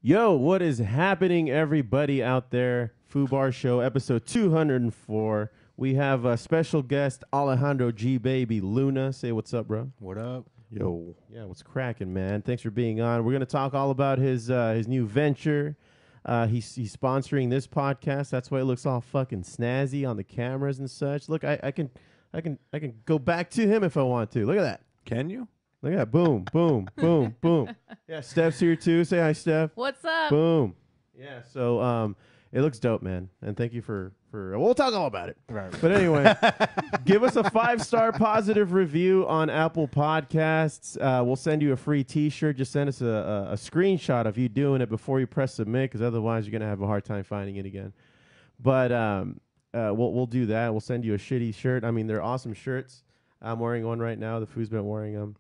Yo, what is happening, everybody out there? Foobarshow, episode 204. We have a special guest, Alejandro G Baby Luna. Say what's up, bro. What up? Yo. Yeah, what's cracking, man? Thanks for being on. We're gonna talk all about his new venture. He's sponsoring this podcast. That's why it looks all fucking snazzy on the cameras and such. Look, I can go back to him if I want to. Look at that. Can you? Look at that. Boom, boom, boom, boom. Yeah, Steph's here too. Say hi, Steph. What's up? Boom. Yeah, so it looks dope, man. And thank you for we'll talk all about it. Right. But anyway, give us a 5-star positive review on Apple Podcasts. We'll send you a free T-shirt. Just send us a screenshot of you doing it before you press submit, because otherwise you're gonna have a hard time finding it again. But we'll do that. We'll send you a shitty shirt. I mean, they're awesome shirts. I'm wearing one right now. The Foo's been wearing them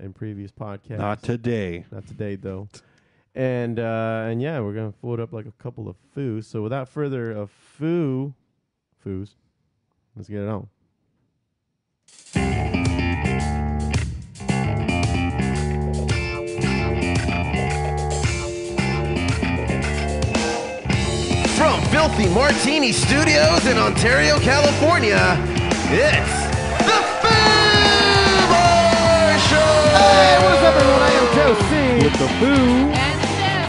in previous podcasts. Not today. Not today, though. And yeah, we're going to fold up like a couple of Foos. So without further ado, Foos, let's get it on. From Filthy Martini Studios in Ontario, California, it's the Foobarshow! Hey, what's up, everyone? I am Josie with the Foo.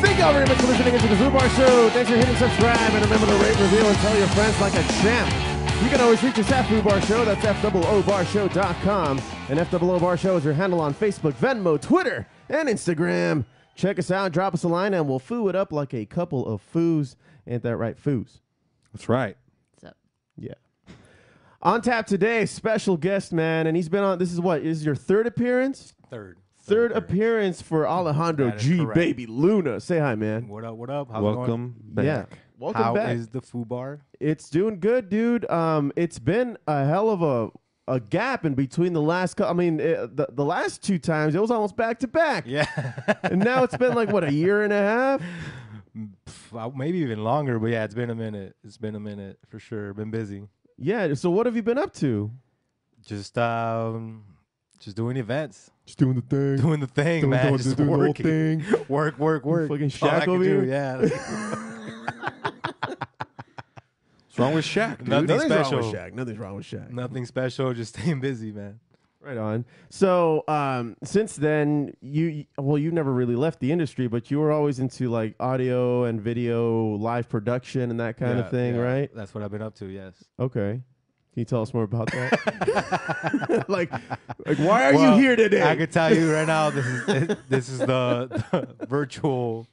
Thank y'all very much for listening into the Foobarshow. Thanks for hitting subscribe, and remember to rate, review, and tell your friends like a champ. You can always reach us at Foobarshow. That's FOObarshow.com. And FOObarshow is your handle on Facebook, Venmo, Twitter, and Instagram. Check us out, drop us a line, and we'll foo it up like a couple of Foos. Ain't that right, Foos? That's right. What's up? Yeah. On tap today, special guest, man, and he's been on. This is what is your third appearance? Third appearance for Alejandro G Baby Luna. Say hi, man. What up? What up? How's Welcome it back. Yeah, welcome going? back. How is the Fubar? It's doing good, dude. It's been a hell of a gap in between the last. I mean, the last two times it was almost back to back. Yeah. And now it's been like what, a year and a half? Maybe even longer, but yeah, it's been a minute. It's been a minute for sure. Been busy. Yeah. So what have you been up to? Just doing events. Just doing the thing. Doing the thing, man. Just doing the whole working. thing. Work. Fucking All I Shaq can over do, here. yeah. What's wrong with Shaq, dude? Nothing Nothing's special. wrong with Shaq. Nothing's wrong with Shaq. Nothing special. Just staying busy, man. Right on. So since then, you've never really left the industry, but you were always into like audio and video, live production, and that kind of thing, Yeah. right? That's what I've been up to. Yes. Okay. Can you tell us more about that? like why are you here today? I can tell you right now, this is the virtual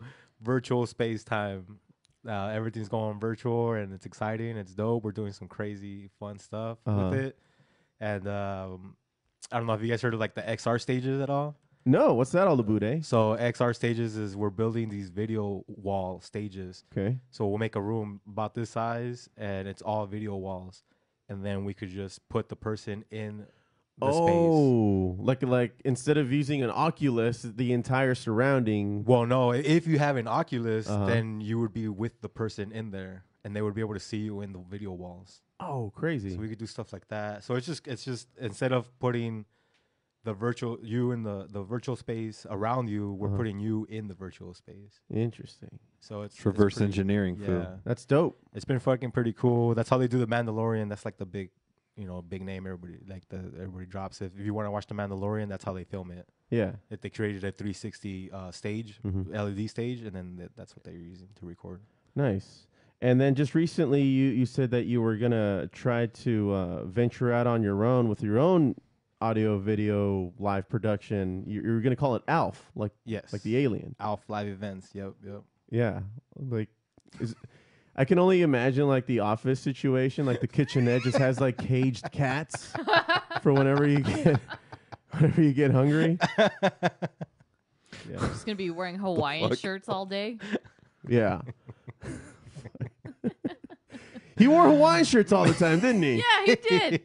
space time. Everything's going virtual, and it's exciting. It's dope. We're doing some crazy, fun stuff with it. And I don't know if you guys heard of like the XR stages at all. No, what's that all about, eh? So XR stages is we're building these video wall stages. Okay. So we'll make a room about this size, and it's all video walls. And then we could just put the person in the space. Oh, like instead of using an Oculus, the entire surrounding. Well, no, if you have an Oculus, then you would be with the person in there, and they would be able to see you in the video walls. Oh, crazy. So we could do stuff like that. So it's just instead of putting the virtual you in the virtual space around you, we're putting you in the virtual space. Interesting. So it's Reverse pretty, engineering, yeah. Foo. That's dope. It's been fucking pretty cool. That's how they do the Mandalorian. That's like the big, big name. Everybody drops it. If you want to watch the Mandalorian, that's how they film it. Yeah. If they created a 360 stage, LED stage, and then that's what they're using to record. Nice. And then just recently, you said that you were gonna try to venture out on your own with your own audio, video, live production. You're gonna call it ALF, like the alien. ALF Live Events. Yep. Yeah, like I can only imagine like the office situation, like the kitchenette just has like caged cats for whenever you get hungry. Yeah. Just gonna be wearing Hawaiian shirts all day. Yeah. He wore Hawaiian shirts all the time, didn't he? Yeah, he did.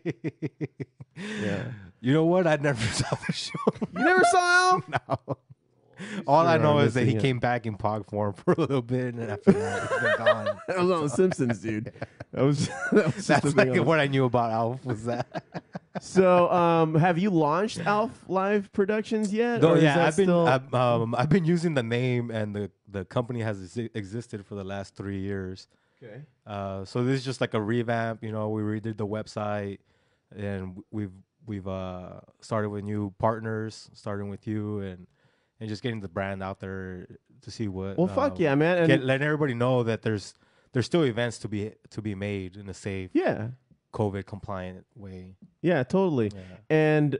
Yeah. You know what? I never saw the show. You never saw Alf? No. All I know is that he missing it. came back in pog form for a little bit, and then after that, he's been gone. That was on The Simpsons, dude. That was just That's the thing like on what I knew about Alf was that. So, have you launched ALF Live Productions yet? No, or is yeah, that I've been using the name, and the company has existed for the last 3 years. Okay. So this is just like a revamp. We redid the website, and we've started with new partners, starting with you, and just getting the brand out there to see what. Well, fuck yeah, man. And letting everybody know that there's still events to be made in a safe, yeah. COVID compliant way. Yeah, totally. Yeah. And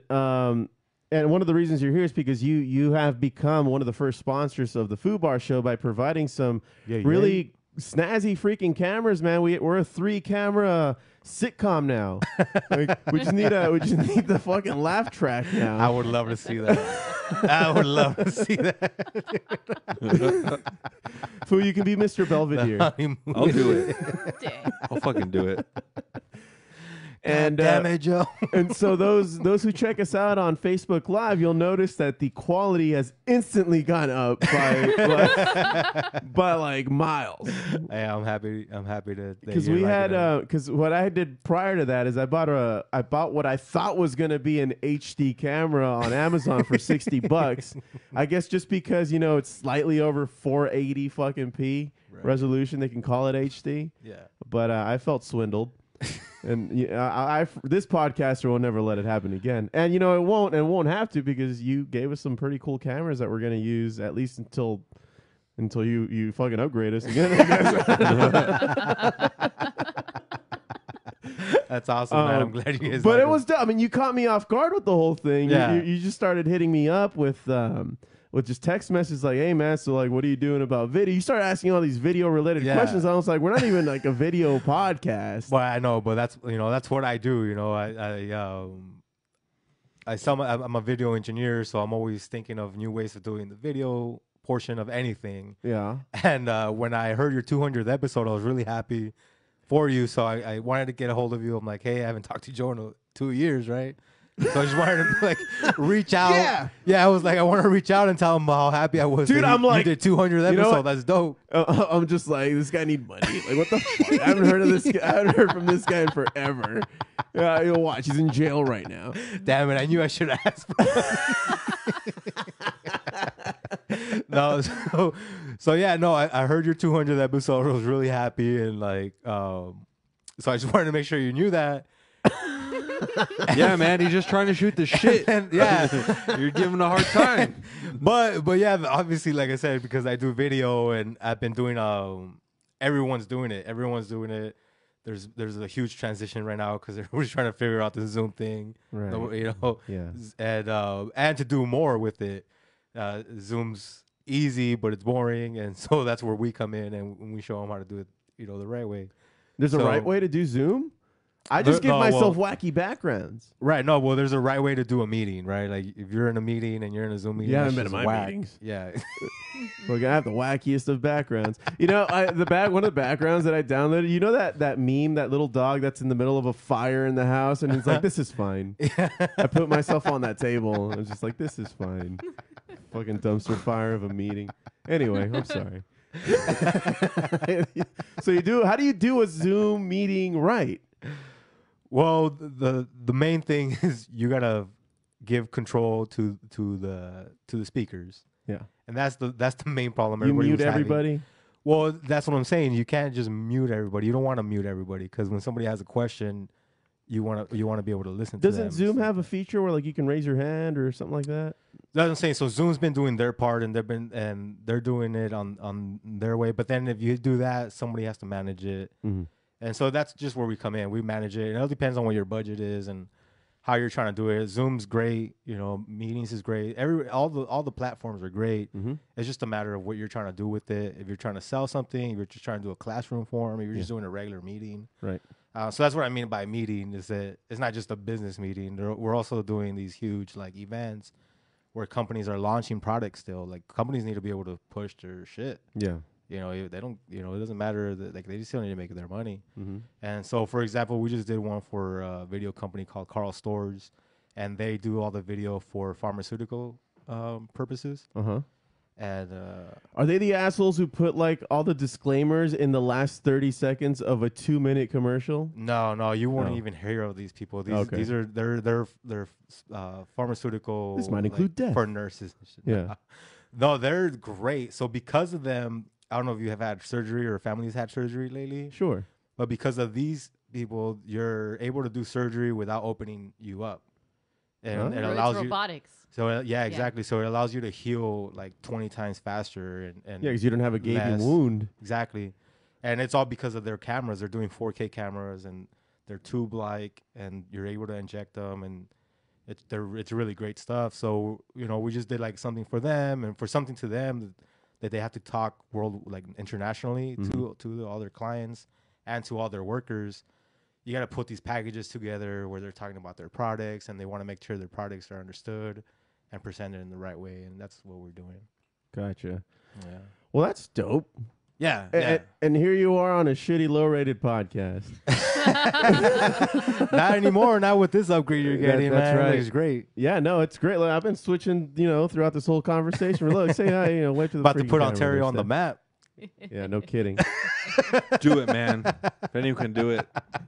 one of the reasons you're here is because you have become one of the first sponsors of the Fubarshow by providing some really snazzy freaking cameras, man. We're a 3-camera sitcom now. We just need the fucking laugh track now. I would love to see that. I would love to see that. Foo, you can be Mr. Belvedere. I'll do it. Dang. I'll fucking do it. And damn it, Joe. And so those who check us out on Facebook Live, you'll notice that the quality has instantly gone up by like miles. Hey, I'm happy to Because we had because what I did prior to that is I bought what I thought was gonna be an HD camera on Amazon for $60. I guess just because it's slightly over 480 fucking p resolution, they can call it HD. Yeah. But I felt swindled. And this podcaster will never let it happen again. And it won't have to, because you gave us some pretty cool cameras that we're going to use at least until you fucking upgrade us again. That's awesome, man. I'm glad you guys. But it was. I mean, you caught me off guard with the whole thing. Yeah. You just started hitting me up with just text messages like, "Hey man, so like, what are you doing about video?" You started asking all these video related questions. I was like, "We're not even like a video podcast." Well, I know, but that's what I do. I'm a video engineer, so I'm always thinking of new ways of doing the video portion of anything. Yeah. And when I heard your 200th episode, I was really happy for you. So I wanted to get a hold of you. I'm like, hey, I haven't talked to Joe in 2 years, right? So I just wanted to reach out. Yeah, I was like, I want to reach out and tell him how happy I was. Dude, I'm like, you did 200 episode. That's dope. I'm just like, this guy need money. Like, what the fuck? I haven't heard of this guy. I haven't heard from this guy in forever. You'll watch. He's in jail right now. Damn it! I knew I should have asked for money. No, so yeah, no. I heard your 200th episode. I was really happy, and so I just wanted to make sure you knew that. Yeah, man, he's just trying to shoot the shit. Yeah, you're giving a hard time. But yeah, obviously, like I said, because I do video and I've been doing everyone's doing it. There's a huge transition right now because everybody's trying to figure out the Zoom thing, right? And to do more with it. Zoom's easy, but it's boring, and so that's where we come in and we show them how to do it, the right way. There's a right way to do Zoom. I just give myself wacky backgrounds. Right. No, well, there's a right way to do a meeting, right? Like if you're in a meeting and you're in a Zoom meeting, I haven't been in my meetings. Yeah. We're gonna have the wackiest of backgrounds. One of the backgrounds that I downloaded. You know that meme, that little dog that's in the middle of a fire in the house, and it's like, this is fine. I put myself on that table, and I was just like, this is fine. Fucking dumpster fire of a meeting. Anyway, I'm sorry. So how do you do a Zoom meeting right? Well, the main thing is you gotta give control to the speakers. Yeah, and that's the main problem. You mute everybody. Well, that's what I'm saying. You can't just mute everybody. You don't want to mute everybody because when somebody has a question, you want to be able to listen. Doesn't Zoom have a feature where like you can raise your hand or something like that? That's what I'm saying. So Zoom's been doing their part, and they're doing it on their way. But then if you do that, somebody has to manage it. Mm-hmm. And so that's just where we come in. We manage it. And it all depends on what your budget is and how you're trying to do it. Zoom's great. Meetings is great. All the platforms are great. Mm-hmm. It's just a matter of what you're trying to do with it. If you're trying to sell something, if you're just trying to do a classroom forum, if you're just doing a regular meeting. Right. So that's what I mean by meeting, is that it's not just a business meeting. We're also doing these huge events where companies are launching products still. Like companies need to be able to push their shit. Yeah. They don't, it doesn't matter that they just still need to make their money. Mm-hmm. And so, for example, we just did one for a video company called Carl Stores, and they do all the video for pharmaceutical purposes. Uh-huh. And are they the assholes who put like all the disclaimers in the last 30 seconds of a 2-minute commercial? no, you won't even hear of these people. These are they're pharmaceutical. This might include death for nurses. And shit. Yeah. No, they're great. So because of them, I don't know if you have had surgery or families had surgery lately. Sure. But because of these people, you're able to do surgery without opening you up, and it allows you robotics. So yeah, exactly. So it allows you to heal like 20 times faster, and Yeah, because you don't have a gaping less. wound. Exactly, and it's all because of their cameras. They're doing 4K cameras, and they're tube-like, and you're able to inject them, and it's really great stuff. So we just did like something for them, and for something to them that they have to talk internationally to all their clients and to all their workers. You got to put these packages together where they're talking about their products, and they want to make sure their products are understood and presented in the right way, and that's what we're doing. Gotcha. Yeah. Well, that's dope. Yeah. And here you are on a shitty, low-rated podcast. Not anymore. Not with this upgrade you're getting, that's man. right. It's great. Yeah, no, it's great. Like, I've been switching, throughout this whole conversation. Look, say hi, wait to the About to freaking put camera Ontario there, on the Steph. map. Yeah, no kidding. Do it, man. If anyone can do it,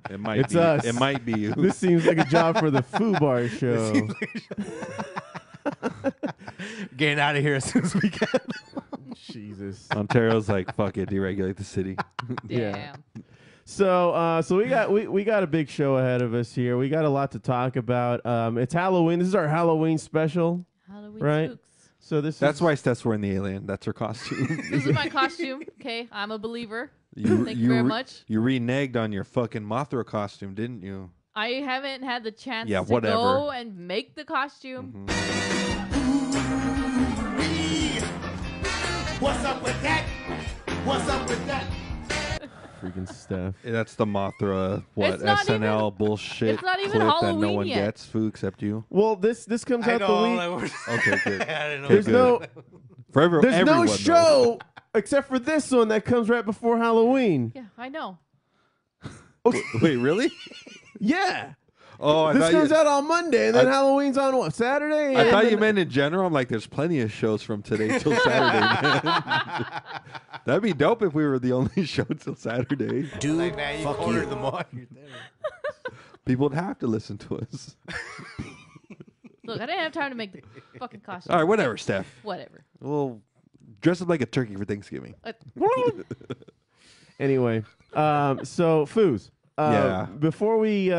It's us. It might be you. This seems like a job for the Foobarshow. Getting out of here as soon as we can. Jesus. Ontario's like, fuck it, deregulate the city. Yeah. Damn. So we got a big show ahead of us here. We got a lot to talk about. It's Halloween. This is our Halloween special. Halloween Right. spooks. So That's why Steph's wearing the alien. That's her costume. This is my costume. Okay, I'm a believer. You, Thank you very much. You reneged on your fucking Mothra costume, didn't you? I haven't had the chance Yeah, to whatever. go and make the costume. What's up with that? What's up with that? freaking Steph. That's the Mothra, It's not SNL bullshit it's not even clip that no Halloween one yet. gets, Foo, except you. Well, this comes out the week. Okay, good. I didn't know. There's good. no There's no show except for this one that comes right before Halloween. Yeah, I know. Wait, really? Yeah. Oh, I This thought comes you, out on Monday, and then I- Halloween's on what, Saturday? I And thought then- you meant in general. I'm like, there's plenty of shows from today till Saturday, man. That'd be dope if we were the only show till Saturday. Dude, fuck you. Them all. You're there. People would have to listen to us. Look, I didn't have time to make the fucking costume. All right, whatever, Steph. Whatever. We'll dress up like a turkey for Thanksgiving. Anyway, so Foos. Yeah. Before we we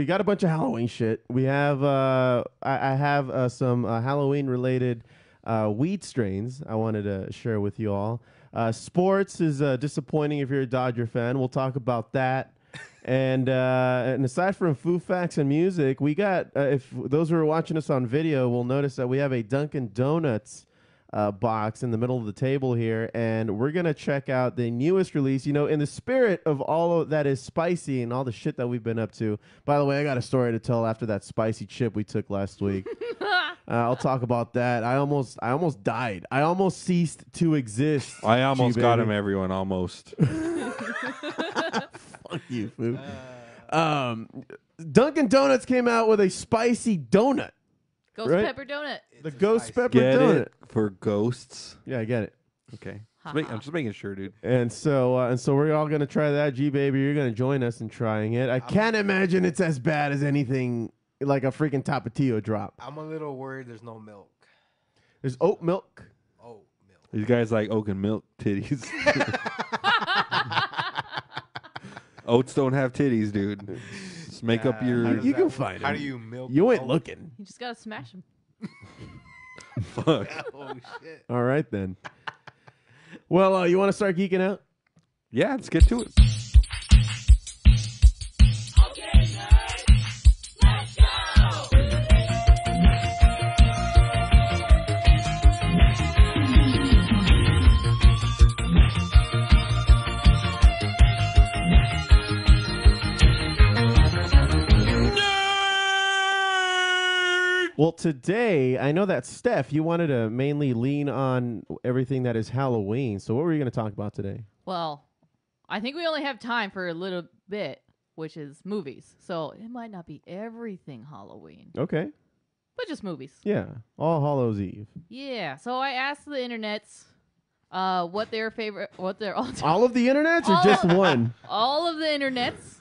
got a bunch of Halloween shit. We have I have some Halloween related weed strains I wanted to share with you all. Sports is disappointing if you're a Dodger fan. We'll talk about that. And aside from Foo Facts and music, we got if those who are watching us on video will notice that we have a Dunkin' Donuts box in the middle of the table here, and we're gonna check out the newest release. You know, in the spirit of all of that is spicy and all the shit that we've been up to. By the way, I got a story to tell after that spicy chip we took last week. I'll talk about that. I almost died. I almost ceased to exist. I almost got him, G-Baby. everyone, almost. Fuck you, Foo. Dunkin' Donuts came out with a spicy donut. Ghost Right? pepper donut. The ghost pepper Get donut. it for ghosts. Yeah, I get it. Okay. I'm just making sure, dude. And so we're all gonna try that. G Baby, you're gonna join us in trying it. I can't imagine it's as bad as anything like a freaking Tapatio drop. I'm a little worried there's no milk. There's oat milk. Oh, milk. These guys like oat and milk titties. Oats don't have titties, dude. Just make up your... How does You that can work? find How them. do you milk? You ain't oat? looking. You just gotta smash them. Fuck. Oh shit. All right then. Well, you want to start geeking out? Yeah, let's get to it. Well, today I know that Steph, you wanted to mainly lean on everything that is Halloween. So what were you going to talk about today? Well, I think we only have time for a little bit, which is movies. So it might not be everything Halloween. Okay. but just movies. Yeah, All Hallows Eve. Yeah. So I asked the internets what their all-time, All of the internets or All- just one? all of the internets,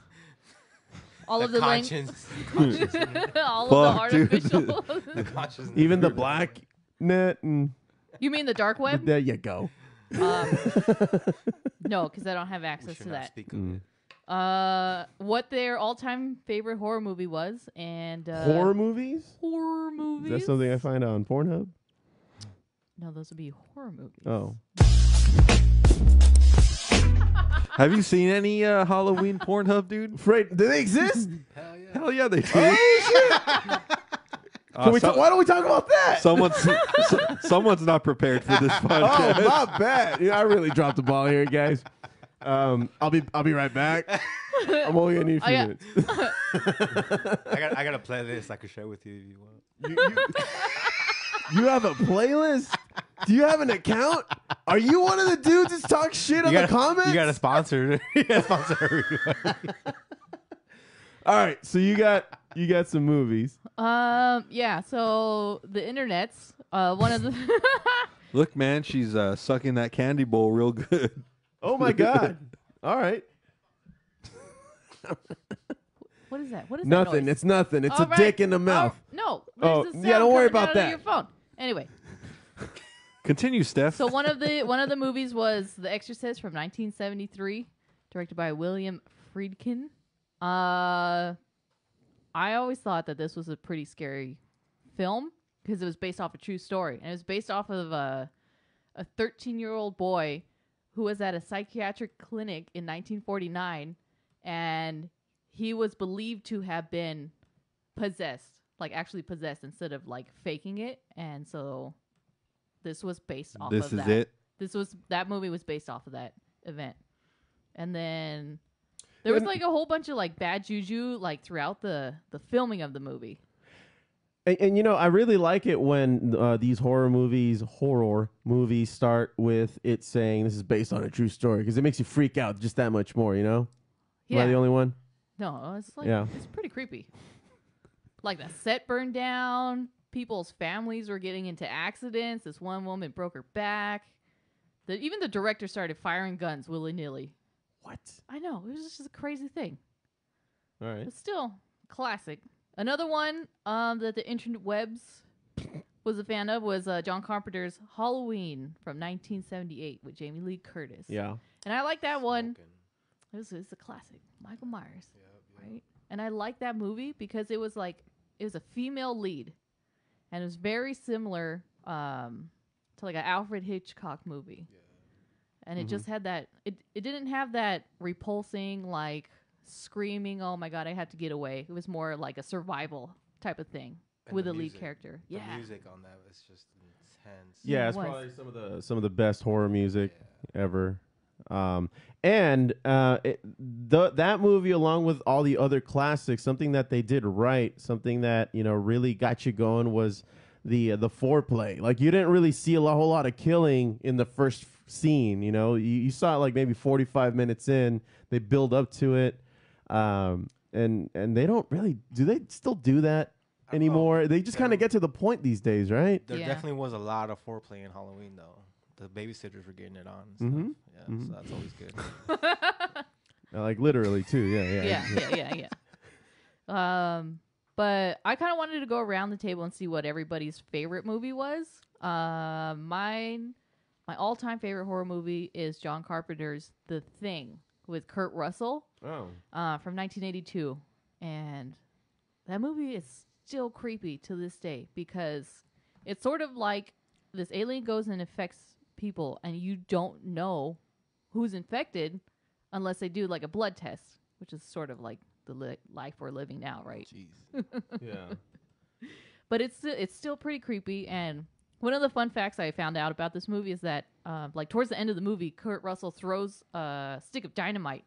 all of the conscience, all of Fuck, the dude. artificial. the conscience. Even the black net and You mean the dark web? there you go. No, because I don't have We access should to not that. speak of it. What their all-time favorite horror movie was, and Horror movies? horror Is movies. that something I find on Pornhub? No, those would be horror movies. Oh. Have you seen any Halloween Pornhub, dude? Afraid, do they exist? Hell yeah. Hell yeah, they do. Why don't we talk about that? Someone's not prepared for this Oh, podcast. not bad. I really dropped the ball here, guys. I'll be right back. I'm only gonna need a few yeah. minutes. I got a playlist I could share with you if you want. You have a playlist? Do you have an account? Are you one of the dudes that talk shit on the comments? You got to sponsor. You got to sponsor everybody. All right, so you got some movies. Yeah. So the internets. One of the. Look, man, she's sucking that candy bowl real good. Oh my god! All right, What is that? What is nothing. that noise? It's nothing. It's All a right. dick in the mouth. No. Oh, There's a yeah, sound don't worry coming about out that. of your phone. Anyway, Continue, Steph. so one of the movies was The Exorcist from 1973, directed by William Friedkin. I always thought that this was a pretty scary film because it was based off a true story, and it was based off of a 13-year-old boy who was at a psychiatric clinic in 1949, and he was believed to have been possessed, like actually possessed instead of like faking it. And so this was based off This of is that. it. That movie was based off of that event. And then there was like a whole bunch of like bad juju like throughout the filming of the movie. And I really like it when these horror movies start with it saying this is based on a true story because it makes you freak out just that much more. Am I the only one? No, it's like Yeah. it's pretty creepy. Like the set burned down, people's families were getting into accidents. This one woman broke her back. Even the director started firing guns willy-nilly. What? I know, it was just a crazy thing. All right. But still, classic. Another one that the interwebs was a fan of was John Carpenter's Halloween from 1978 with Jamie Lee Curtis. Yeah. And I like that one. It's a classic. Michael Myers. Right? And I like that movie because it was a female lead. And it was very similar to like an Alfred Hitchcock movie. Yeah. And it just had that, it didn't have that repulsing, like screaming, oh my God, I have to get away. It was more like a survival type of thing with the lead character. The Yeah. music on that was just intense. Yeah, it's was. probably some of the best horror music ever. That movie, along with all the other classics, something that they did right, something that really got you going, was the foreplay. Like you didn't really see a whole lot of killing in the first scene. You saw it like maybe 45 minutes in. They build up to it, and they don't really. Do they still do that anymore? They just kind of get to the point these days, right? There Yeah. definitely was a lot of foreplay in Halloween, though. The babysitters were getting it on. And stuff. Yeah, so that's always good. Like literally too. Yeah. But I kind of wanted to go around the table and see what everybody's favorite movie was. My all-time favorite horror movie is John Carpenter's The Thing with Kurt Russell from 1982. And that movie is still creepy to this day because it's sort of like this alien goes and infects people and you don't know who's infected unless they do like a blood test, which is sort of like the life we're living now, right? Jeez. Yeah. But it's still pretty creepy. And one of the fun facts I found out about this movie is that like towards the end of the movie, Kurt Russell throws a stick of dynamite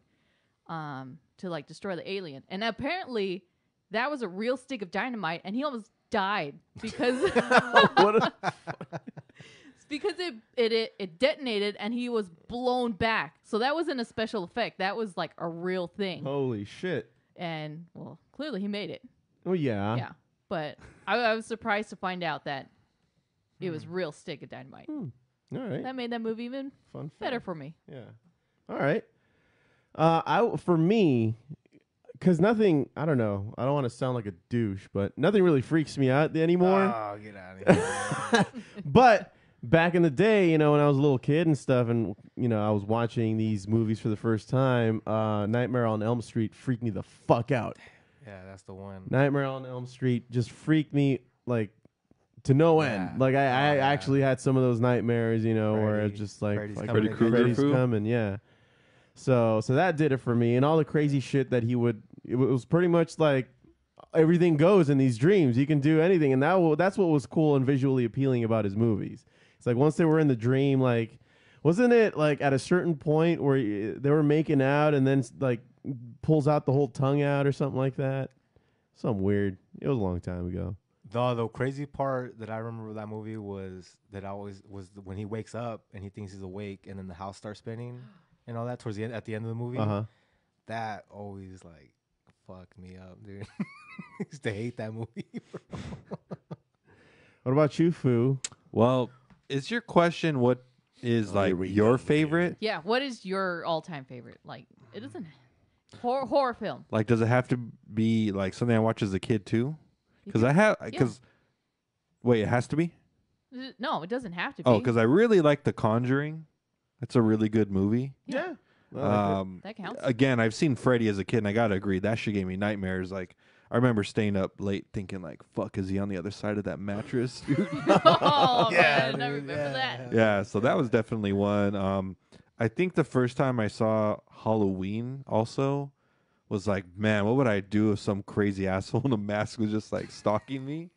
to like destroy the alien, and apparently that was a real stick of dynamite, and he almost died because because it detonated and he was blown back. So that wasn't a special effect. That was like a real thing. Holy shit. And well, clearly he made it. Oh yeah. Yeah. But I was surprised to find out that it was real stick of dynamite. All right. That made that movie even Fun better for me. Yeah. All right. For me, because nothing, I don't know. I don't want to sound like a douche, but nothing really freaks me out anymore. Oh, get out of here. But back in the day, when I was a little kid and stuff, and I was watching these movies for the first time, Nightmare on Elm Street freaked me the fuck out. Yeah, that's the one. Nightmare on Elm Street just freaked me like to no end. Like I actually had some of those nightmares, where it's just like Freddy Krueger coming, yeah. So that did it for me, and all the crazy shit that he would. It was pretty much like everything goes in these dreams. You can do anything, and that's what was cool and visually appealing about his movies. It's like once they were in the dream, like wasn't it like at a certain point where they were making out, and then like pulls out the whole tongue out or something like that? Something weird. It was a long time ago. The crazy part that I remember of that movie was when he wakes up and he thinks he's awake, and then the house starts spinning and all that towards the end, at the end of the movie. That always like fucked me up, dude. I used to hate that movie. What about you, Foo? Well, is your question what is like your favorite? Yeah, what is your all-time favorite? Like, it doesn't horror film. Like, does it have to be like something I watched as a kid too? Because wait, it has to be? No, it doesn't have to be. Oh, because I really like The Conjuring. That's a really good movie. Yeah. That counts. Again, I've seen Freddy as a kid, and I gotta agree that shit gave me nightmares. Like, I remember staying up late thinking, like, "Fuck, is he on the other side of that mattress?" Oh man, I remember that. Yeah, so that was definitely one. I think the first time I saw Halloween also was like, man, what would I do if some crazy asshole in a mask was just like stalking me?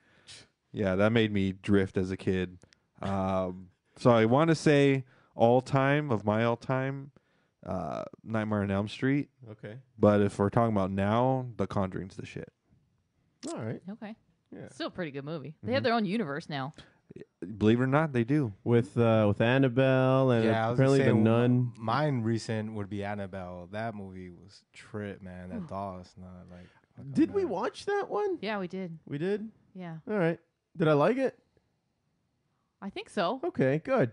Yeah, that made me drift as a kid. So I want to say all time, Nightmare on Elm Street. Okay. But if we're talking about now, The Conjuring's the shit. All right. Okay. Yeah. Still a pretty good movie. They have their own universe now. Believe it or not, they do. With Annabelle and apparently the Nun. Mine recent would be Annabelle. That movie was trip, man. That doll is not like. Did we watch that one? Yeah, we did. We did? Yeah. All right. Did I like it? I think so. Okay, good.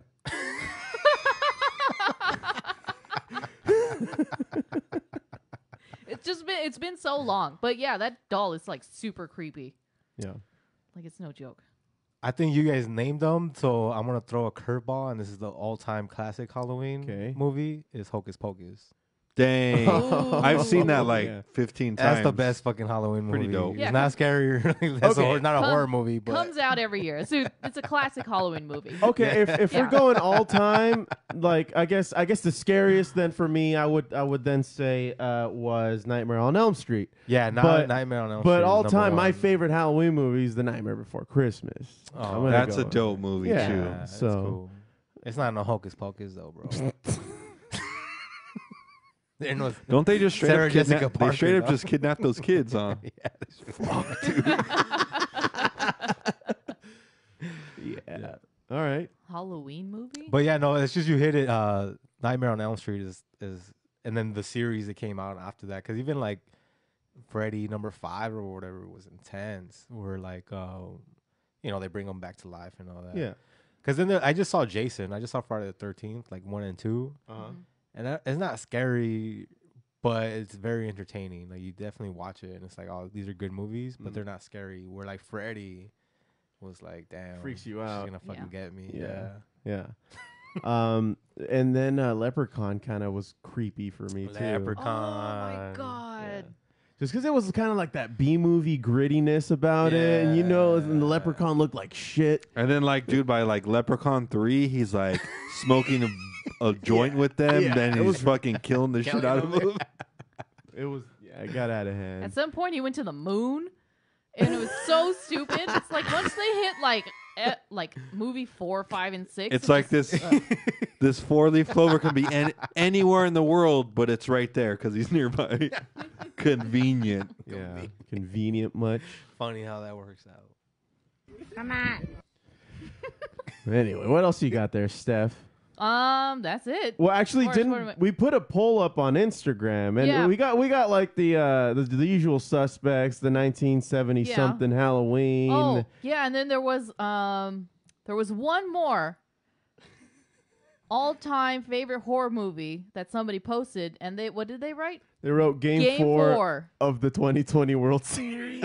It's been so long. But yeah, that doll is like super creepy. Yeah. Like it's no joke. I think you guys named them, so I'm gonna throw a curveball, and this is the all-time classic Halloween movie. Is Hocus Pocus. Dang. I've seen that like 15 times. That's the best fucking Halloween movie. Pretty dope. It's not scary. That's not a horror movie, but Comes out every year. It's a classic Halloween movie. Okay, if we're going all time, like I guess the scariest then for me, I would then say was Nightmare on Elm Street. Yeah, Nightmare on Elm Street. But all time, my favorite Halloween movie is The Nightmare Before Christmas. Oh, that's a dope movie too. Yeah, so cool. It's not no Hocus Pocus though, bro. Don't they just straight Sarah up Jessica Parker, they straight up just kidnap those kids, huh? Fuck, dude. Yeah. All right. Halloween movie? But yeah, no, it's just you hit it. Nightmare on Elm Street is and then the series that came out after that, because even like Freddy number 5 or whatever was intense. Where like they bring them back to life and all that. Yeah. Because then I just saw Jason. I just saw Friday the 13th, like 1 and 2. And it's not scary, but it's very entertaining. Like you definitely watch it, and it's like, oh, these are good movies, but they're not scary. Where like Freddy was like, damn, freaks you out. She's gonna fucking get me. Yeah. And then Leprechaun kind of was creepy for me too. Leprechaun. Oh my god. Yeah. Just because it was kind of like that B-movie grittiness about it, and and the Leprechaun looked like shit. And then like, dude, by like Leprechaun 3, he's like smoking a joint with them, then he's fucking killing the shit out of them. It was, it got out of hand. At some point, he went to the moon, and it was so stupid. It's like once they hit like movie 4, 5, and 6. It's like this 4-leaf clover can be anywhere in the world, but it's right there because he's nearby. Convenient. Yeah, convenient much. Funny how that works out. Come on. Anyway, what else you got there, Steph? That's it. Well, actually, As far as we put a poll up on Instagram, and Yeah. we got like the usual suspects, the 1970 Yeah. something Halloween. Oh, yeah, and then there was one more all-time favorite horror movie that somebody posted, and what did they write? They wrote Game 4 of the 2020 World Series.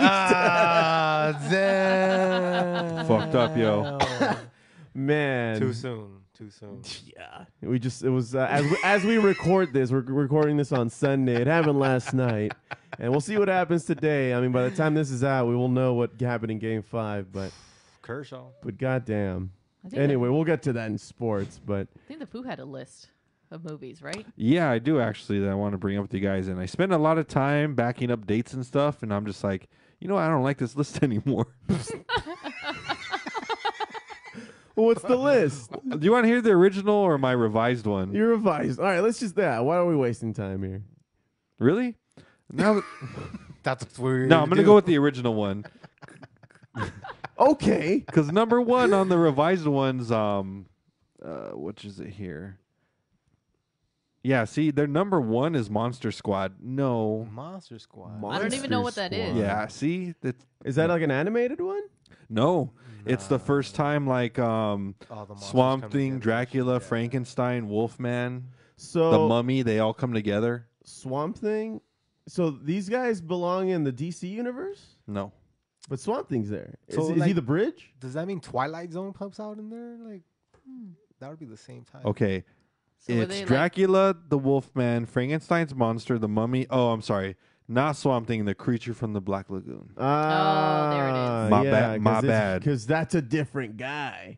Damn. Fucked up, yo. Man, Too soon. Yeah, it was as we record this, we're recording this on Sunday. It happened last night, and we'll see what happens today. I mean, by the time this is out, we will know what happened in Game 5. But Kershaw. goddamn. I think Anyway, we'll get to that in sports. But I think the Foo had a list of movies, right? Yeah, I do actually. That I want to bring up with you guys, and I spend a lot of time backing up dates and stuff, and I'm just like, you know, I don't like this list anymore. what's the list? Do you want to hear the original or my revised one? You're revised. All right, let's just that. Why are we wasting time here? Really? Now, That's weird. no, I'm gonna go with the original one Okay. because number one on the revised ones, which is it here? Yeah, see, their number one is Monster Squad. No, Monster Squad. I don't even know what that is. yeah, see, Is that like an animated one? no, it's the first time like All the monsters Swamp come Thing, together. Dracula, Yeah. Frankenstein, Wolfman, So the Mummy, they all come together. Swamp Thing. So these guys belong in the DC universe, No, but Swamp Thing's there. So, Is he like- the bridge? Does that mean Twilight Zone pops out in there? Like, that would be the same time. okay. So were It's they, like- Dracula, the Wolfman, Frankenstein's monster, the Mummy. Oh, I'm sorry, not Swamp Thing, the creature from the Black Lagoon. there it is. My yeah, bad- my bad. Because that's a different guy.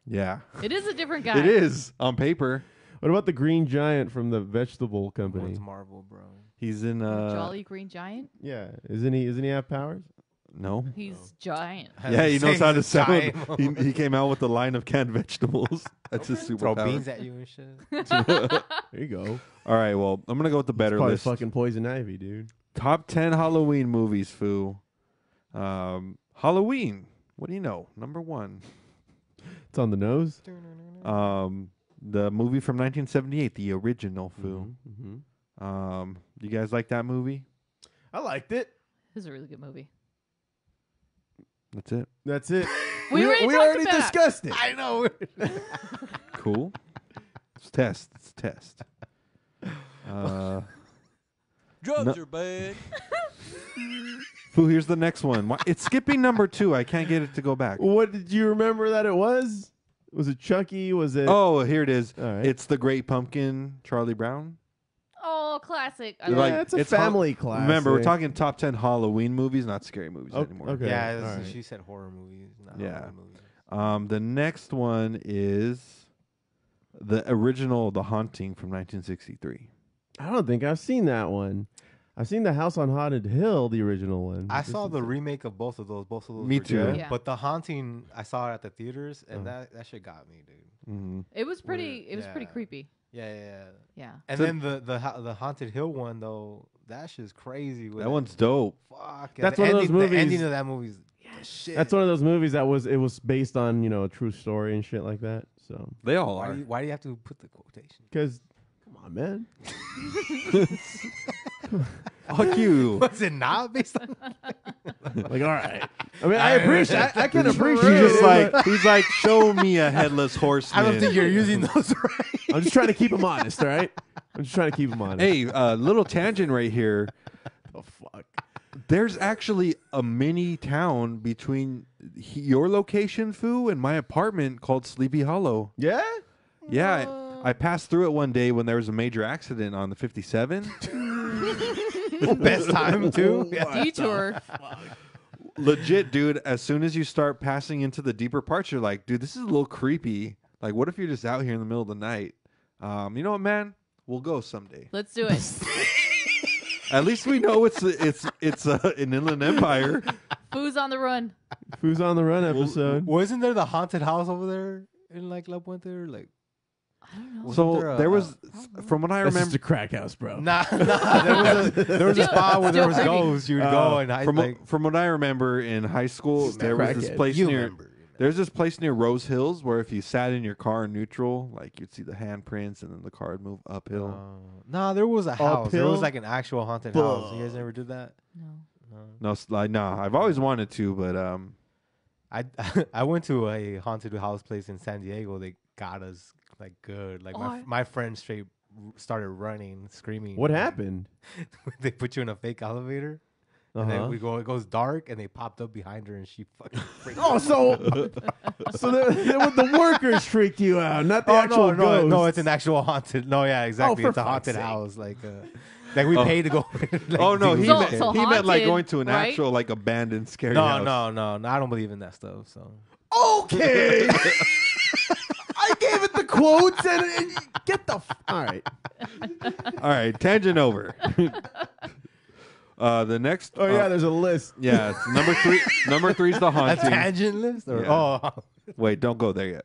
Yeah, It is a different guy. it is on paper. What about the Green Giant from the Vegetable Company? It's Marvel, bro. He's in Jolly Green Giant. Yeah, isn't he have powers? no. He's giant. Yeah, he knows how to Same sound. time. He came out with a line of canned vegetables. That's his Throw superpower. beans at you and shit. There you go. All right, well, I'm gonna go with the better Probably list. fucking Poison Ivy, dude. Top 10 Halloween movies, Foo. Halloween. What do you know? Number one. It's on the nose. The movie from 1978, the original Foo. Mm-hmm. You guys like that movie? I liked it. This is a really good movie. That's it. That's it. We already talked about it. discussed it. I know. Cool. It's test. Drugs are bad. Foo, here's the next one. It's skipping number 2. I can't get it to go back. What did you remember that it was? Was it Chucky? Was it? Oh, here it is. All right. It's The Great Pumpkin, Charlie Brown. Oh, classic. I You're love yeah, it. it's a it's family class. Remember, we're talking top 10 Halloween movies, not scary movies anymore. Okay. Yeah, all right. she said horror movies, not Yeah. horror movies. The next one is the original The Haunting from 1963. I don't think I've seen that one. I've seen the House on Haunted Hill, the original one. I This saw is- the remake of both of those. Both of those Me were too. good. Yeah. But The Haunting, I saw it at the theaters, and that shit got me, dude. Mm-hmm. It was pretty. It was pretty Yeah. creepy. Yeah. Yeah. And So- then the Haunted Hill one though, that shit's crazy. with That one's dope. fuck. That's the one of those ending, movies- The ending of that movie's shit. That's one of those movies that was based on a true story and shit like that. So They all Why are. do you have to put the quotation? because come on, man. Fuck you. Was it not based on? Like all right. I mean, I appreciate. I can appreciate. He's just it, but he's like, show me a headless horseman. I don't think you're using those right. I'm just trying to keep him honest. All right. I'm just trying to keep him honest. Hey, little tangent right here. Oh fuck. There's actually a mini town between your location, Foo, and my apartment called Sleepy Hollow. Yeah. Yeah, I passed through it one day when there was a major accident on the 57. Best time too. Yeah. Detour. Legit, dude. As soon as you start passing into the deeper parts, you're like, dude, this is a little creepy. Like, what if you're just out here in the middle of the night? You know what, man? We'll go someday. Let's do it. At least we know it's an inland empire. Foo's on the run. Foo's on the Run episode. Wasn't there the haunted house over there in like La Puente? Or, like, I don't know. Wasn't So there a- there was, from what I That's remember, just a crack house, bro. nah. There was a spot where there was Still creepy. ghosts. You'd go and I from like. from what I remember in high school, there was this crackhead. place You near remember? There's this place near Rose Hills where if you sat in your car in neutral, like you'd see the handprints and then the car would move uphill. No, there was a house. There Uphill? was like an actual haunted house. You guys never did that? No. No, I've always wanted to, but I went to a haunted house place in San Diego. They got us like good. Like my friend straight started running, screaming. What happened? They put you in a fake elevator. And then we go. It goes dark, and they popped up behind her, and she fucking freaked out. Oh, so the workers freaked you out, not the actual ghost. No, it's an actual haunted. No, yeah, exactly. for It's a haunted fuck's sake. house, like we paid to go. Like, oh no, he So- meant, so he meant like haunted, going to an right? actual like abandoned scary no, house. no. I don't believe in that stuff. So Okay. I gave it the quotes and get the. All right. All right, tangent over. The next. Oh yeah, there's a list. yeah, it's number 3. Number 3 is the a haunting. tangent list. Or, Yeah. Wait, don't go there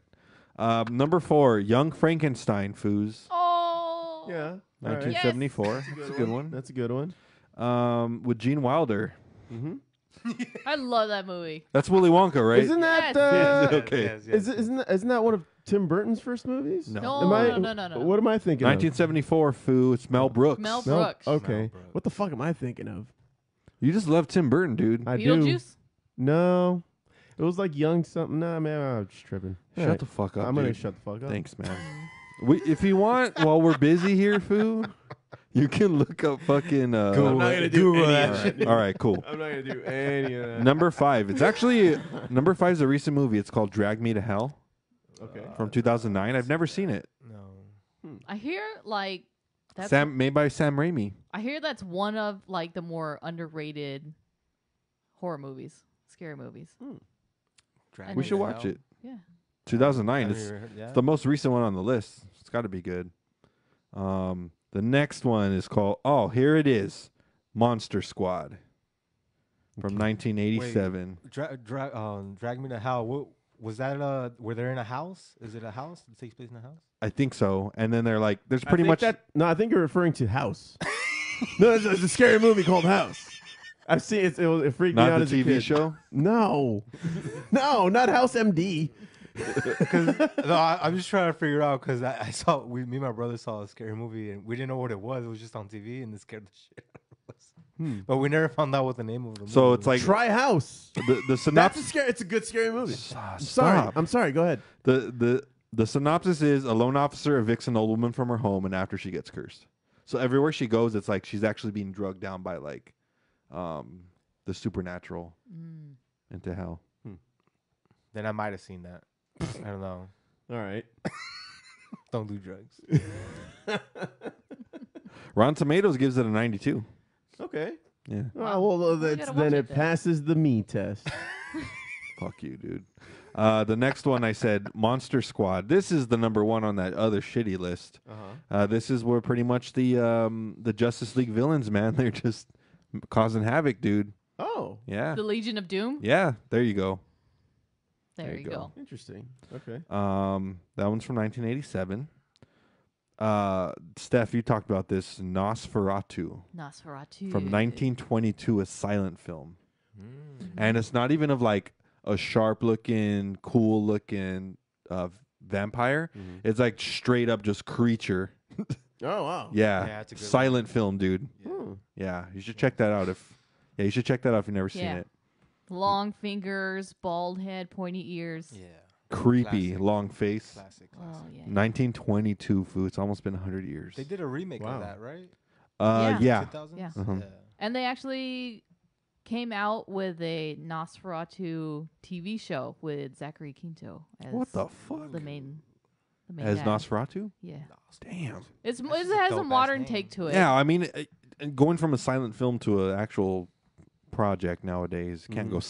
yet. Number 4, Young Frankenstein, Foos, Oh. Yeah. All right. 1974. That's a good one. That's a good one. With Gene Wilder. I love that movie. That's Willy Wonka, right? Isn't that Yes. Okay. isn't that one of Tim Burton's first movies? No. No, Am I, no. What am I thinking? of? 1974, Foo. It's Mel Brooks. Mel Mel- Brooks. Okay. Mel Brooks. What the fuck am I thinking of? You just love Tim Burton, dude. I do. Beetlejuice. No. It was like young something. Nah, man, I'm just tripping. All Shut right. the fuck up. I'm gonna dude. shut the fuck up. Thanks, man. If you want, while we're busy here, Foo, you can look up fucking. Google I'm not it. gonna do Google any that of shit. that. All right, cool. I'm not gonna do any of that. Number 5. It's actually number 5 is a recent movie. It's called Drag Me to Hell Okay. from 2009. I've never seen it. No. I hear like that's. Made by Sam Raimi. I hear that's one of like the more underrated horror movies, scary movies. Drag We Me should to watch Hell. it. Yeah. 2009. Have It's you ever heard- yeah? the most recent one on the list. It's got to be good. The next one is called. Oh, here it is, Monster Squad from 1987. Drag Me to Hell. What, was that? Were they in a house? Is it a house? It takes place in a house. I think so. And then they're like, there's I pretty think much. No, I think you're referring to House. No, it's a scary movie called House. I've seen it. It freaked me out Not as the a TV kid. show. No, no, not House MD. No, I'm just trying to figure out because I saw me and my brother saw a scary movie and we didn't know what it was. It was just on TV and it scared the shit out of us. But we never found out what the name of the movie. So it's like Try House. the That's synopsis. a scary. It's a good scary movie. Stop. I'm sorry. Go ahead. The synopsis is a lone officer evicts an old woman from her home and after she gets cursed. So everywhere she goes, it's like she's actually being drugged down by like the supernatural into hell. then I might have seen that. I don't know. All right. Don't do drugs. Rotten Tomatoes gives it a 92. Okay. Yeah. Oh, well, gotta then watch it it then. passes the me test. Fuck you, dude. The next one I said Monster Squad. This is the number 1 on that other shitty list. This is where pretty much the Justice League villains, man, they're just causing havoc, dude. Oh, Yeah. The Legion of Doom. Yeah, there you go. There you go. interesting. Okay. That one's from 1987. Steph, you talked about this Nosferatu Nosferatu. from 1922, a silent film. And it's not even of like a sharp looking, cool looking vampire. It's like straight up just creature. Oh wow. Yeah. it's a good Silent film, dude. Hmm. Yeah. You should check that out you should check that out if you've never seen Yeah. it. Long fingers, bald head, pointy ears. Yeah. Creepy, Classic. long face. Classic. Oh yeah. 1922, Foo. It's almost been 100 years. They did a remake Wow. of that, right? Yeah. 2000s? Yeah. Uh-huh. And they actually came out with a Nosferatu TV show with Zachary Quinto as What the fuck? the main As guy. Nosferatu? Yeah. Damn. It has a dope-ass modern name. take to it. Yeah, I mean, going from a silent film to an actual project nowadays can't go.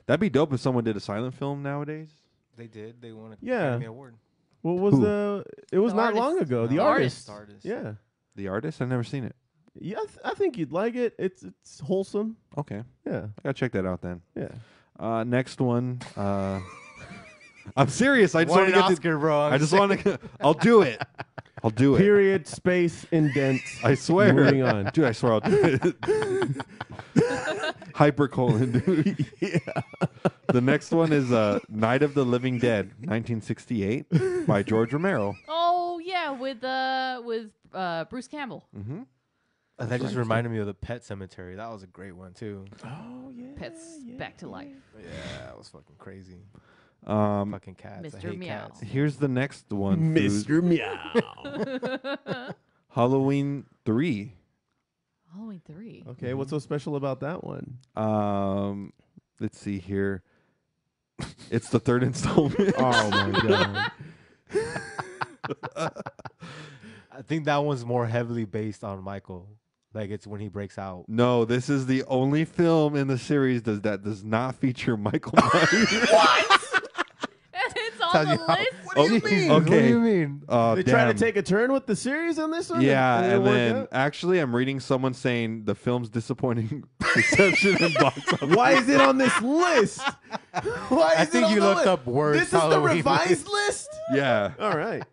That'd be dope if someone did a silent film nowadays. They did. They won an Yeah. Academy Award. What was Who? It was The not artist. long ago. The No, artist. artist. Yeah. The artist? I've never seen it. Yeah. I think you'd like it. It's wholesome. Okay, Yeah. I gotta check that out then. Yeah. Next one. I'm serious. I just Won want an to get Oscar, bro. I just want to. I'll do it. I'll do it. Period. Space. Indent. I swear. Moving on. Dude, I swear I'll do it. Hypercolon, dude. Yeah. The next one is Night of the Living Dead, 1968, by George Romero. Oh yeah, with Bruce Campbell. Mm-hmm. That just reminded me of the Pet Cemetery. That was a great one too. Oh yeah. Pets back to life. Yeah, that was fucking crazy. Um, Fucking cats. I Mr. hate Meow. cats. here's the next one. Mr. Meow. Halloween 3. Halloween 3. Okay, what's so special about that one? Let's see here. It's the third installment. Oh my god. I think that one's more heavily based on Michael. Like it's when he breaks out. No, this is the only film in the series that does not feature Michael Myers. It's on the list. What do you mean? What do Okay. you mean? They try to take a turn with the series on this one? Yeah, it and didn't work then out? actually, I'm reading someone saying the film's disappointing reception and box office. Why is it on this list? Why I is think it on you the looked list? up words. This is the revised list? Yeah. All right.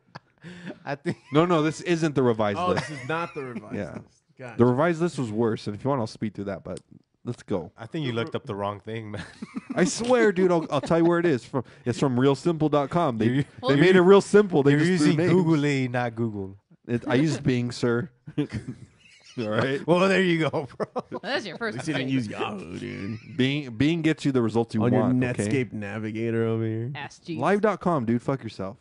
I think No, this isn't the revised Oh, list. this is not the revised Yeah. list. Gotcha. The revised list was worse, and if you want, I'll speed through that. But let's go. I think you looked up the wrong thing, man. I swear, dude. I'll tell you where it is. It's from realsimple.com. They You're- they made it real simple. They You're just threw using names. Googly, not Google. I used Bing, sir. All right. Well, there you go, bro. That's your first At least you didn't mistake. use Yahoo, dude. Bing gets you the results you On your want. Netscape Okay? navigator over here. Ask Jeeves. Live.com, dude. Fuck yourself.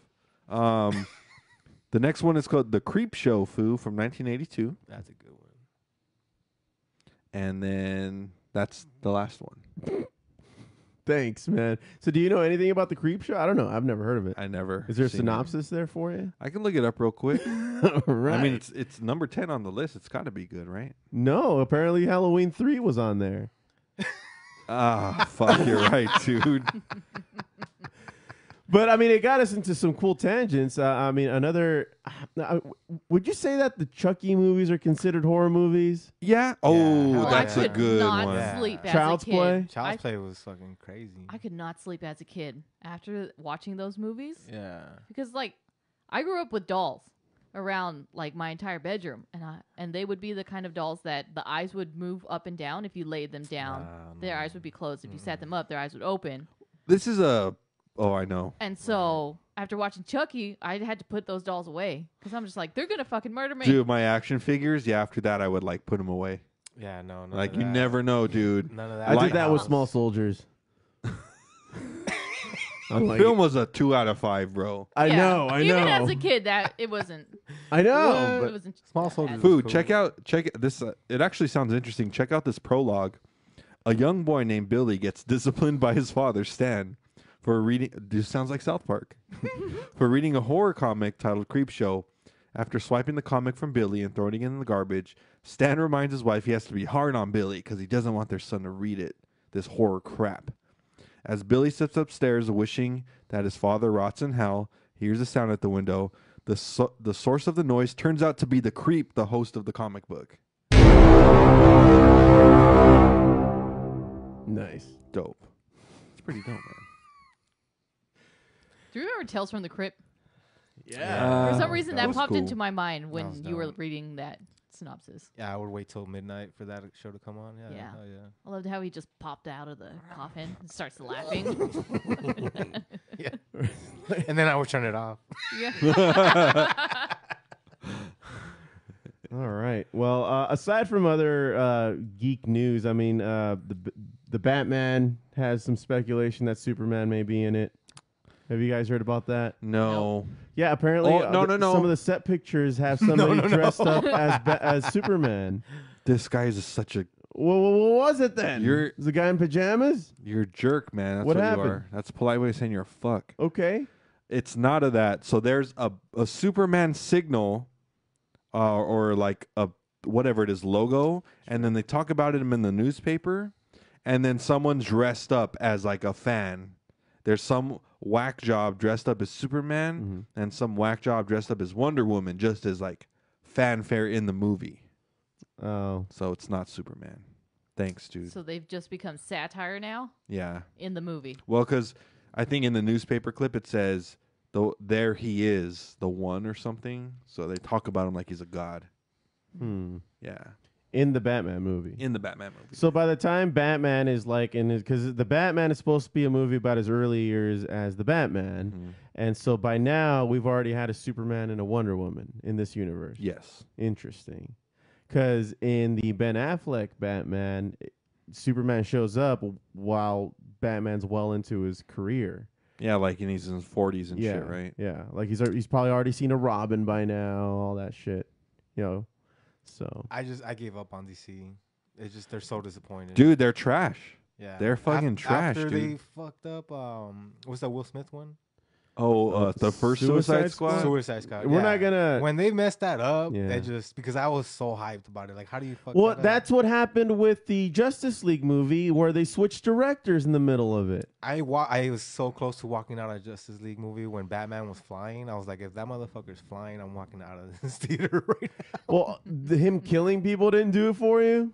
The next one is called The Creep Show, Foo, from 1982. That's a good one. And then that's the last one. Thanks, man. So do you know anything about the Creep Show? I don't know. I've never heard of it. I never. Is there a seen it. synopsis there for you? I can look it up real quick. All right. I mean, it's number 10 on the list. It's got to be good, right? No, apparently Halloween 3 was on there. Ah, fuck, you're right, dude. But I mean, it got us into some cool tangents. I mean, would you say that the Chucky movies are considered horror movies? Yeah. Oh, hell that's yeah. a good not one. Yeah. sleep as Child's a kid. Play? Child's Play was fucking crazy. I could not sleep as a kid after watching those movies Yeah. because, like, I grew up with dolls around like my entire bedroom, and they would be the kind of dolls that the eyes would move up and down if you laid them down. Their eyes would be closed. If you sat them up, their eyes would open. This is a. Oh, I know. And so after watching Chucky, I had to put those dolls away because I'm just like, they're gonna fucking murder me. Dude, my action figures, yeah, after that, I would like put them away. Yeah, no. None Like, of you that. never know, dude. None of that. I did that with Lighthouse. Small Soldiers. I'm The like, film was a 2 out of 5, bro. I Yeah. know. Even as a kid, that it wasn't. I know. it But wasn't Small that Soldiers bad. Food, cool. check this. It actually sounds interesting. Check out this prologue. A young boy named Billy gets disciplined by his father, Stan, for reading. This sounds like South Park. For reading a horror comic titled Creep Show. After swiping the comic from Billy and throwing it in the garbage, Stan reminds his wife he has to be hard on Billy because he doesn't want their son to read it. This horror crap. As Billy steps upstairs, wishing that his father rots in hell, he hears a sound at the window. The source of the noise turns out to be the creep, the host of the comic book. nice. Dope. It's pretty dope, man. Do you remember Tales from the Crypt? Yeah. For some reason, that was popped cool. into my mind when was you were dope. reading that synopsis. Yeah, I would wait till midnight for that show to come on. Yeah. Yeah. Oh, yeah. I loved how he just popped out of the coffin and starts laughing. And then I would turn it off. yeah. All right. Well, aside from other geek news, I mean, the Batman has some speculation that Superman may be in it. Have you guys heard about that? No. Yeah, apparently. Oh, no. Some of the set pictures have somebody dressed up as Superman. This guy is such a. Well, what was it then? You're- Is the guy in pajamas? You're a jerk, man. That's What what, happened? you are. That's a polite way of saying you're a fuck. Okay. It's not of that. So there's a Superman signal, or like a whatever it is logo, and then they talk about it in the newspaper, and then someone's dressed up as like a fan. There's some whack job dressed up as Superman, and some whack job dressed up as Wonder Woman, just as like fanfare in the movie. Oh. So it's not Superman. Thanks, dude. So they've just become satire now Yeah. in the movie. Well, because I think in the newspaper clip it says, there he is, the one or something. So they talk about him like he's a god. Hmm. Yeah. In the Batman movie. in the Batman movie. So by the time Batman is like in his, because the Batman is supposed to be a movie about his early years as the Batman, Mhm. and so by now we've already had a Superman and a Wonder Woman in this universe. Yes. Interesting, because in the Ben Affleck Batman, Superman shows up while Batman's well into his career. Yeah, like and he's in his 40s and yeah, shit, right? Yeah, like he's probably already seen a Robin by now, all that shit, you know. So I gave up on DC. It's just they're so disappointed. Dude, they're trash. Yeah, They're fucking trash, after dude. they fucked up. What's that Will Smith one? Oh, the first Suicide Squad? Suicide Squad. we're not gonna. When they messed that up, Yeah. they just because I was so hyped about it. Like, how do you fuck Well, that that's up? what happened with the Justice League movie, where they switched directors in the middle of it. I was so close to walking out of Justice League movie when Batman was flying. I was like, if that motherfucker's flying, I'm walking out of this theater right now. Well, him killing people didn't do it for you.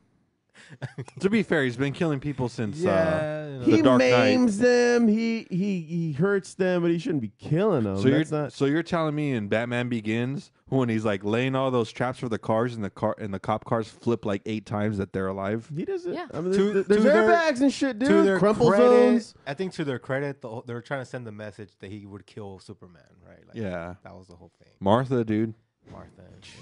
To be fair, he's been killing people since Yeah, you know. He Dark Knight. maims them. He hurts them, but he shouldn't be killing them. So you're telling me in Batman Begins when he's like laying all those traps for the cars and the cop cars flip like 8 times that they're alive? He doesn't. Yeah. I mean, To there's their- airbags and shit, To dude. their Crumple credit, zones. I think to their credit, they were trying to send the message that he would kill Superman, right? Like, Yeah. that was the whole thing. Martha, dude. Martha and shit.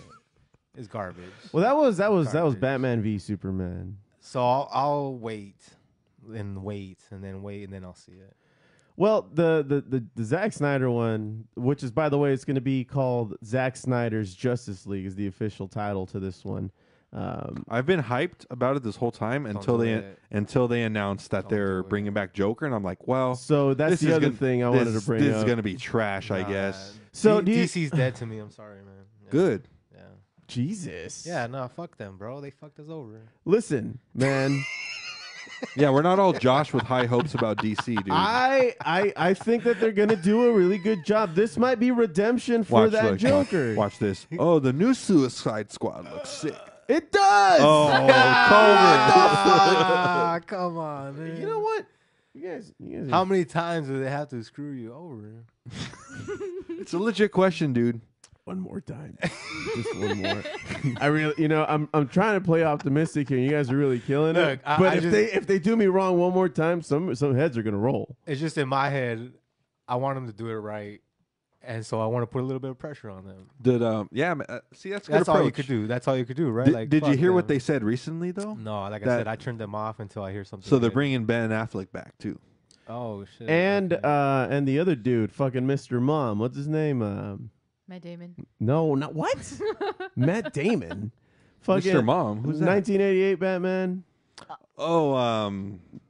It's garbage. Well, that was Garbage. Batman v Superman. So I'll wait, and then I'll see it. Well, the Zack Snyder one, which is, by the way, it's going to be called Zack Snyder's Justice League, is the official title to this one. I've been hyped about it this whole time until do they it. announced that Don't they're do it. bringing back Joker, and I'm like, well, So that's this the is other gonna- thing I wanted to bring This up. is gonna be trash, I guess. So do you- DC's dead to me. I'm sorry, man. Yeah. Good. Yeah. Jesus. Yeah. No, fuck them, bro. They fucked us over. Listen, man. Yeah, we're not all Josh with high hopes about DC, dude. I think that they're gonna do a really good job. This might be redemption for that Joker. Watch this. Oh, the new Suicide Squad looks sick. It does. Oh, Ah, come on, man. You know what? You guys How many times do they have to screw you over? It's a legit question, dude. one more time. Just one more. I really, I'm trying to play optimistic here. You guys are really killing Look, it. I But just- if they do me wrong one more time, some heads are gonna roll. It's just in my head. I want them to do it right, and so I want to put a little bit of pressure on them. Did see that's a good That's all you approach. could do. That's all you could do, right? Did you fuck hear what them. they said recently though? No, like I That- said, I turned them off until I hear something. So they're good. bringing Ben Affleck back too. Oh shit. And okay. and the other dude, fucking Mr. Mom, what's his name? Matt Damon. No, not what? Matt Damon. Fucking Mr. Mom, who's that? 1988 Batman. Oh,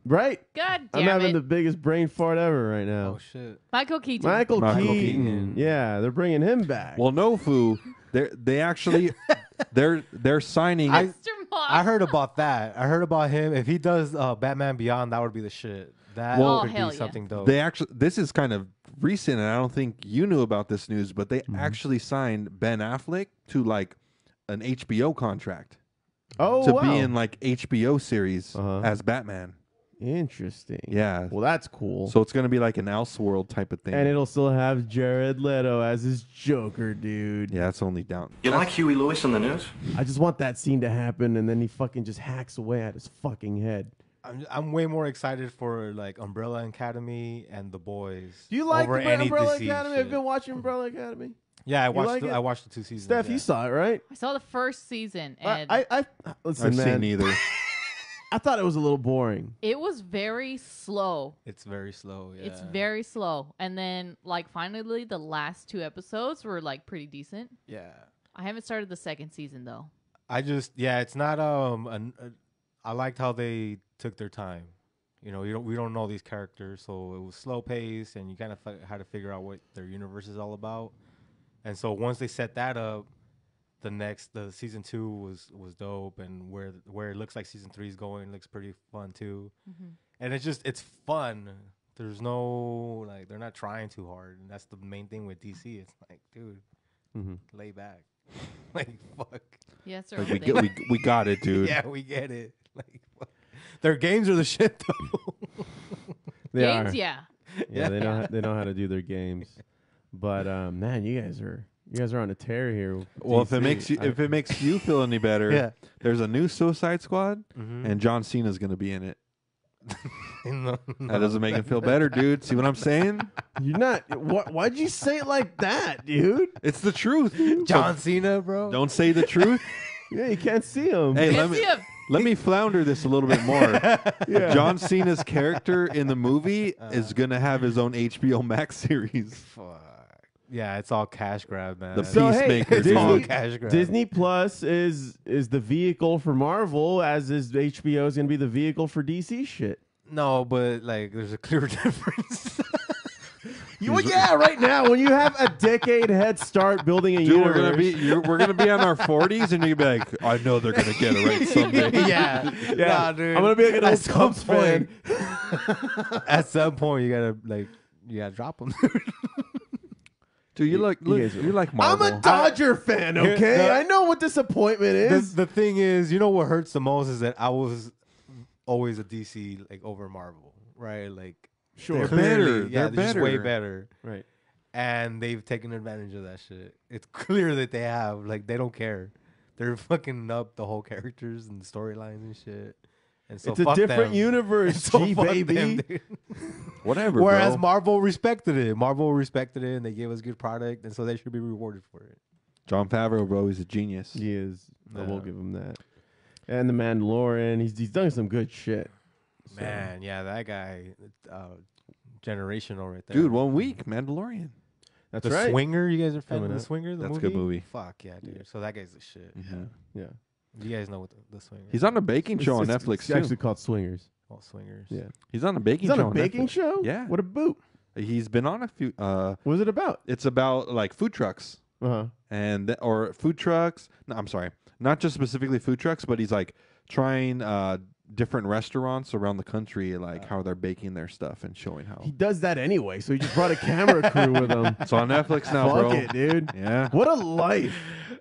Right? God I'm damn having it. the biggest brain fart ever right now. Oh shit. Michael Keaton. Michael Michael Keaton. Keaton. Yeah, they're bringing him back. well, no, Foo. They actually they're signing. I- Mr. Moss. I heard about that. I heard about him. If he does Batman Beyond, that would be the shit. That Well, could hell be yeah. something dope. They actually, this is kind of recent, and I don't think you knew about this news, but they actually signed Ben Affleck to like an HBO contract oh, to wow. be in like HBO series Uh-huh. as Batman. Interesting. Yeah. Well, that's cool. So it's gonna be like an Elseworld type of thing. And it'll still have Jared Leto as his Joker, dude. yeah, it's only down. You like Huey Lewis on the news? I just want that scene to happen, and then he fucking just hacks away at his fucking head. I'm way more excited for like Umbrella Academy and The Boys. Do you like over the any Umbrella DC Academy? shit. Have you been watching Umbrella Academy? Yeah, I watched. like it? I watched the 2 seasons. Steph, yeah. you saw it, right? I saw the first season, and I listen, I've man. seen either. I thought it was a little boring. it was very slow. It's very slow. Yeah. It's very slow. And then, like, finally, the last 2 episodes were, like, pretty decent. Yeah. I haven't started the second season, though. It's not I liked how they took their time. We don't know these characters, so it was slow paced, and you kind of had to figure out what their universe is all about. And so once they set that up, the season 2 was dope, and where it looks like season 3 is going looks pretty fun too. And it's fun. There's no they're not trying too hard, and that's the main thing with DC. It's like, dude, lay back, like fuck. Yeah, it's Like, their we got it, dude. Yeah, we get it. Like, fuck. Their games are the shit though. They Games, are. yeah. Yeah, they know how to do their games. But man, you guys are You guys are on a tear here. with Well, if it DC. makes you feel any better, Yeah. there's a new Suicide Squad, Mhm. and John Cena's gonna be in it. No, That doesn't make him feel better, dude. See what I'm saying? You're not. Why'd you say it like that, dude? It's the truth. John Cena, bro. Don't say the truth. Yeah, you can't see him. Hey, Can't see him. let me flounder this a little bit more. Yeah. John Cena's character in the movie is gonna have his own HBO Max series. Fuck. Yeah, it's all cash grab, man. The So, hey, Peacemaker. it's all dude. cash grab. Disney Plus is the vehicle for Marvel, as is HBO is going to be the vehicle for DC shit. No, but like, there's a clear difference. Yeah, right now when you have a decade head start building a Dude, universe, we're gonna be on our 40s, and you're gonna be like, I know they're gonna get it right someday. yeah, yeah, Nah, dude. I'm gonna be like an At old some Cubs fan. At some point, you gotta drop them. Dude, you're like Marvel. I'm a Dodger fan, okay? the- I know what disappointment is. The thing is, you know what hurts the most is that I was always a DC like over Marvel, right? Like, Sure. They're clearly, better. yeah, They're just way better. better, Right. and they've taken advantage of that shit. It's clear that they have. Like, they don't care. They're fucking up the whole characters and storylines and shit. And so It's a fuck different them. universe, So G fuck baby. them, dude. Whatever. Whereas bro. Marvel respected it. Marvel respected it, and they gave us good product, and so they should be rewarded for it. John Favreau, bro, he's a genius. He is. I will Yeah. give him that. And the Mandalorian, he's done some good shit. So- Man, yeah, that guy, generational right there. Dude, 1 week, Mandalorian. that's the right. Swinger, you guys are fans Coming of the up. Swinger? The That's a movie? good movie. Fuck yeah, dude. So that guy's the shit. Yeah. Yeah, You guys know what the Swinger? He's on a baking show on Netflix It's too. actually called Swingers. all Swingers. Yeah, He's on a baking he's on show. a baking Netflix. show. Yeah. What a boot. He's been on a few. What was it about? It's about like food trucks Uh huh. or food trucks. No, I'm sorry, not just specifically food trucks, but he's like trying different restaurants around the country, like how they're baking their stuff and showing how. He does that anyway, so he just brought a camera crew with him. It's on Netflix now, Fuck bro. it, dude. Yeah. What a life.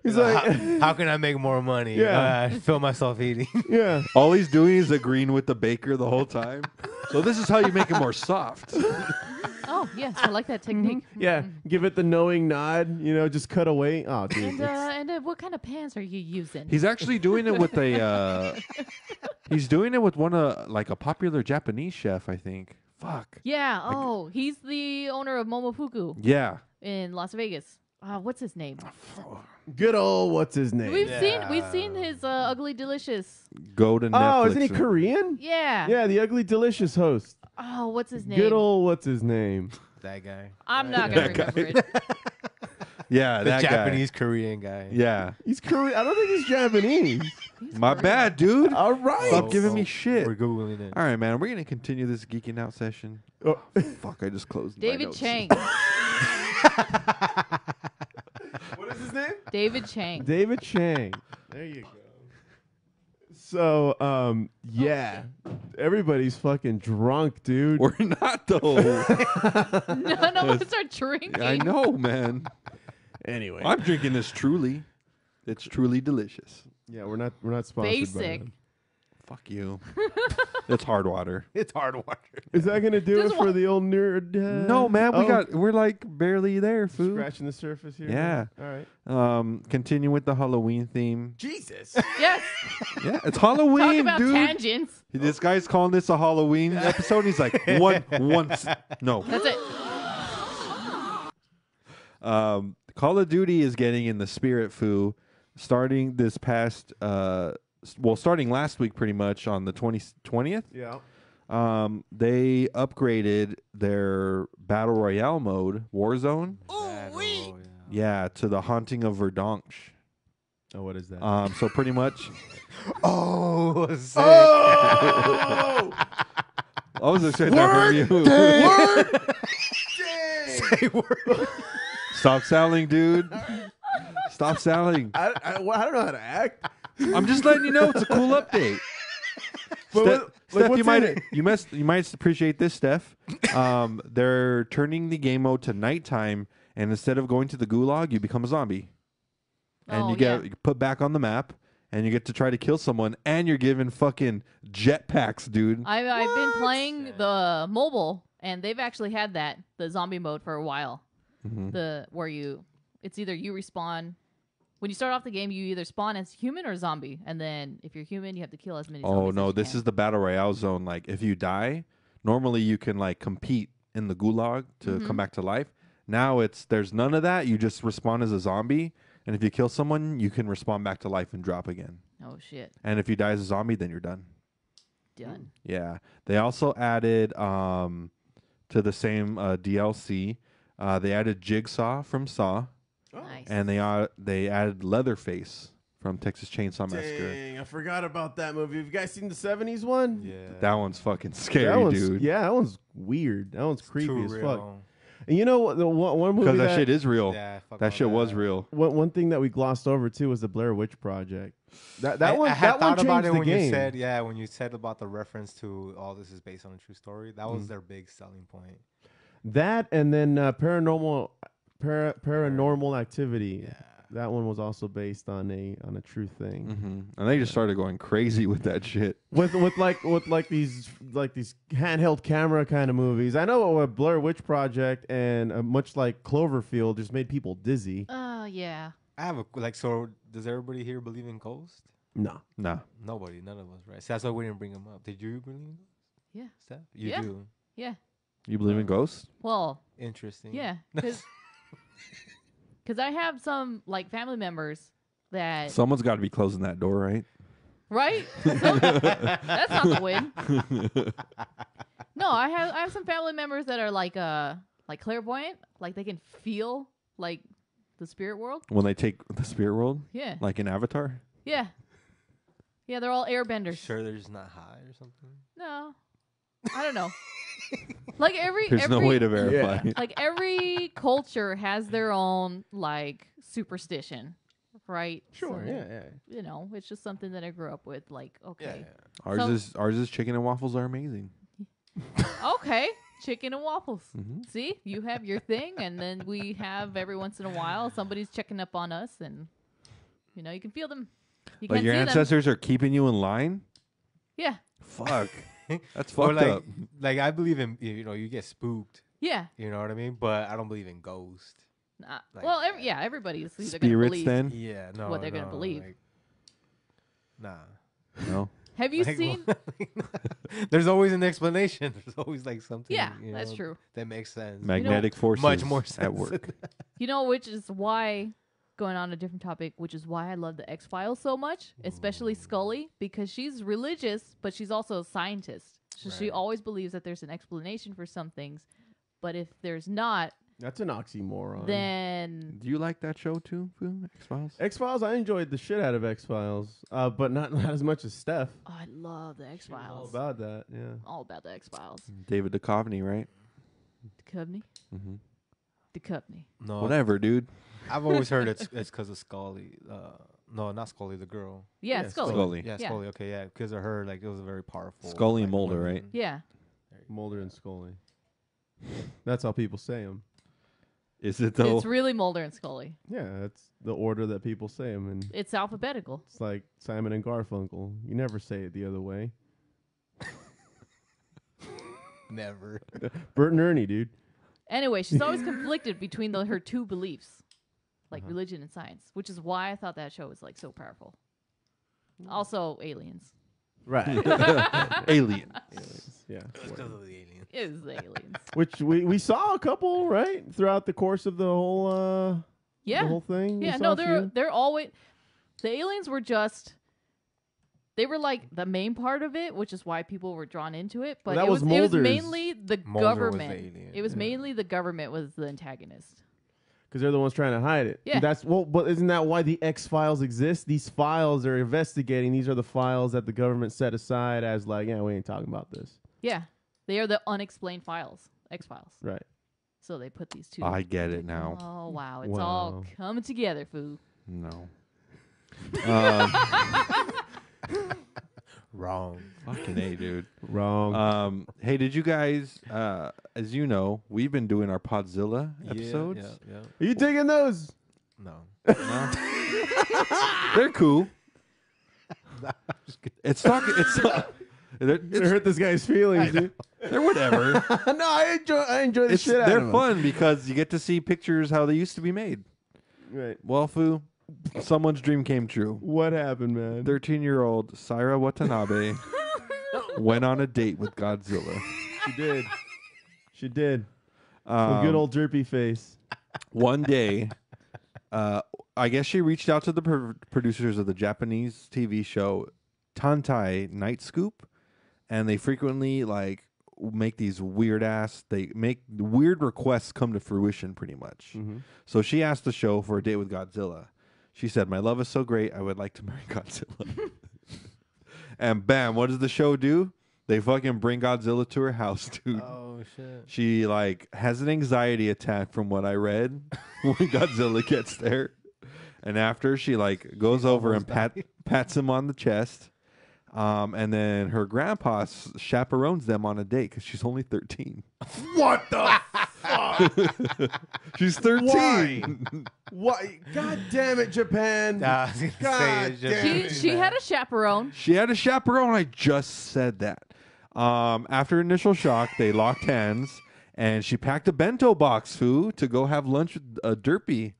He's How, like, how can I make more money? Yeah. I feel myself eating. yeah. All he's doing is agreeing with the baker the whole time. So this is how you make it more soft. Oh, yes. I like that technique. Yeah, give it the knowing nod, just cut away. Oh, dude. And what kind of pans are you using? He's actually doing it with a. He's doing it with one like a popular Japanese chef, I think. Fuck. yeah. Oh, he's the owner of Momofuku Yeah. in Las Vegas. What's his name? Good old, what's his name? We've seen his Ugly Delicious. Go to Netflix. Oh, isn't he Korean? Yeah. Yeah, the Ugly Delicious host. Oh, what's his name? Good old, what's his name? That guy. I'm not gonna That remember it. Yeah, The that Japanese Korean guy. guy. Yeah. He's Korean. I don't think he's Japanese. He's My Korean. bad, dude. All right. Stop giving me shit. We're Googling it. All right, man. We're gonna continue this geeking out session. Oh. Fuck! I just closed. my David notes. Chang. What is his name? David Chang. David Chang. There you go. So, yeah. Everybody's fucking drunk, dude. We're not though. None of us are drinking. I know, man. Anyway. I'm drinking this Truly. It's truly delicious. Yeah, we're not sponsored Basic. by them. Fuck you. It's hard water. It's hard water. Is that gonna do Just it for the old nerd? No, man. We're like barely there, Foo. scratching the surface here. Yeah. All right. Continue with the Halloween theme. Jesus. Yes. Yeah, it's Talk Halloween, about dude. tangents. This guy's calling this a Halloween episode. He's like, once. No. That's it. Call of Duty is getting in the spirit, Foo. Starting this past, starting last week pretty much on the 20th. Yeah. They upgraded their Battle Royale mode, Warzone. Yeah, to the Haunting of Verdansk. Oh, what is that? So pretty much, Oh, sick. Oh! I was expecting that from you. Say word. Stop selling, dude. Stop selling. I don't know how to act. I'm just letting you know it's a cool update. But Steph, what's you in it? might appreciate this, Steph. They're turning the game mode to nighttime, and instead of going to the gulag, you become a zombie, and you get put back on the map, and you get to try to kill someone, and you're given fucking jetpacks, dude. I've been playing the mobile, and they've actually had the zombie mode for a while. Mhm. The where you it's either you respawn. When you start off the game, you either spawn as human or zombie, and then if you're human, you have to kill as many. Oh zombies no, as you this can. is the battle royale zone. Like if you die, normally you can like compete in the gulag to come back to life. Now there's none of that. You just respawn as a zombie, and if you kill someone, you can respawn back to life and drop again. Oh shit! And if you die as a zombie, then you're done. Done. Yeah. They also added to the same DLC. They added Jigsaw from Saw, Nice. and they added Leatherface from Texas Chainsaw Massacre. Dang, I forgot about that movie. Have you guys seen the 70s one? Yeah. That one's fucking scary, that one's, dude. Yeah, that one's weird. That one's creepy Too as fuck. real. And you know what? The one movie Because that shit is real. Yeah, fuck That all shit was real. one thing that we glossed over too was the Blair Witch Project. That one I had that one thought about changed it the when game. you said when you said about the reference to all this is based on a true story. That was their big selling point. That and then paranormal activity. Yeah. That one was also based on a true thing. And they just started going crazy with that shit. With these handheld camera kind of movies. I know a Blair Witch Project and much like Cloverfield just made people dizzy. Oh yeah. I have so does everybody here believe in ghosts? No. Nah. Nobody, none of us, right? So that's why we didn't bring them up. Did you believe in ghosts? Yeah. Steph? You Yeah. do. Yeah. You believe in ghosts? Well, Interesting. yeah. Because I have some like family members that Someone's got to be closing that door, right? right. That's not the win. No, I have some family members that are like clairvoyant, like they can feel like the spirit world. When they take the spirit world, Yeah. like in Avatar? Yeah. Yeah, they're all airbenders. Sure, they're just not high or something. No. I don't know. Like There's no way to verify. Yeah. like every culture has their own like superstition, right? Sure. So, Yeah. You know, it's just something that I grew up with. Like, okay, Ours is chicken and waffles are amazing. okay, chicken and waffles. See, you have your thing, and then we have every once in a while somebody's checking up on us, and you know you can feel them. You Like can't your see them. ancestors are keeping you in line? Yeah, Fuck. That's Or fucked up. like I believe in you get spooked. yeah. You know what I mean? But I don't believe in ghosts. Like Well, everybody's either gonna Spirits believe. then? Yeah, no. What they're gonna no, believe. like, nah. No. Have you Like, seen? There's always an explanation. There's always like something. Yeah, you that's know, true. That makes sense. Magnetic forces Much more sense at work. You know, which is why, going on a different topic, which is why I love the X-Files so much, especially Scully, because she's religious, but she's also a scientist. So she Right. always believes that there's an explanation for some things, but if there's not, That's an oxymoron. then Do you like that show too, Foo? X-Files? X-Files, I enjoyed the shit out of X-Files, but not as much as Steph. oh, I love the All X-Files. about that, yeah. All about the X-Files. David Duchovny, right? Duchovny? Mm-hmm. Duchovny. No, Whatever, dude. I've always heard it's because of Scully. No, not Scully, the girl. Yeah, Yeah, Scully. Scully. Yeah, Yeah. Scully. Okay, yeah, because of her, like it was a very powerful. Scully and like, Mulder, woman. right? Yeah. Mulder and Scully. That's how people say them. Is it though? It's really Mulder and Scully. Yeah, that's the order that people say them, and It's alphabetical. it's like Simon and Garfunkel. You never say it the other way. Never. Bert and Ernie, dude. Anyway, she's always conflicted between her two beliefs, like religion and science, which is why I thought that show was like so powerful. Also, aliens. Right. Alien. Yeah. Because of the alien. It was the aliens. Which we saw a couple, right, throughout the course of the whole Yeah. the whole thing. We Yeah, saw no, a few. they're always the aliens were just they were like the main part of it, which is why people were drawn into it. But Well, that it was was Mulder's- mainly the Mulder was the government. alien, It was yeah. mainly the government was the antagonist. Because they're the ones trying to hide it. Yeah. But isn't that why the X Files exist? These files are investigating. These are the files that the government set aside as like, yeah, we ain't talking about this. Yeah, they are the unexplained files, X Files. Right. So they put these two. I get it now. Oh wow, it's all Wow. coming together, Foo. No. Wrong. Fucking A, dude. Wrong. Hey, did you guys, as you know, we've been doing our Podzilla episodes. Yeah. Are you taking those? No. They're cool. It's talking. It hurt this guy's feelings, dude. They're whatever. No, I enjoy the shit out They're of them. fun because you get to see pictures how they used to be made. Right. Well, Foo, someone's dream came true. What happened, man? 13-year-old Saira Watanabe went on a date with Godzilla. She did. She did. With Um, good old derpy face. One day, I guess she reached out to the producers of the Japanese TV show Tantai Night Scoop, and they frequently like make these they make weird requests come to fruition pretty much. So she asked the show for a date with Godzilla. She said, "My love is so great, I would like to marry Godzilla." And bam, what does the show do? They fucking bring Godzilla to her house, dude. Oh shit. She like has an anxiety attack from what I read when Godzilla gets there. And after she like goes over and pats him on the chest. And then her grandpa chaperones them on a date because she's only 13. What the fuck? She's 13. Why? God damn it, Japan. God damn it. She had a chaperone. She had a chaperone. I just said that. After initial shock, they locked hands, and she packed a bento box, Foo, to go have lunch with a derpy.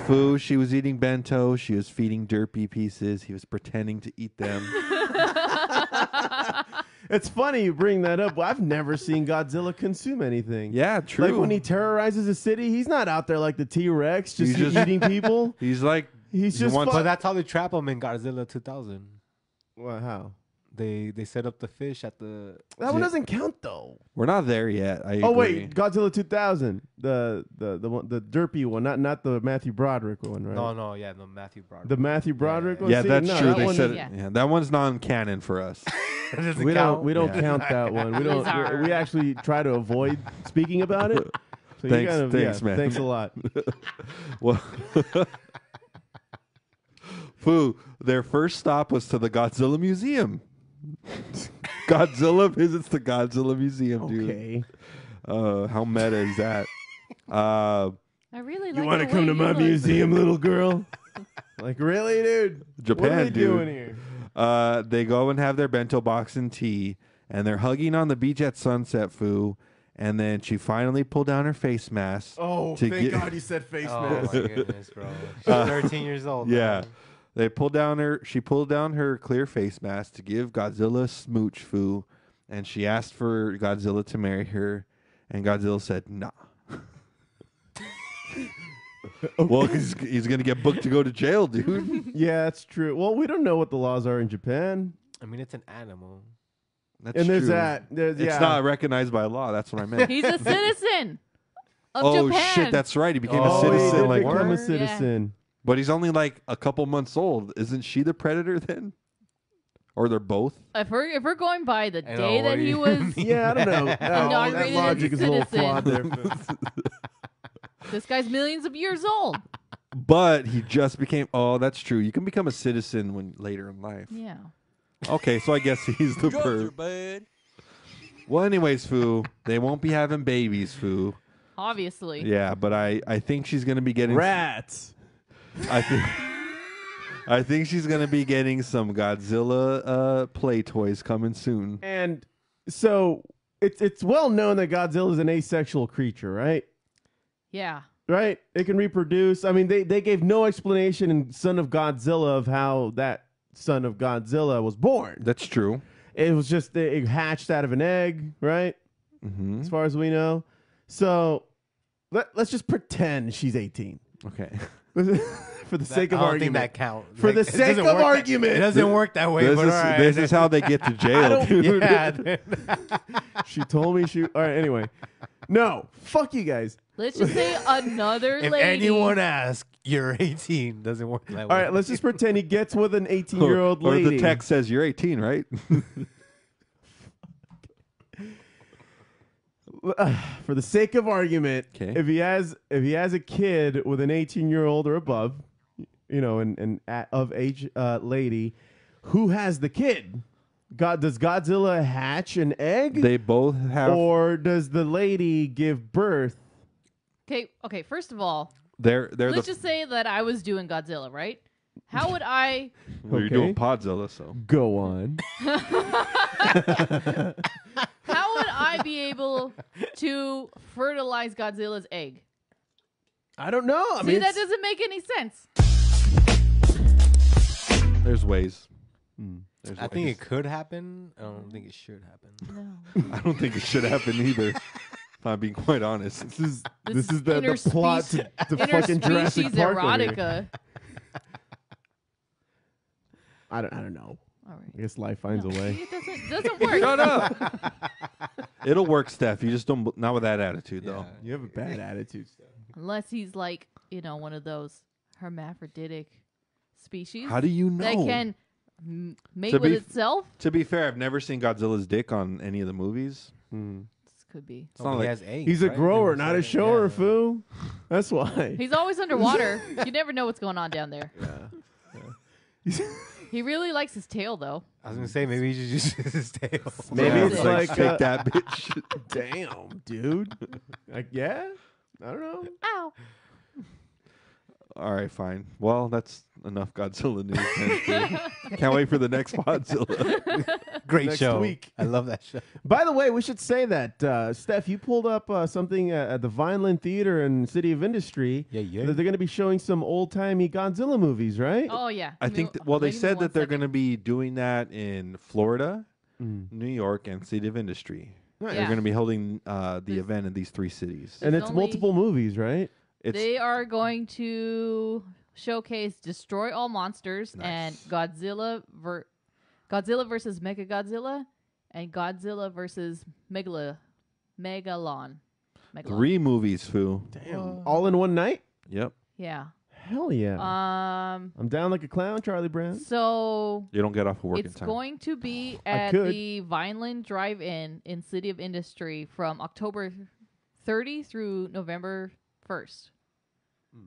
Foo, she was eating bento. She was feeding derpy pieces. He was pretending to eat them. It's funny you bring that up. I've never seen Godzilla consume anything. Yeah, true. Like when he terrorizes a city, he's not out there like the T-Rex just eating people. He's like... He's just... But that's how they trap him in Godzilla 2000. Well, how? They set up the fish at the... That one doesn't count though. We're not there yet. I Oh agree. wait, Godzilla 2000, the one, the derpy one, not the Matthew Broderick one, right? No, yeah, the Matthew Broderick. The Matthew Broderick one. Yeah, See, that's no, true. that They one- said yeah. yeah, that one's non-canon for us. we don't count that one. We don't. Bizarre. We actually try to avoid speaking about it. So Thanks, thanks, man. Thanks a lot. Well, Foo, their first stop was to the Godzilla Museum. Godzilla visits the Godzilla Museum, dude. Okay. How meta is that? I really like You want to the come way to you my look. museum, little girl? Like, really, dude? Japan, What are they dude. doing here? They go and have their bento box and tea, and they're hugging on the beach at sunset, Foo. And then she finally pulled down her face mask. Oh, to thank get- God you said face Oh mask. my goodness, bro. She's 13 years old. Yeah. man. They pulled down she pulled down her clear face mask to give Godzilla a smooch, Foo, and she asked for Godzilla to marry her, and Godzilla said, nah. Well, 'cause he's going to get booked to go to jail, dude. Yeah, that's true. Well, we don't know what the laws are in Japan. I mean, it's an animal. That's And there's true. that. There's, It's yeah. not recognized by law. That's what I meant. He's a citizen of Oh, Japan. shit, that's right. He became Oh, a He citizen. did Like, become a Word? citizen. but he's only like a couple months old. Isn't she the predator then? Or they're both? If we're going by the I know day what that he you was, mean. Yeah, I don't know. Inaugurated That as logic a is a little citizen. flawed there. this guy's millions of years old. But he just became. Oh, that's true. You can become a citizen when later in life. Yeah. Okay, so I guess he's the perp. Well, anyways, Foo, they won't be having babies, Foo. Obviously. Yeah, but I think she's gonna be getting. Rats. I think she's gonna be getting some Godzilla play toys coming soon. And so it's well known that Godzilla is an asexual creature, right? Yeah. Right? It can reproduce. I mean, they gave no explanation in Son of Godzilla of how that son of Godzilla was born. That's true. It was just it hatched out of an egg, right? Mm-hmm. As far as we know. So let's just pretend she's 18. Okay. For the sake of I don't argument. think that counts. For the it sake doesn't of work argument. It doesn't work that way. This but is all right. this is how they get to jail, dude. Yeah. She told me she. All right. Anyway, no. Fuck you guys. Let's just say another If lady. anyone asks, you're 18. Doesn't work that way. All right. Let's just pretend he gets with an 18-year-old Or lady. the text says you're 18, right? For the sake of argument, 'Kay. if he has a kid with an 18-year-old or above, you know, an of age lady, who has the kid? Does Godzilla hatch an egg, They both have. or does the lady give birth? Okay. First of all, They're let's the. just say that I was doing Godzilla, right? How would I? Well, you're Okay. doing Podzilla, so. Go on. How would I they be able to fertilize Godzilla's egg? I don't know. I See, mean, that doesn't make any sense. There's ways. There's I think ways. it could happen. I don't think it should happen. No. I don't think it should happen either. If I'm being quite honest. this is the Inter- plot to fucking Jurassic Interspecies Park. over here. erotica. I don't know. All right. I guess life finds No, a way. see, it doesn't work. Shut up. It'll work, Steph. You just don't. Not with that attitude, though. You have a bad attitude. Unless he's like, one of those hermaphroditic species How do you know? that can mate To with be- itself. To be fair, I've never seen Godzilla's dick on any of the movies. This could be. It's not he like has eggs, He's a right? grower, They not a were shower, saying, Foo. That's why. He's always underwater. You never know what's going on down there. He really likes his tail, though. I was gonna say maybe he should use his tail. Maybe Yeah, it's like take that bitch. damn, dude. Like, yeah, I don't know. Ow. All right, fine. Well, that's enough Godzilla news. then, Foo. Can't wait for the next Godzilla. Great Next show. week. I love that show. By the way, we should say that Steph, you pulled up something at the Vineland Theater in City of Industry. Yeah. That they're going to be showing some old timey Godzilla movies, right? Oh, yeah. I think. Well, they said that they're going to be doing that in Florida, Mm. New York, and City of Industry. Nice. They're Yeah. going to be holding the There's- event in these 3 cities. And There's it's only- multiple movies, right? It's They are going to showcase Destroy All Monsters and Godzilla versus Mechagodzilla and Godzilla versus Megalon. 3 movies, Foo. Damn. All in one night? Yep. Yeah. Hell yeah. I'm down like a clown, Charlie Brown. So You don't get off of work in it's time. going to be I at could. the Vineland Drive-In in City of Industry from October 30 through November 1st.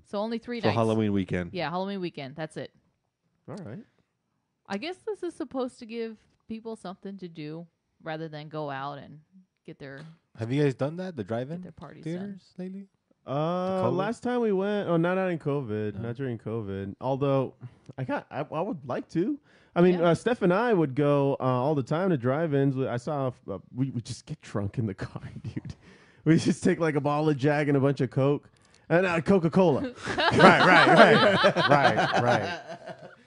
So only 3 so nights. Halloween weekend. Yeah, Halloween weekend. That's it. All right. I guess this is supposed to give people something to do rather than go out and get their Have you guys done that? The get drive-in their parties theaters lately? Uh, last time we went, not in COVID, not during COVID. Although I would like to. I mean, Yeah. Steph and I would go all the time to drive-ins. I saw we would just get drunk in the car, dude. We just take like a bottle of Jack and a bunch of Coke and Coca-Cola.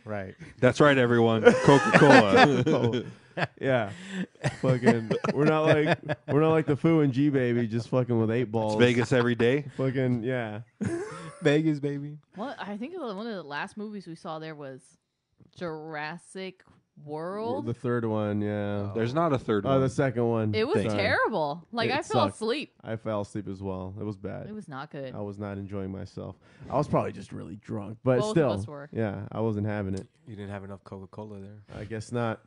Right. That's right, everyone. Coca-Cola. Yeah, fucking. We're not like the Foo and G Baby, just fucking with 8 balls. It's Vegas every day. Fucking yeah. Vegas, baby. Well, I think one of the last movies we saw there was Jurassic World. The third one, yeah. There's not a third Oh, one. the second one. It was Sorry. terrible. Like It I fell sucked. asleep. I fell asleep as well. It was bad. It was not good. I was not enjoying myself. I was probably just really drunk, but Both of still, us were. yeah, I wasn't having it. You didn't have enough Coca-Cola there. I guess not.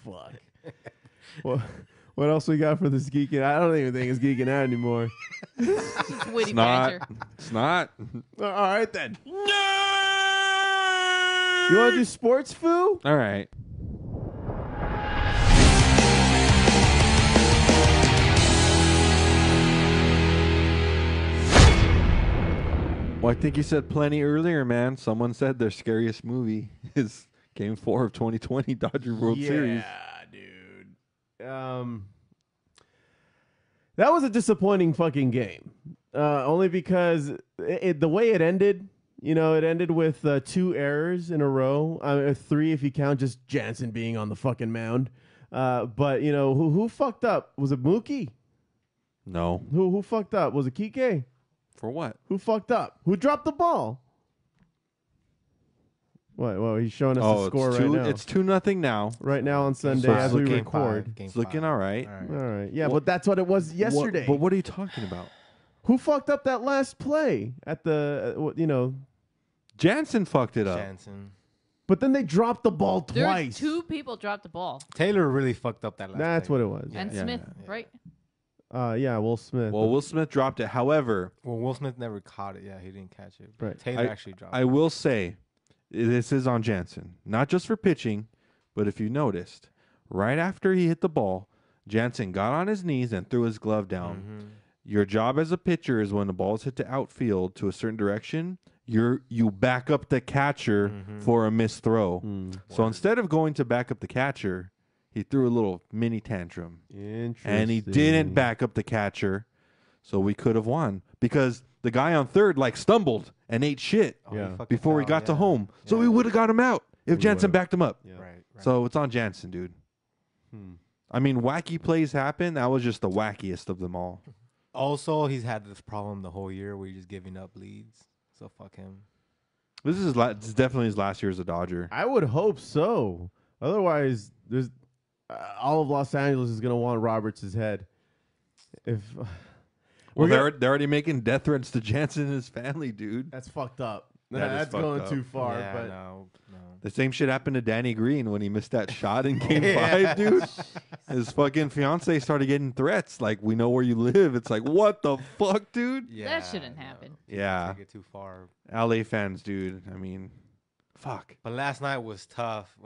Fuck. What else we got for this geeking? I don't even think it's geeking out anymore. Just witty It's not. banter. It's not. All right then. You want to do sports, Foo? All right. Well, I think you said plenty earlier, man. Someone said their scariest movie is Game 4 of 2020 Dodger World Series. dude. That was a disappointing fucking game. Only because the way it ended, it ended with 2 errors in a row. 3 if you count just Jansen being on the fucking mound. But who fucked up? Was it Mookie? No. Who fucked up? Was it Kike? For what? Who fucked up? Who dropped the ball? What? Well, he's showing us the score right now. It's 2-0 now. Right now on Sunday So as we Game record. 5, Game It's looking 5. all right. All right. Yeah, Well, but that's what it was yesterday. But what are you talking about? Who fucked up that last play at the, Jansen fucked it up. Jansen. but then they dropped the ball There were twice. 2 people dropped the ball. Taylor really fucked up that last That's play. what it was. And Yeah. Smith, Yeah. right? Yeah, Will Smith. Well, Will Smith dropped it. However, Well, Will Smith never caught it. Yeah, he didn't catch it. Right. Taylor actually dropped I it. will say this is on Jansen. Not just for pitching, but if you noticed, right after he hit the ball, Jansen got on his knees and threw his glove down. Mhm. Your job as a pitcher is when the ball is hit to outfield to a certain direction, you back up the catcher for a missed throw. So instead of going to back up the catcher, he threw a little mini tantrum. Interesting. And he didn't back up the catcher, so we could have won because the guy on third like stumbled and ate shit before he got to home. So we would have got him out if Jansen backed him up. Yeah. Right. So it's on Jansen, dude. I mean, wacky plays happen. That was just the wackiest of them all. Also, he's had this problem the whole year where he's just giving up leads. So fuck him. This is definitely his last year as a Dodger. I would hope so. Otherwise, there's all of Los Angeles is gonna want Roberts' head. If Well, they're already making death threats to Jansen and his family, dude. that's fucked up. That is That's fucked going up. too far. Yeah, but no. The same shit happened to Danny Green when he missed that shot in Game 5, dude. His fucking fiance started getting threats like, "We know where you live." It's like, what the fuck, dude? Yeah, That shouldn't happen. Yeah. Take it too far. LA fans, dude. I mean, fuck. But last night was tough.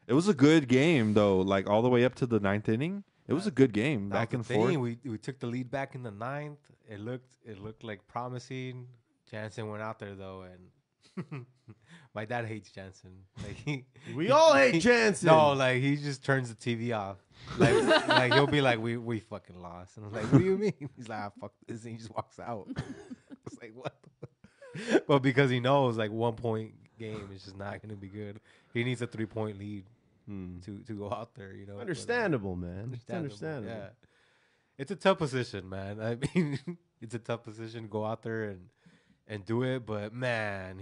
It was a good game though, like all the way up to the 9th inning. It was a good game, That back was and the forth. thing. We took the lead back in the 9th. It looked like promising. Jansen went out there though, and my dad hates Jansen. Like we all hate Jansen. No, like he just turns the TV off. Like he'll be like, "We fucking lost," and I'm like, "What do you mean?" He's like, "Fuck this," and he just walks out. It's like what? But because he knows like 1 point game is just not gonna be good. He needs a 3-point lead to go out there. You know, Understandable, man. It's understandable. Yeah, it's a tough position, man. I mean, it's a tough position to go out there and do it. But man,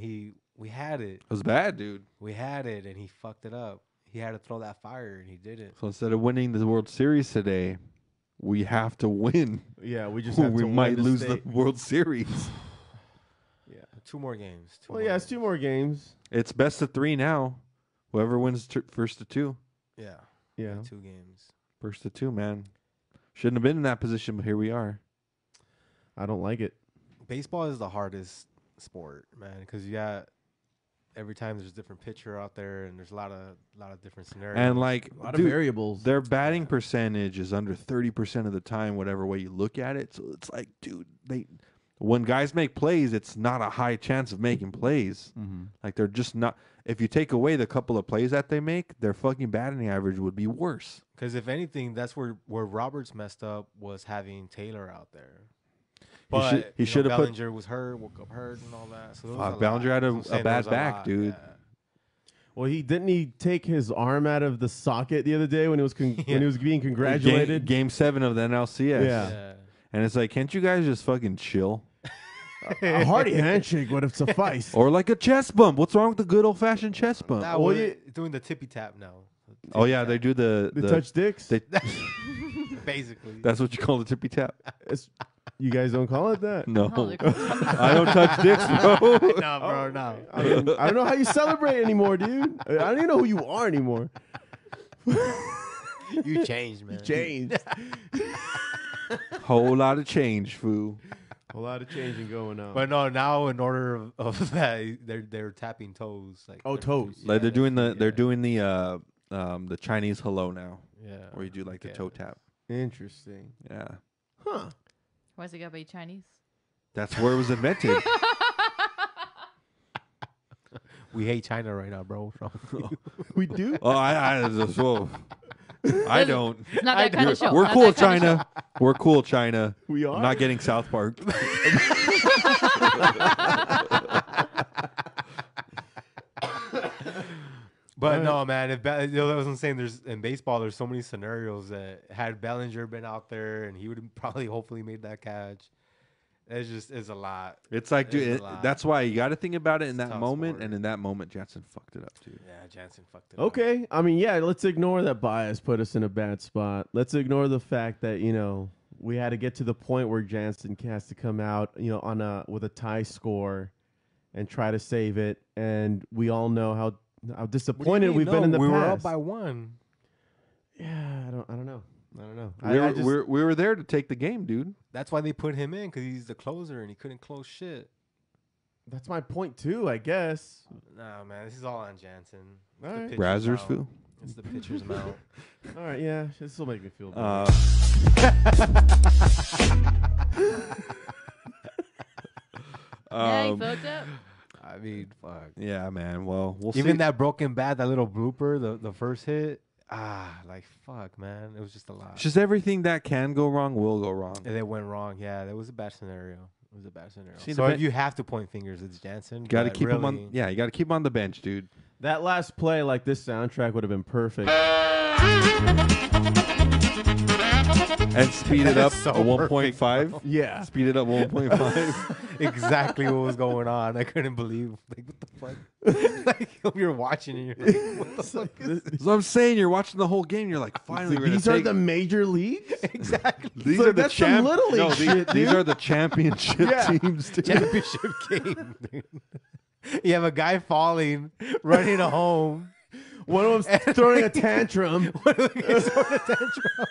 we had it. It was bad, dude. We had it, and he fucked it up. He had to throw that fire, and he didn't. So instead of winning the World Series today, we have to win. Yeah, we just Or have we to might win lose state. the World Series. Yeah. 2 more games. It's 2 more games. It's best of 3 now. Whoever wins first to 2. Yeah. Yeah. 2 games. First to 2, man. Shouldn't have been in that position, but here we are. I don't like it. Baseball is the hardest sport, man, because you got every time there's a different pitcher out there, and there's a lot of different scenarios. And like, A lot dude, of variables. their batting percentage is under 30% of the time, whatever way you look at it. So it's like, dude, when guys make plays, it's not a high chance of making plays. Like they're just not. If you take away the couple of plays that they make, their fucking batting average would be worse. Because if anything, that's where Roberts messed up, was having Taylor out there. But he should have put. Bellinger was hurt, woke up hurt, and all that. So there was Fuck, a Bellinger lot. had I'm saying a there bad was back, lot, dude. yeah. Well, he take his arm out of the socket the other day when he was when he was being congratulated. Game 7 of the NLCS. Yeah. And it's like, can't you guys just fucking chill? A hearty handshake would have sufficed. Or like a chest bump. What's wrong with the good old fashioned chest bump? Now Well, we're doing the tippy tap now. Oh yeah, they do the touch dicks. They, Basically. that's what you call the tippy tap. You guys don't call it that? No, Oh, they're called I don't touch dicks, bro. No, bro, no. I don't know how you celebrate anymore, dude. I don't even know who you are anymore. You changed, man. Changed. Whole lot of change, Foo. A lot of changing going on. But no, now in order of that, they're tapping toes. Like toes. Like they're doing yeah. the Chinese hello now, Yeah. where you do like the toe tap. Interesting. Yeah, Huh. Why's it gotta be Chinese? that's where it was invented. We hate China right now, bro. We do? Oh, I don't. It's not that kind of show. We're Not cool, that kind of China. We're cool, China. We are? I'm not getting South Park. But no, man. If I wasn't saying there's in baseball, there's so many scenarios that had Bellinger been out there, and he would have probably hopefully made that catch. It's a lot. It's like, dude, It's a lot. that's why you got to think about it in It's that tough moment, sport. and in that moment, Jansen fucked it up, dude. Yeah, Jansen fucked it up. Okay. I mean, yeah, let's ignore that bias put us in a bad spot. Let's ignore the fact that, we had to get to the point where Jansen has to come out, with a tie score and try to save it. And we all know how disappointed we've been in the we past. were up by 1. Yeah, I don't know. We were there to take the game, dude. That's why they put him in, because he's the closer and he couldn't close shit. That's my point too, I guess. Nah, man, this is all on Jansen. It's All the right. pitcher's Brazzers, mouth. Foo. It's the pitcher's mouth. All right, yeah, this will make me feel better. Yeah, he fucked up. I mean, fuck. Yeah, man. Well, we'll Even see. that broken bat, that little blooper, the first hit. Like fuck, man. It was just a lot. It's just everything that can go wrong will go wrong. And it went wrong. Yeah, that was a bad scenario. It was a bad scenario. See, So the if you have to point fingers, it's Jansen. You got to but keep him on. really- Yeah, you got to keep him on the bench, dude. That last play, like this soundtrack would have been perfect. And speed it up so to 1.5. Yeah. Speed it up 1.5. exactly what was going on. I couldn't believe, like, what the fuck? Like, you're watching and you're like, what the fuck is this? So I'm saying, you're watching the whole game. You're like, finally, we're These gonna are take. the major leagues? Exactly. These So are the that's some little league No, shit, these dude. are the championship Yeah. teams, dude. Championship game, dude. You have a guy falling, running a home. One of them's throwing a tantrum. One of the guys throwing a tantrum.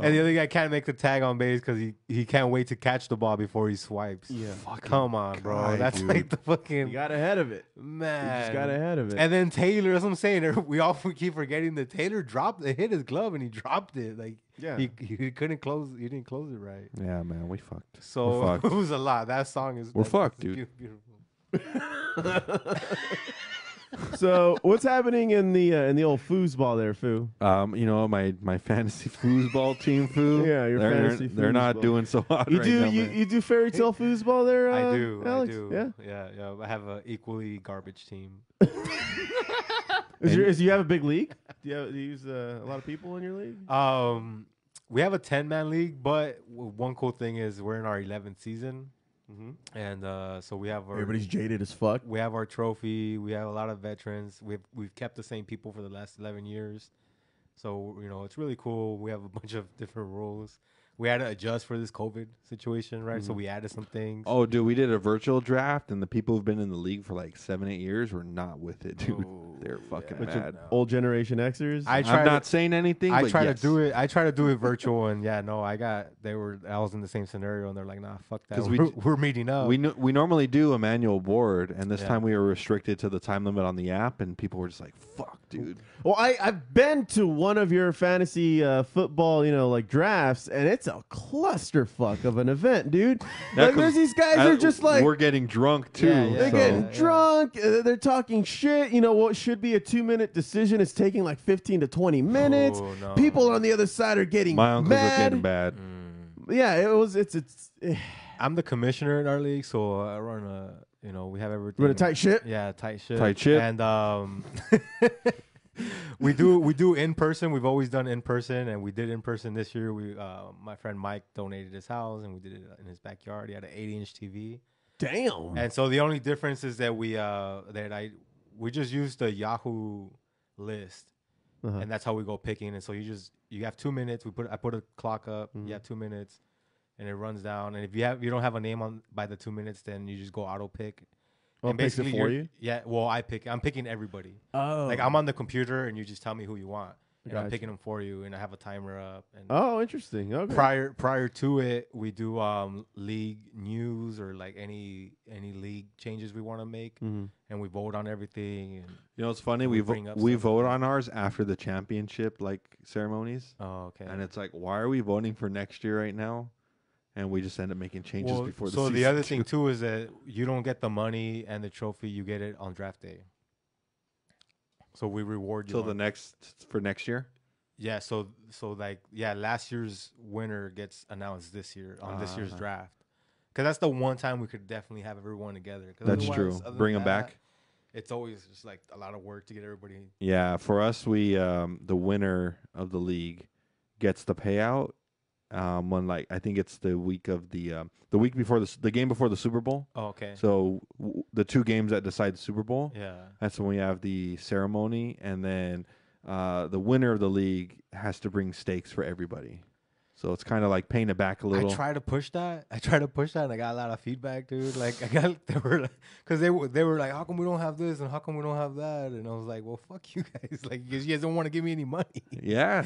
And the other guy can't make the tag on base because he can't wait to catch the ball before he swipes. Yeah. Come on, bro. guy, That's dude. like the fucking He got ahead of it. man. He just got ahead of it. And then Taylor, that's what I'm saying. We keep forgetting that Taylor hit his glove and he dropped it. Like Yeah. he couldn't close. He didn't close it right. Yeah, man, we fucked. So We're fucked. it was a lot. That song is We're that's fucked, dude. Beautiful. So what's happening in the old foosball there, Foo? You know, my fantasy foosball team, Foo. Yeah, your they're, fantasy they're not foosball. doing so hot You right do now, man. you do fairy tale foosball there? I do. Alex? I do. Yeah. Yeah. I have an equally garbage team. Do you have a big league? Do you use a lot of people in your league? We have a 10-man league, but one cool thing is we're in our 11th season, and so we have our Everybody's jaded as fuck. we have our trophy. We have a lot of veterans. We've kept the same people for the last 11 years, so it's really cool. We have a bunch of different rules. We had to adjust for this COVID situation, right? So we added some things. Oh, dude, we did a virtual draft, and the people who've been in the league for like 7-8 years were not with it, dude. They're fucking Bunch of mad. old generation Xers. I I'm tried not saying anything. I but try yes. to do it. I try to do it virtual, and I was in the same scenario, and they're like, "Nah, fuck that. 'Cause We're meeting up." We normally do a manual board, and this Yeah. time we were restricted to the time limit on the app, and people were just like, "Fuck, dude." Well, I've been to one of your fantasy football, like drafts, and it's a clusterfuck of an event, dude. Like, there's these guys are just like we're getting drunk too. Yeah, yeah. they're so- getting drunk. They're talking shit. What should be a 2-minute decision is taking like 15 to 20 minutes. Oh, no. People on the other side are getting My uncles mad. are getting bad. Yeah, it's I'm the commissioner in our league, so I run we have everything. run a tight ship. Yeah, tight shit. Tight ship. And we do in person. We've always done in person, and we did in person this year. My friend Mike donated his house, and we did it in his backyard. He had an 80-inch TV. Damn. And so the only difference is that we just used the Yahoo list, and that's how we go picking. And so you have 2 minutes. I put a clock up. You have 2 minutes, and it runs down. And if you don't have a name on by the 2 minutes, then you just go auto pick. Oh, And it picks it basically for you're- you? Yeah. Well, I'm picking everybody. Oh. Like I'm on the computer, and you just tell me who you want, and I'm Gotcha. picking them for you, and I have a timer up. And Oh, interesting. Okay. prior to it, we do league news or like any league changes we want to make, and we vote on everything. And You know, it's funny. We We bring up we stuff vote like on ours after the championship ceremonies, oh, okay. and it's like, why are we voting for next year right now? And we just end up making changes before the so season. the other thing too is that you don't get the money and the trophy; you get it on draft day. So we reward you. till for next year. Yeah, so last year's winner gets announced this year on this year's draft. Because that's the one time we could definitely have everyone together. 'Cause That's otherwise, true. other Bring than them that, back. It's always just like a lot of work to get everybody. Yeah, for us, we the winner of the league gets the payout. When I think it's the week of the week before the game before the Super Bowl. Oh, okay. So the 2 games that decide the Super Bowl. Yeah. That's when we have the ceremony, and then the winner of the league has to bring steaks for everybody. So it's kind of like paying it back a little. I try to push that. And I got a lot of feedback, dude. Like because they were like, how come we don't have this and how come we don't have that? And I was like, well, fuck you guys. Like, because you guys don't want to give me any money. Yeah.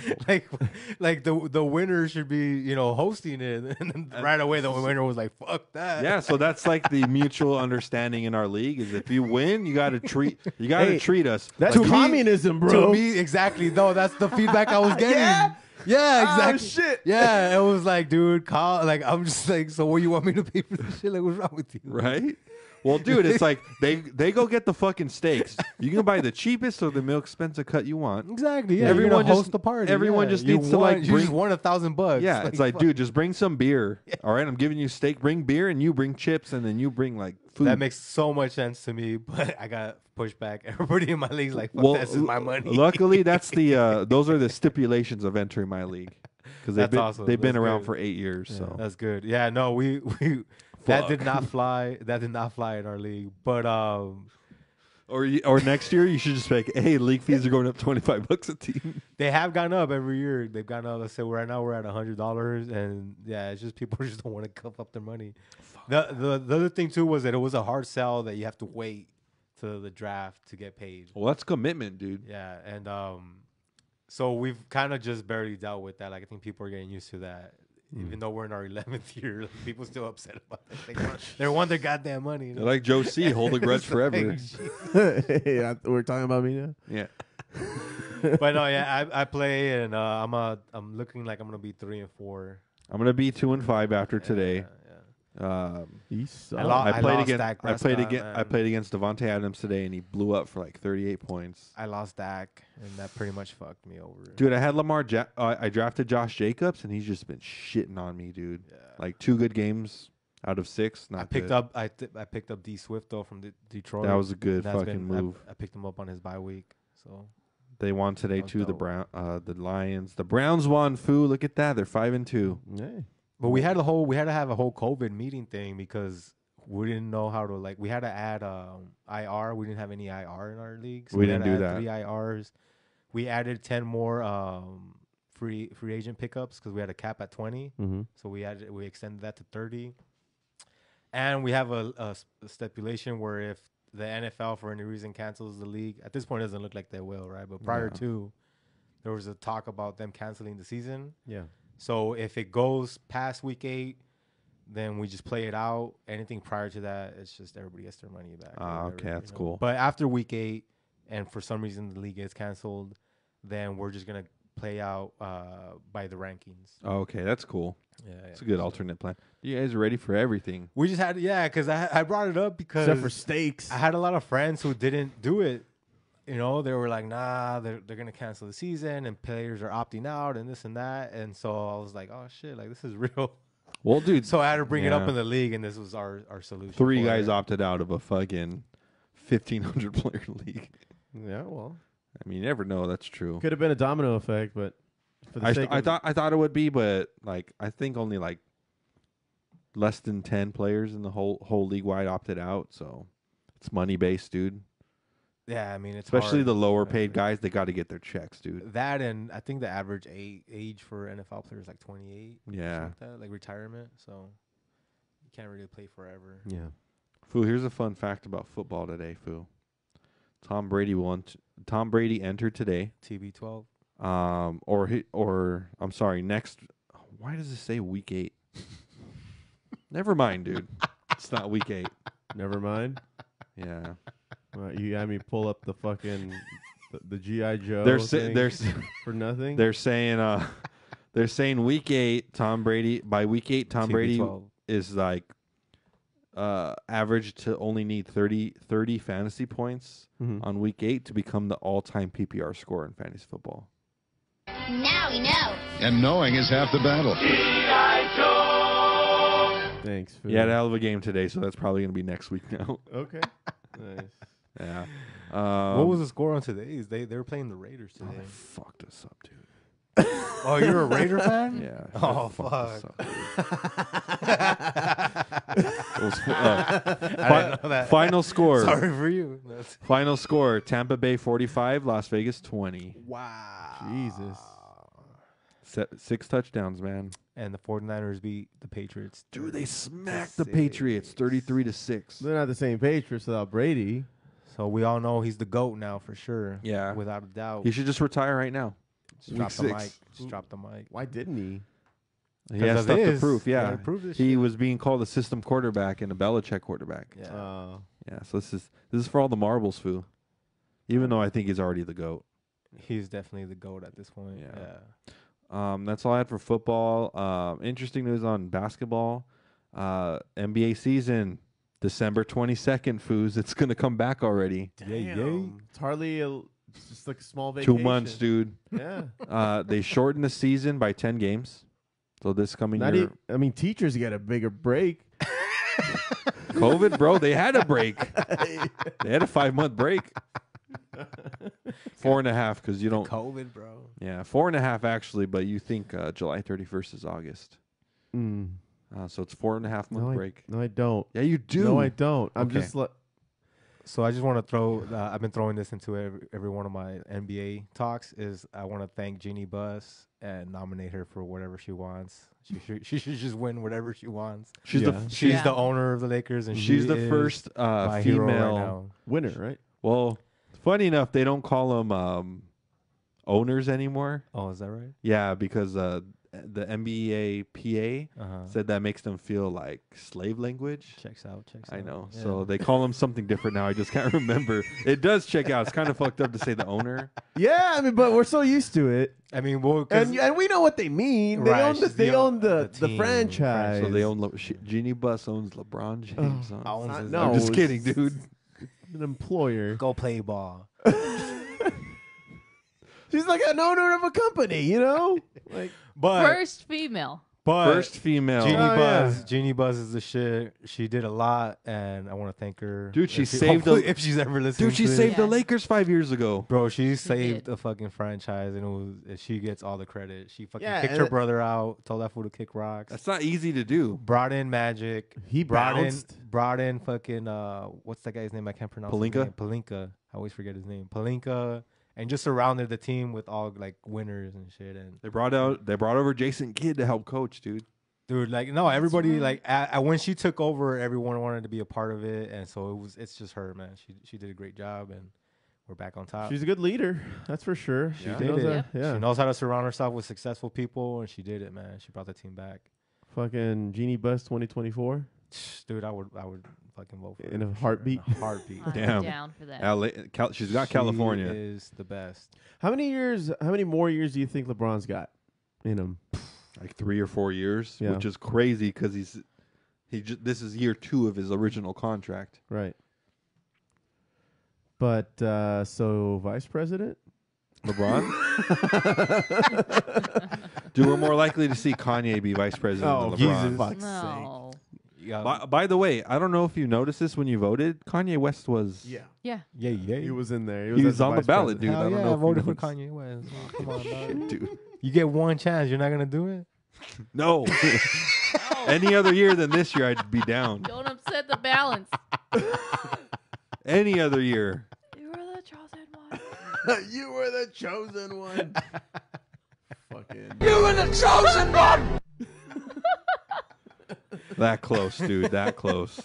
like the winner should be hosting it, and then right away the winner was like, fuck that. Yeah, so that's like the mutual understanding in our league is if you win, you got to treat Hey, treat us. That's like, communism, bro. To me, exactly. No, that's the feedback I was getting. Yeah? Yeah, exactly. Oh, shit. Yeah, it was like, dude, call. Like, I'm just like, so what you want me to pay for this shit? Like, what's wrong with you? Right? Well, dude, it's like they go get the fucking steaks. You can buy the cheapest or the more expensive cut you want. Exactly. Yeah, Everyone everyone just- host the party. everyone yeah. just You needs to, won- like, you bring- just won $1,000. Yeah, it's like, fuck. dude, just bring some beer. All right, I'm giving you steak. Bring beer, and you bring chips, and then you bring like food. That makes so much sense to me, but I got pushed back. Everybody in my league's like, fuck, this is my money. Luckily, that's the those are the stipulations of entering my league because they've That's been awesome. they've been That's around good. for 8 years. So That's good. Yeah, no, we that did not fly. That did not fly in our league. But or next year you should just be like, hey, league fees are going up $25 a team. they have gone up every year. They've gone up. Let's say right now we're at $100, and yeah, it's just people just don't want to cuff up their money. The other thing too was that it was a hard sell that you have to wait to the draft to get paid. Well, that's commitment, dude. Yeah, and so we've kind of just barely dealt with that. Like I think people are getting used to that. Even though we're in our 11th year, like, people still upset about it. They want their goddamn money. You know? They're like Joe C. Hold a grudge forever. Hey, we're talking about me now. Yeah. But no, yeah, I play, and I'm looking like I'm gonna be 3-4. I'm gonna be 2-5 after today. He sucks. I played lost against Dak I played Prescott, against I man. played against Devontae Adams today, and he blew up for like 38 points. I lost Dak, and that pretty much fucked me over. Dude, I had I drafted Josh Jacobs, and he's just been shitting on me, dude. Yeah. Like 2 good games out of 6. Not I picked good. up I picked up D Swift though from Detroit. That was a good That's fucking move. I picked him up on his bye week, so They won today That was too. dope. The Lions, the Browns won. Foo, look at that. They're 5-2. Hey. But we had to have a whole COVID meeting thing because we didn't know how to we had to add IR. We didn't have any IR in our league. So We had didn't to do add that. 3 IRs. We added 10 more free agent pickups because we had a cap at 20. Mm-hmm. So we extended that to 30. And we have a stipulation where if the NFL for any reason cancels the league, at this point it doesn't look like they will, right? But prior Yeah. to, there was a talk about them canceling the season. Yeah. So if it goes past week 8, then we just play it out. Anything prior to that, it's just everybody gets their money back. or Ah, whatever, okay, that's you know? cool. But after week 8, and for some reason the league gets canceled, then we're just gonna play out by the rankings. Oh, okay, that's cool. Yeah, It's a good alternate plan. You guys are ready for everything. We just had because I brought it up because Except for steaks. I had a lot of friends who didn't do it. You know, they were like, nah, they're gonna cancel the season and players are opting out and this and that. And so I was like, oh shit, like this is real. Well, dude, So I had to bring it up Yeah. in the league, and this was our solution. 3 for guys it. opted out of a fucking 1,500 player league. Yeah, well, I mean, you never know. That's true. could have been a domino effect, but for the sake of I thought it would be, but like I think only like less than 10 players in the whole league wide opted out. So it's money based, dude. Yeah, I mean, it's Especially hard. the lower paid guys, they got to get their checks, dude. That, and I think the average age for NFL players is like 28. Yeah. Like that, like retirement. So you can't really play forever. yeah. Foo, here's a fun fact about football today, Foo. Tom Brady entered today. TB12. Or I'm sorry, next. Why does it say week 8? Never mind, dude. It's not week 8. Never mind. Yeah. You had me pull up the fucking the GI Joe. They're thing for nothing. they're saying week 8 Tom Brady Brady TB12. is like average to only need 30 fantasy points Mhm. on week 8 to become the all-time PPR scorer in fantasy football. Now we know. And knowing is half the battle. Thanks. Foo. He had a hell of a game today, so that's probably going to be next week now. Okay. Nice. Yeah. What was the score on today's? They were playing the Raiders Oh, today. they fucked us up, dude. Oh, you're a Raider fan? Yeah. Oh, they fucked us fuck. up, dude. It was, I didn't know that. Final score. Sorry for you. That's- Final score: Tampa Bay 45, Las Vegas 20. Wow. Jesus. 6 touchdowns, man. And the 49ers beat the Patriots. Dude, they smacked the Patriots 33-6. They're not the same Patriots without Brady. So we all know he's the GOAT now for sure. Yeah. Without a doubt. He should just retire right now. Just drop Week the 6. mic. Just drop the mic. Why didn't he? He has of stuff to this. prove. You Yeah, gotta prove this he shit. was being called a system quarterback and a Belichick quarterback. Yeah. Yeah, so this is for all the marbles, Foo. Even though I think he's already the GOAT. He's definitely the GOAT at this point. Yeah. Yeah. That's all I had for football. Interesting news on basketball. NBA season, December 22nd, Foos. It's going to come back already. Damn. It's hardly it's just like a small vacation. 2 months, dude. Yeah. They shortened the season by 10 games. So this coming year. I mean, teachers get a bigger break. COVID, bro. They had a break. They had a 5-month break. 4.5 because you don't. COVID, bro. Yeah, 4.5 actually, but you think July 31st is August. So it's 4.5 month break. No, I don't. Yeah, you do. No, I don't. I'm Okay. just So I just want to throw. I've been throwing this into every one of my NBA talks. Is I want to thank Jeannie Buss and nominate her for whatever she wants. She should just win whatever she wants. She's She's the owner of the Lakers, and she's the first female winner, right? Well, funny enough, they don't call them owners anymore. Oh, is that right? Yeah, because the NBA PA said that makes them feel like slave language. Checks out. I know. Yeah. So they call them something different now. I just can't remember. It does check out. It's kind of fucked up to say the owner. Yeah, I mean, but we're so used to it. I mean, well, and we know what they mean. Right, They own the franchise. So they own Jeannie Buss owns LeBron James. No, I'm just kidding, dude. An employer. Go play ball. She's like an owner of a company, you know? Like, first female. First female. Jeannie Buzz is the shit. She did a lot, and I want to thank her. Dude, she saved if she's ever listening. Dude, she saved the Lakers 5 years ago. Bro, she saved a fucking franchise, and she gets all the credit. She fucking kicked her brother out, told that fool to kick rocks. That's not easy to do. Brought in Magic. He brought bounced. in fucking what's that guy's name? I can't pronounce Pelinka? his name. Pelinka. I always forget his name. Pelinka. And just surrounded the team with all like winners and shit. And they brought over Jason Kidd to help coach, dude. Dude, like no, everybody like when she took over, everyone wanted to be a part of it, and so it's just her, man. She did a great job, and we're back on top. She's a good leader, that's for sure. She did it. She knows how to surround herself with successful people, and she did it, man. She brought the team back. Fucking Jeannie Buss 2024. Dude, I would fucking vote for her. In a heartbeat. In a heartbeat. I'm down for that. She's got California. She is the best. How many more years do you think LeBron's got in him? Like 3 or 4 years, which is crazy because this is year 2 of his original contract. Right. But so vice president? LeBron? Dude, we're more likely to see Kanye be vice president than LeBron. No. By the way, I don't know if you noticed this when you voted. Kanye West was Yeah. He was in there. He was on the ballot, dude. Hell I don't yeah, know I if voted for you Kanye West. Come on, dog. dude. You get one chance. You're not gonna do it. No. Any other year than this year, I'd be down. Don't upset the balance. Any other year. You were the chosen one. You were the chosen one. Fucking. You were the chosen one. That close, dude. That close.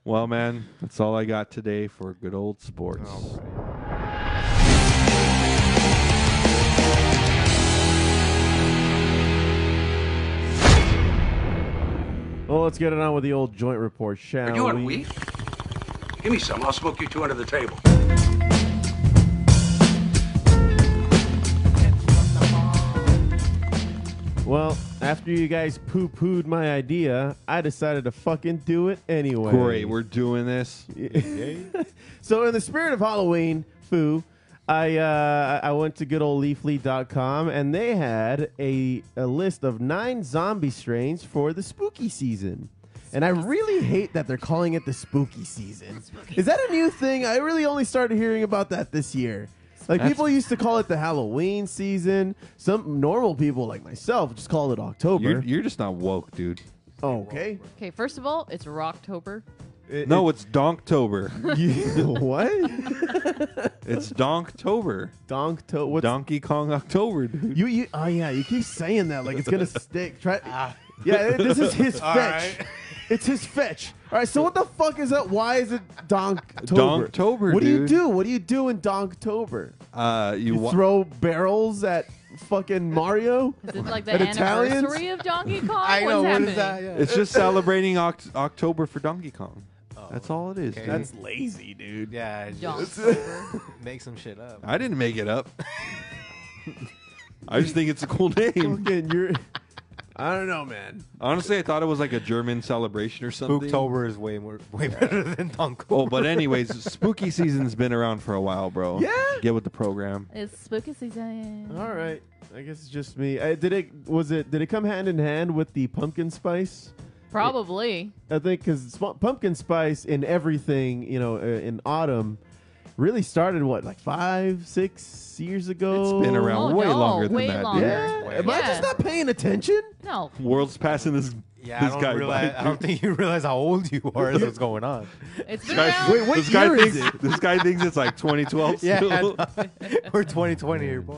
Well, man, that's all I got today for good old sports. Well, let's get it on with the old joint report, shall we? Are you on weed? Give me some. I'll smoke you two under the table. Well, after you guys poo-pooed my idea, I decided to fucking do it anyway. Great, we're doing this. So in the spirit of Halloween, Foo, I went to good old leafly.com and they had a list of 9 zombie strains for the spooky season. And I really hate that they're calling it the spooky season. Is that a new thing? I really only started hearing about that this year. Like, people used to call it the Halloween season. Some normal people like myself just call it October. You're just not woke, dude. Oh, okay. Okay, first of all, it's Rocktober. No, it's Donktober. What? It's Donktober. Donktober. Donkey Kong October, dude. You oh yeah, you keep saying that like it's gonna stick. Try. Yeah, this is his fetch. Right. It's his fetch. All right, so what the fuck is that? Why is it Donktober? Donktober, What do you dude. do? What do you do in Donktober? You Throw barrels at fucking Mario? Is it like the At Italians? anniversary of Donkey Kong? I know. What's What happening? is that? Yeah. It's just celebrating October for Donkey Kong. That's all it is. Okay. Dude. That's lazy, dude. Yeah, just Donktober. make some shit up. I didn't make it up. I just think it's a cool name. Fucking, I don't know, man. Honestly, I thought it was like a German celebration or something. Spooktober is way better than Dunkin. Oh, but anyways, spooky season's been around for a while, bro. Yeah? Get with the program. It's spooky season. All right. I guess it's just me. Did it come hand in hand with the pumpkin spice? Probably. I think because pumpkin spice in everything, in autumn, really started like 5-6 years ago. It's been around Oh, way no, longer than way that, longer. Yeah. Am I just not paying attention? No. dude. World's passing this. Yeah, this guy by, I don't think you realize how old you are. That's what's going on. It's been Guys, around. Wait, what this guy year is thinks it? this guy thinks it's like 2012 Yeah, still. we're 2020 here, boy.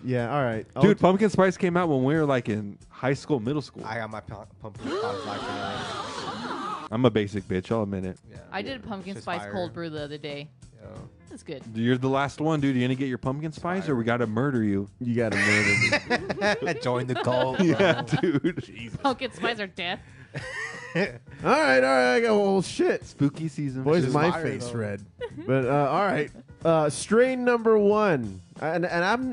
Yeah, all right. Dude, pumpkin spice came out when we were like in high school, middle school. I got my pumpkin spice latte. I'm a basic bitch, I'll admit it. Yeah, I did a pumpkin Just spice fire. cold brew the other day. Yo. That's good. You're the last one, dude. You gonna get your pumpkin spice or we gotta murder you? You got to murder me. Join the cult. Yeah, dude. Pumpkin spice or death. All right. I got well, shit. Spooky season. Boys, Just my fire, face though. red. But all right. Strain number 1, and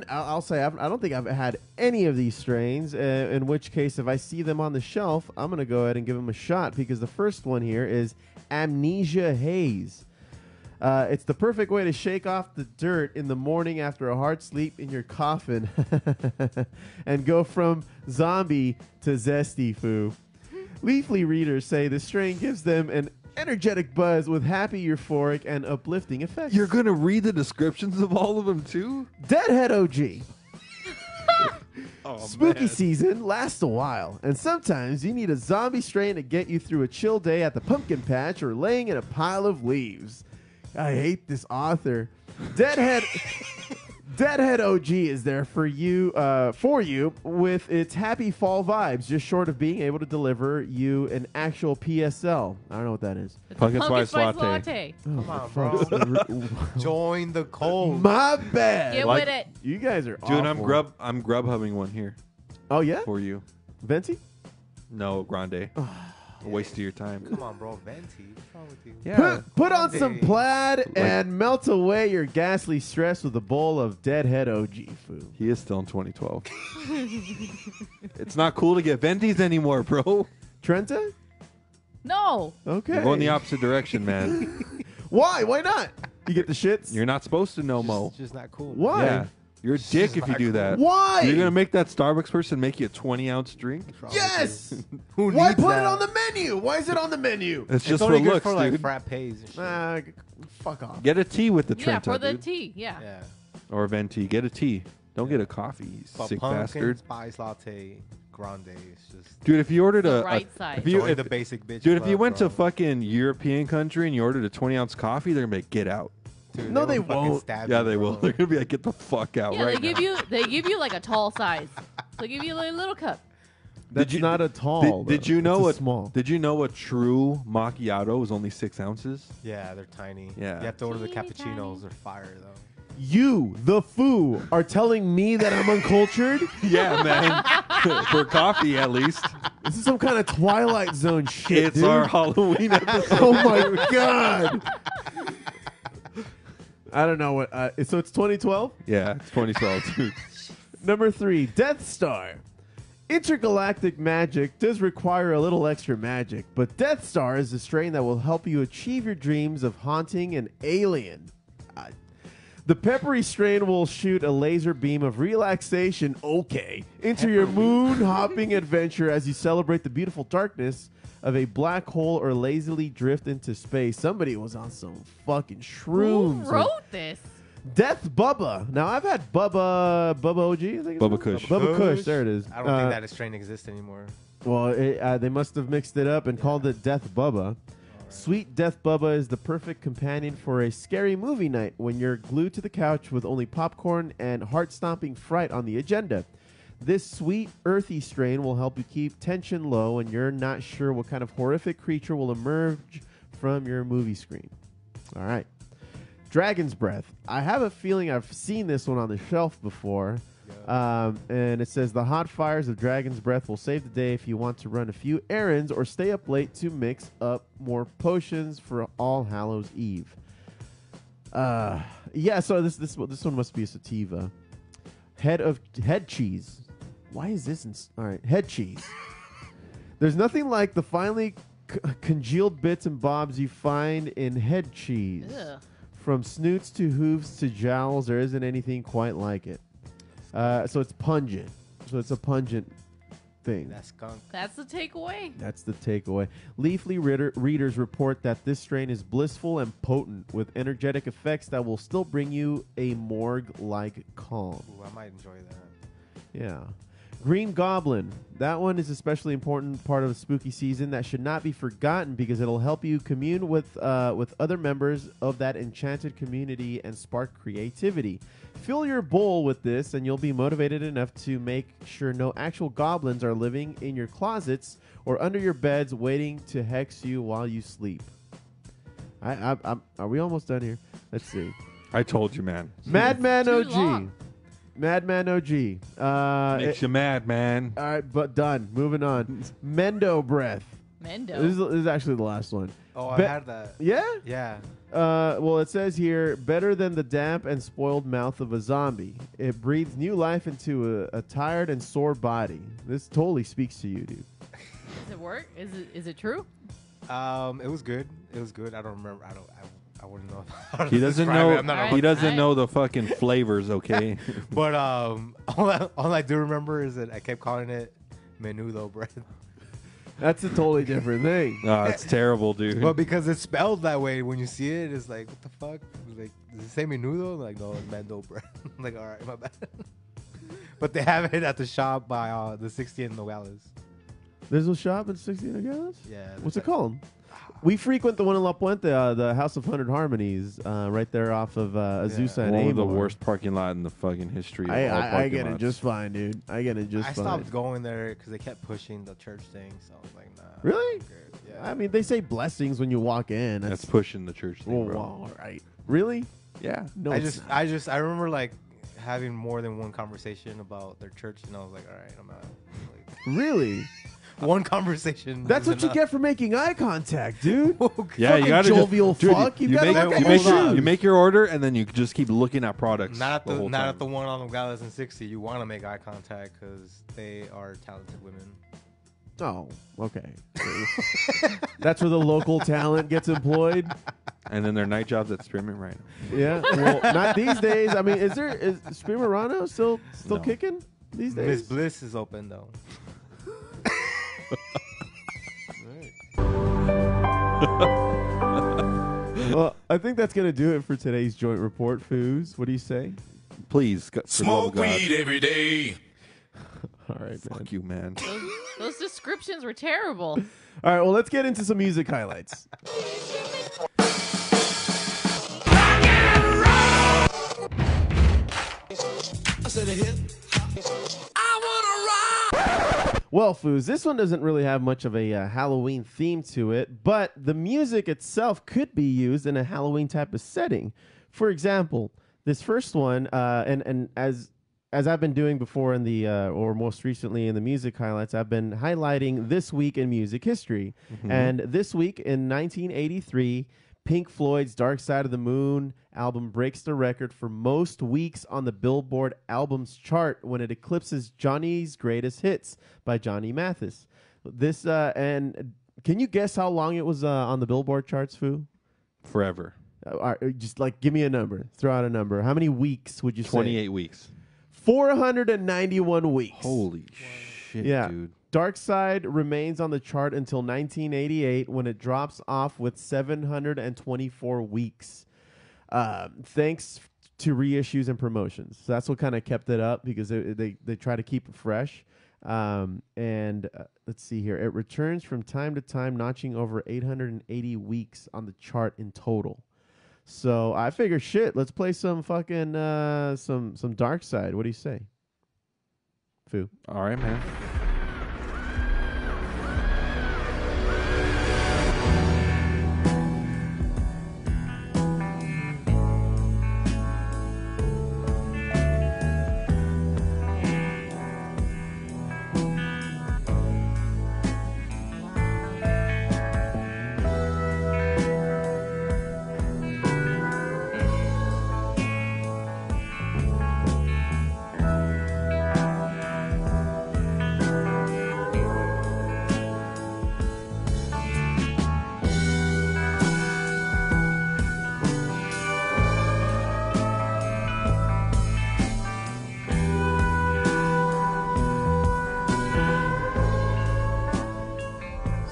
I'll say I don't think I've had any of these strains. In which case, if I see them on the shelf, I'm gonna go ahead and give them a shot because the first one here is Amnesia Haze. It's the perfect way to shake off the dirt in the morning after a hard sleep in your coffin and go from zombie to zesty foo. Leafly readers say the strain gives them an energetic buzz with happy, euphoric, and uplifting effects. You're gonna read the descriptions of all of them too? Deadhead OG. Oh, Spooky man. season lasts a while, and sometimes you need a zombie strain to get you through a chill day at the pumpkin patch or laying in a pile of leaves. I hate this author. Deadhead OG is there for you with its happy fall vibes, just short of being able to deliver you an actual PSL. I don't know what that is. It's Pumpkin a spice latte. Come on, bro. Join the cult. My bad. Get Like- with it. You guys are Dude, awful. I'm Grubhubbing one here Oh, yeah? for you. Venti? No, Grande. A waste of your time. Come on, bro. Venti. What's wrong with you? Yeah. Put on some Grande. plaid and melt away your ghastly stress with a bowl of Deadhead OG food. He is still in 2012. It's not cool to get Ventis anymore, bro. Trenta? No. Okay. You're going the opposite direction, man. Why? Why not? You get the shits? You're not supposed to know Mo. It's just not cool. Why? Yeah. You're a dick if you do that. Why? You're going to make that Starbucks person make you a 20-ounce drink? What's wrong with Yes! you? Who Why needs put that? it on the menu? Why is it on the menu? It's It's just only for good looks, for like dude. frappes and shit. Fuck off. Get a tea with the Yeah, Trenta, for the dude. tea. Yeah. Yeah. Or a venti. Get a tea. Don't get a coffee, you But sick pumpkin bastard. spice latte grande is just Dude, if you ordered The a... right size. if you, join if, the basic bitch. dude, if you club, went bro. to fucking European country and you ordered a 20-ounce coffee, they're going to be like, get out. Dude, No, they will fucking won't. stab Yeah, you, they bro. will. They're going to be like, get the fuck out Yeah, right they now. give you like a tall size. So they give you a little cup. That's you- not a tall. Did though. you know It's a a small? Did you know a true macchiato is only 6 ounces? Yeah, they're tiny. Yeah. You have to order the Teeny cappuccinos. tiny. They're fire though. You, the Foo, are telling me that I'm uncultured? Yeah, man. For coffee, at least. This is some kind of Twilight Zone shit, It's dude. our Halloween episode. Oh my god! I don't know what. So it's 2012. Yeah, it's 2012, dude. Number 3, Death Star. Intergalactic magic does require a little extra magic, but Death Star is a strain that will help you achieve your dreams of haunting an alien. The peppery strain will shoot a laser beam of relaxation, into your moon-hopping adventure as you celebrate the beautiful darkness of a black hole or lazily drift into space. Somebody was on some fucking shrooms. Who wrote this? Death Bubba. Now, I've had Bubba OG, I think it's Bubba called? Kush. Bubba Kush, there it is. I don't think that strain exists anymore. Well, they must have mixed it up and called it Death Bubba. Sweet Death Bubba is the perfect companion for a scary movie night when you're glued to the couch with only popcorn and heart-stomping fright on the agenda. This sweet, earthy strain will help you keep tension low and you're not sure what kind of horrific creature will emerge from your movie screen. All right. Dragon's Breath. I have a feeling I've seen this one on the shelf before. And it says the hot fires of Dragon's Breath will save the day if you want to run a few errands or stay up late to mix up more potions for All Hallows Eve. Yeah, so this one must be a sativa. head cheese. Why is this? All right, head cheese. There's nothing like the finely congealed bits and bobs you find in head cheese. Ugh. From snoots to hooves to jowls, there isn't anything quite like it. So it's pungent. So it's a pungent thing. That skunk. That's the takeaway. That's the takeaway. Leafly readers report that this strain is blissful and potent with energetic effects that will still bring you a morgue-like calm. Ooh, I might enjoy that. Yeah. Green Goblin. That one is especially important part of the spooky season that should not be forgotten because it'll help you commune with other members of that enchanted community and spark creativity. Fill your bowl with this and you'll be motivated enough to make sure no actual goblins are living in your closets or under your beds waiting to hex you while you sleep. Are we almost done here? Let's see. I told you, man. Madman Too OG. long. Madman OG. Makes you mad, man. All right, but done. Moving on. Mendo Breath. Mendo. This is actually the last one. Oh, I Be- had that. Yeah? Yeah. Well, it says here, better than the damp and spoiled mouth of a zombie. It breathes new life into a tired and sore body. This totally speaks to you, dude. Does it work? Is it true? It was good. It was good. I don't remember. I wouldn't know. how to He doesn't describe know. it. I'm not Alright. He doesn't Alright. know the fucking flavors. Okay. But all I do remember is that I kept calling it menudo bread. That's a totally different thing. Oh, it's terrible, dude. But because it's spelled that way, when you see it, it's like, what the fuck? It's like, does it say menudo? I'm like, no, it's mendo bread. I'm like, all right, my bad. But they have it at the shop by the 60 in Nogales. There's a shop in 60 Nogales? Yeah. What's it called? We frequent the one in La Puente, the House of 100 Harmonies, right there off of Azusa and One of the Amor. worst parking lot in the fucking history. Of all I parking get it lots. just fine, dude. I get it just I fine. stopped going there because they kept pushing the church thing. So I was like, nah. Really? I'm good. Yeah. I mean, they say blessings when you walk in. That's pushing the church thing, Oh, bro. all right. Really? Yeah. No, I it's just not. I remember like having more than one conversation about their church, and I was like, all right, I'm out. Like, Really? one conversation. That's was what you enough. get for making eye contact, dude. Yeah, you Fucking gotta jovial just, dude, fuck. You you gotta make, look at you your make, shoes. you make your order and then you just keep looking at products. Not at the whole not time. at the one on Nogales and 60. You want to make eye contact because they are talented women. Oh, okay. That's where the local talent gets employed. And then their night jobs at Spearmint Rhino. Yeah. Well, not these days. I mean, is Spearmint Rhino still No. kicking these Miss days? Bliss is open though. Well, I think that's gonna do it for today's joint report. Foos, what do you say? Please, for the love of Smoke God. weed every day. All right, man. Fuck you, man. Those descriptions were terrible. All right, well, let's get into some music highlights. Well, Foos, this one doesn't really have much of a Halloween theme to it, but the music itself could be used in a Halloween type of setting. For example, this first one, and as I've been doing before in the, or most recently in the music highlights, I've been highlighting this week in music history. And this week in 1983, Pink Floyd's Dark Side of the Moon album breaks the record for most weeks on the Billboard Albums chart when it eclipses Johnny's Greatest Hits by Johnny Mathis. This and can you guess how long it was on the Billboard charts, Foo? Forever. Just like give me a number. Throw out a number. How many weeks would you say? 28 weeks. 491 weeks. Holy shit, Yeah. dude. Dark Side remains on the chart until 1988 when it drops off with 724 weeks. Thanks to reissues and promotions. So that's what kind of kept it up because they try to keep it fresh. Let's see here. It returns from time to time, notching over 880 weeks on the chart in total. So I figure, shit, let's play some fucking some Dark Side. What do you say, Foo? All right, man.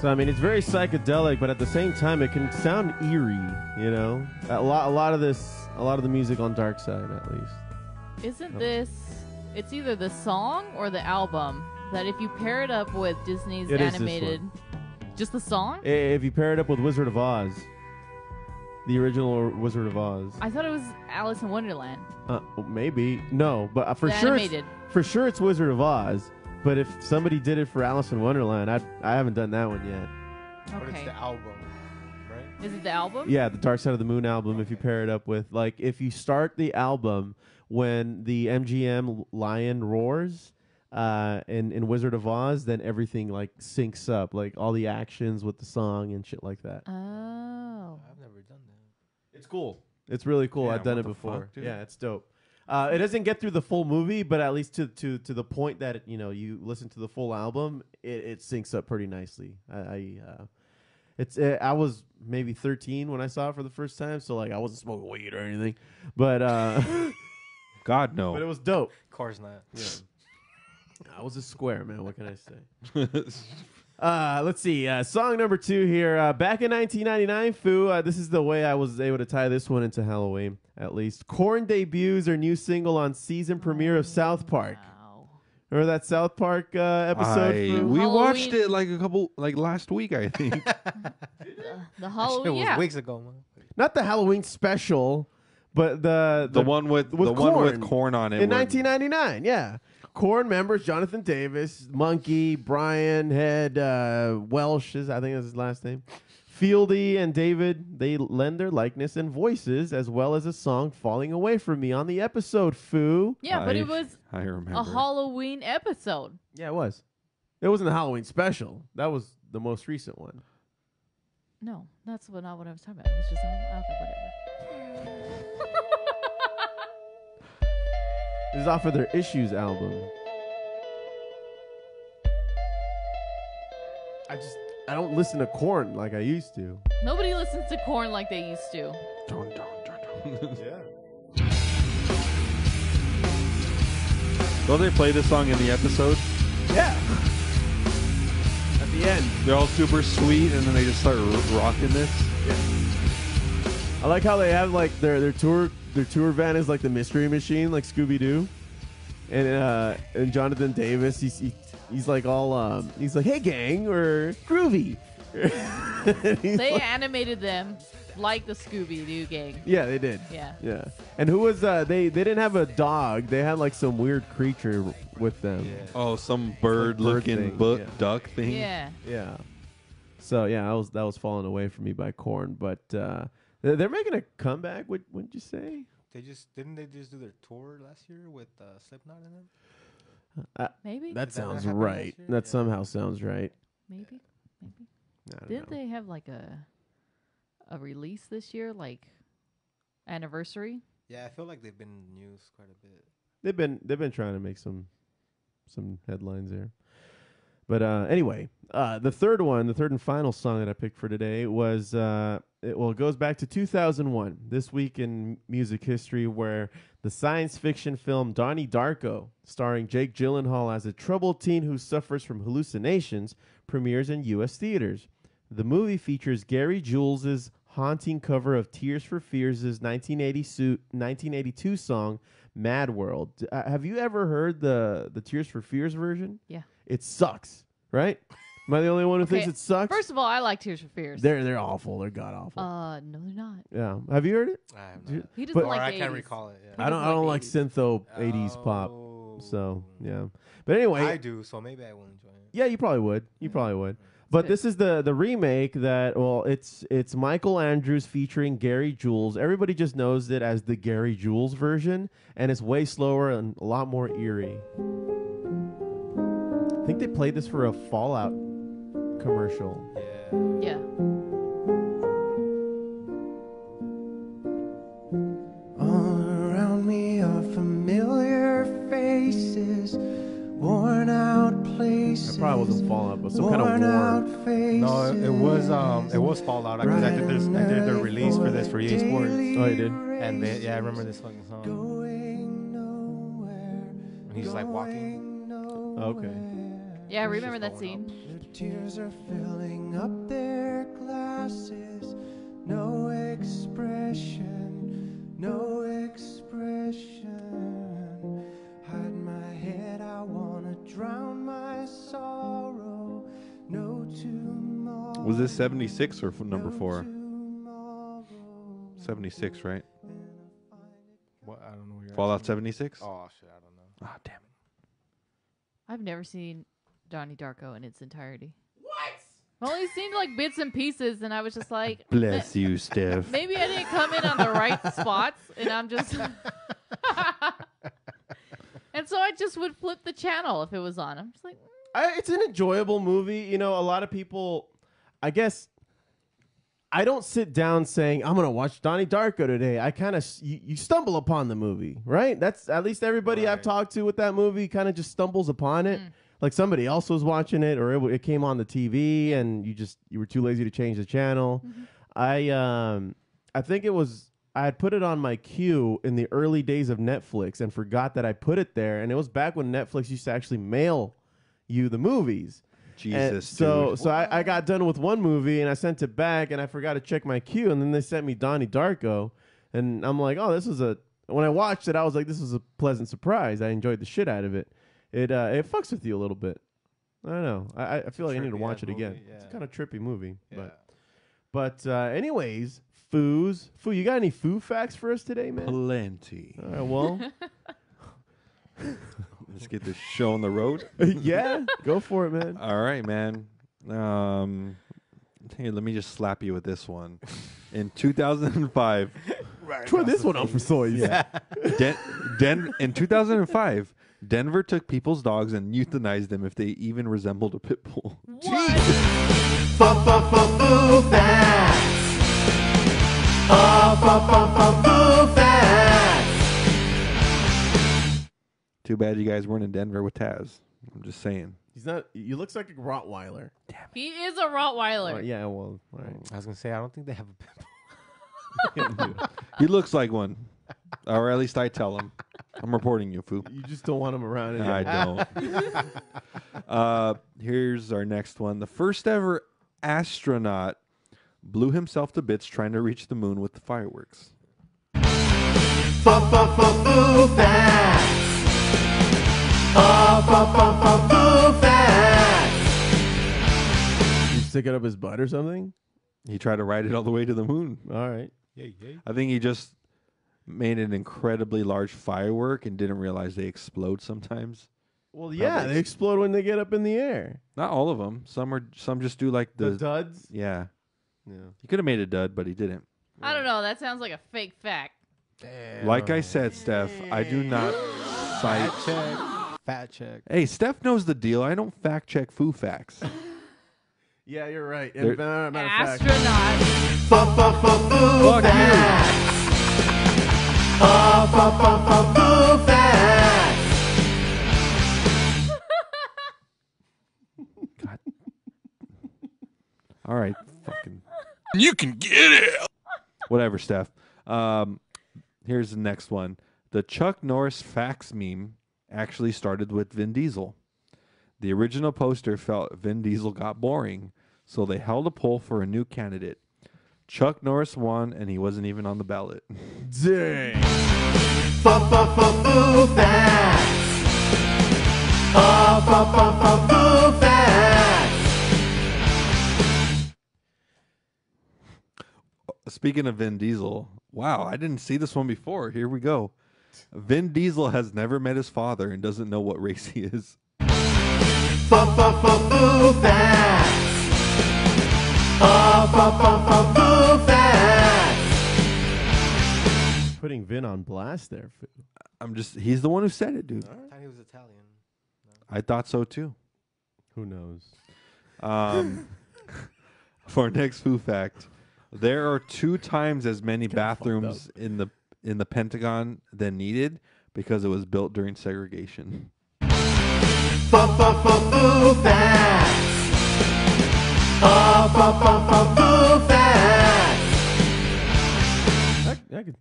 So I mean, it's very psychedelic, but at the same time, it can sound eerie. You know, a lot of the music on Dark Side, at least. Isn't this? It's either the song or the album that if you pair it up with Disney's It is this animated, one. just the song. If you pair it up with Wizard of Oz, the original Wizard of Oz. I thought it was Alice in Wonderland. Maybe no, but for The sure, animated. for sure it's Wizard of Oz. But if somebody did it for Alice in Wonderland, I haven't done that one yet. But it's Okay. the album, right? Is it the album? Yeah, the Dark Side of the Moon album. If you pair it up with, like, if you start the album when the MGM lion roars in Wizard of Oz, then everything like syncs up, like all the actions with the song and shit like that. Oh. I've never done that. It's cool. It's really cool. Damn, I've done what it the before. fuck, dude? Yeah, it's dope. It doesn't get through the full movie, but at least to the point that you listen to the full album, it syncs up pretty nicely. I was maybe 13 when I saw it for the first time, so like I wasn't smoking weed or anything, but God no. but it was dope. Of course not. Yeah. I was a square, man. What can I say? Let's see. Song number 2 here. Back in 1999, Foo. This is the way I was able to tie this one into Halloween, at least. Korn debuts their new single on season premiere of South Park. Wow. Remember that South Park episode? Foo? We watched Halloween. it like last week, I think. The Shit Halloween. was Yeah. weeks ago, man. Not the Halloween special, but the one with Korn on it. in where- 1999. Yeah. Korn members Jonathan Davis, Monkey, Brian, Head, Welsh, I think that's his last name. Fieldy and David, they lend their likeness and voices, as well as a song "Falling Away From Me" on the episode. Foo. Yeah, but it was I remember. a Halloween episode. Yeah, it was. It wasn't the Halloween special. That was the most recent one. No, that's not what I was talking about. It was just okay, whatever. This is off of their Issues album. I don't listen to Korn like I used to. Nobody listens to Korn like they used to. Yeah. Don't they play this song in the episode? Yeah. At the end. They're all super sweet, and then they just start rocking this. I like how they have like their tour van is like the Mystery Machine, like Scooby Doo, and Jonathan Davis he's like all he's like, hey gang, or groovy. They animated them like the Scooby-Doo gang. Yeah, they did. Yeah. And who was they didn't have a dog, they had like some weird creature with them. Yeah. Oh, some bird-looking thing, yeah. duck thing. Yeah. So yeah, that was Falling Away From Me by Korn, but they're making a comeback. Wouldn't you say? Didn't they just do their tour last year with Slipknot in them? Maybe. That Did that sounds happen right. last year? That Yeah. somehow sounds right. Maybe. I don't Didn't know. they have like a release this year, like anniversary? Yeah, I feel like they've been in the news quite a bit. They've been trying to make some headlines there. But anyway, the third and final song that I picked for today was it goes back to 2001. This week in music history, where the science fiction film Donnie Darko, starring Jake Gyllenhaal as a troubled teen who suffers from hallucinations, premieres in U.S. theaters. The movie features Gary Jules' haunting cover of Tears for Fears' 1982 song Mad World. Have you ever heard the Tears for Fears version? Yeah. It sucks, right? Am I the only one who thinks Okay, it sucks? First of all, I like Tears for Fears. They're awful. They're god awful. No, they're not. Yeah. Have you heard it? I have Dude, not. He doesn't But- Or like I the can't 80s. recall it. He Yeah. I don't doesn't like the 80s. syntho 80s pop. Oh. So yeah. But anyway, I do, so maybe I will enjoy it. yeah, you probably would. You probably would. But good. this is the remake that, well, it's Michael Andrews featuring Gary Jules. Everybody just knows it as the Gary Jules version, and it's way slower and a lot more eerie. I think they played this for a Fallout commercial. Yeah. Yeah. All around me are familiar faces, worn out places. It probably wasn't Fallout, but some kind of worn out war. faces. No, it was Fallout because I did the release for this for EA Sports, Oh, you did? and I remember this fucking song. Going nowhere. And he's like walking. Okay. Yeah, I remember that scene. The tears are filling up their glasses. No expression, no expression. Hide my head, I wanna drown my sorrow. No tomorrow. Was this 76 or number 4? 76, right? What? I don't know. Where Fallout 76? Oh shit, I don't know. Ah, damn it. I've never seen Donnie Darko in its entirety. What? I've only seen like bits and pieces, and I was just like, Bless you, Steph. maybe I didn't come in on the right spots, and I'm just. And so I just would flip the channel if it was on. I'm just like, It's an enjoyable movie. You know, a lot of people, I guess, I don't sit down saying, I'm going to watch Donnie Darko today. I kind of, you stumble upon the movie, right? That's at least everybody I've talked to with that movie kind of just stumbles upon it. Like somebody else was watching it, or it came on the TV and you were too lazy to change the channel. I think I had put it on my queue in the early days of Netflix and forgot that I put it there. And it was back when Netflix used to actually mail you the movies. Jesus, so dude. so I got done with one movie and I sent it back and I forgot to check my queue, and then they sent me Donnie Darko, and I'm like, oh, when I watched it, I was like, this was a pleasant surprise. I enjoyed the shit out of it. It fucks with you a little bit. I don't know. I feel like I need to watch it again. Yeah. It's a kind of trippy movie. Yeah. But anyways, Foo, you got any Foo facts for us today, man? Plenty. All right, well, Let's get this show on the road. yeah, go for it, man. All right, man. Here, let me just slap you with this one. In 2005, Try this one out for soy. Yeah. in 2005, Denver took people's dogs and euthanized them if they even resembled a pit bull. what? Foo facts. Foo facts. Too bad you guys weren't in Denver with Taz. I'm just saying. He's not. He looks like a Rottweiler. He is a Rottweiler. Yeah. Well, all right. I was gonna say I don't think they have a pit bull. He looks like one, or at least I tell him. I'm reporting you, Foo. You just don't want him around. I don't. Here's our next one. The first ever astronaut blew himself to bits trying to reach the moon with the fireworks. Foo facts. Foo facts. You stick it up his butt or something? He tried to ride it all the way to the moon. All right. I think he just made an incredibly large firework and didn't realize they explode sometimes. Well, yeah, they explode when they get up in the air. Not all of them. Some just do like The duds. Yeah. Yeah. He could have made a dud, but he didn't. I don't know. That sounds like a fake fact. Like I said, Steph, I do not cite. Fat check. Hey, Steph knows the deal. I don't fact check Foo Facts. Yeah, you're right. There- And, matter of fact, Astronaut. Foo facts. Foo facts. God. All right, fucking. You can get it. Whatever, Steph. Here's the next one. The Chuck Norris fax meme actually started with Vin Diesel. The original poster felt Vin Diesel got boring, so they held a poll for a new candidate. Chuck Norris won, and he wasn't even on the ballot. dang. Foo facts. Foo facts. Speaking of Vin Diesel, wow, I didn't see this one before. Here we go. Vin Diesel has never met his father and doesn't know what race he is. Foo facts. Foo facts. Putting Vin on blast there. He's the one who said it, dude. I thought he was Italian. I thought so too. Who knows? For our next Foo fact, there are 2 times as many bathrooms in the Pentagon than needed because it was built during segregation. Foo facts. Foo facts.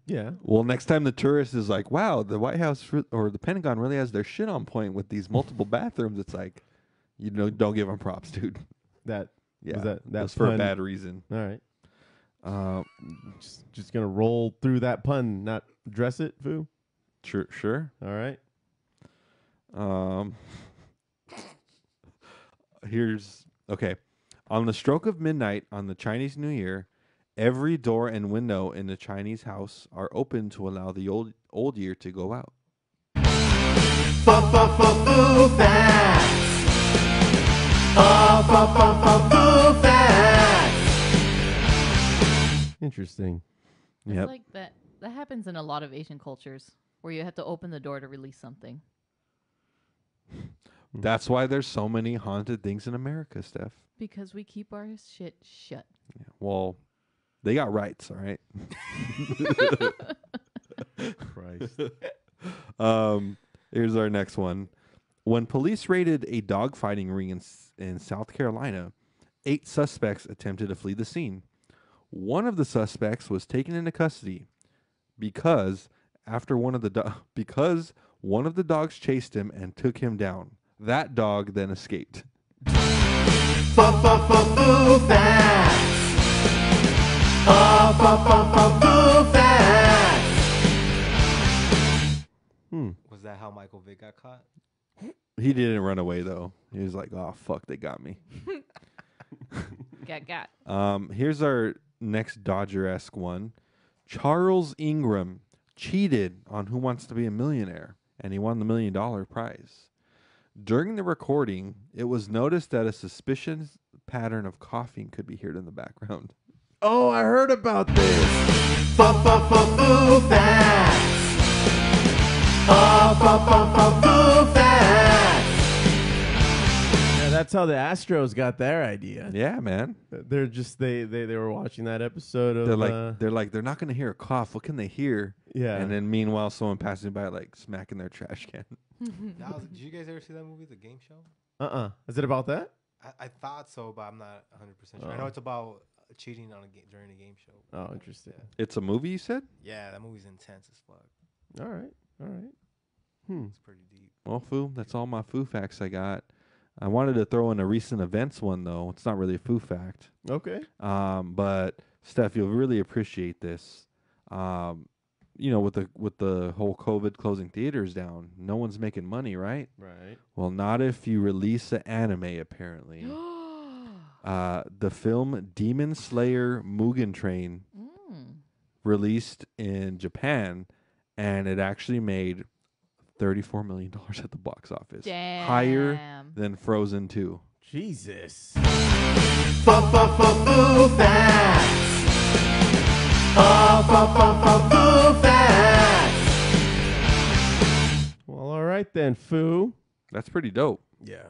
Yeah. Well, next time the tourist is like, "Wow, the White House or the Pentagon really has their shit on point with these multiple bathrooms," it's like, You know, don't give him props, dude. That Yeah, was that was for a pun. bad reason. All right. Just gonna roll through that pun, not address it, Foo. Sure. All right. Here's okay. On the stroke of midnight on the Chinese New Year, every door and window in the Chinese house are open to allow the old year to go out. Foo Facts. Foo Facts. Interesting. It's Yep. like that. That happens in a lot of Asian cultures where you have to open the door to release something. That's why there's so many haunted things in America, Steph. Because we keep our shit shut. Yeah. Well, they got rights, all right? Christ. Here's our next one. When police raided a dogfighting ring in South Carolina, 8 suspects attempted to flee the scene. One of the suspects was taken into custody because one of the dogs chased him and took him down. That dog then escaped. Foo Facts. Foo Facts. Was that how Michael Vick got caught? He didn't run away though. He was like, "Oh fuck, they got me." Got. Here's our next Dodger-esque one. Charles Ingram cheated on Who Wants to Be a Millionaire, and he won the $1 million prize. During the recording, it was noticed that a suspicious pattern of coughing could be heard in the background. Oh, I heard about this. Foo Facts. Foo Facts. Yeah, that's how the Astros got their idea. Yeah, man. They're just they were watching that episode of. They're not going to hear a cough. What can they hear? Yeah. And then meanwhile, someone passing by like smacking their trash can. Did you guys ever see that movie, The Game Show? Is it about that? I thought so, but I'm not 100% sure. I know it's about cheating on during a game show. Oh, interesting. It's a movie, you said? Yeah, that movie's intense as fuck. All right. It's pretty deep. Well, Foo, that's all my Foo Facts I got. I wanted to throw in a recent events one, though. It's not really a Foo Fact. Okay. But, Steph, you'll really appreciate this. You know, with the whole COVID closing theaters down, no one's making money, right? Right. Well, not if you release an anime, apparently. The film Demon Slayer Mugen Train released in Japan, and it actually made $34 million at the box office. Damn. Higher than Frozen 2. Jesus. Foo Facts. Foo Facts. Well, all right then, Foo. That's pretty dope. Yeah.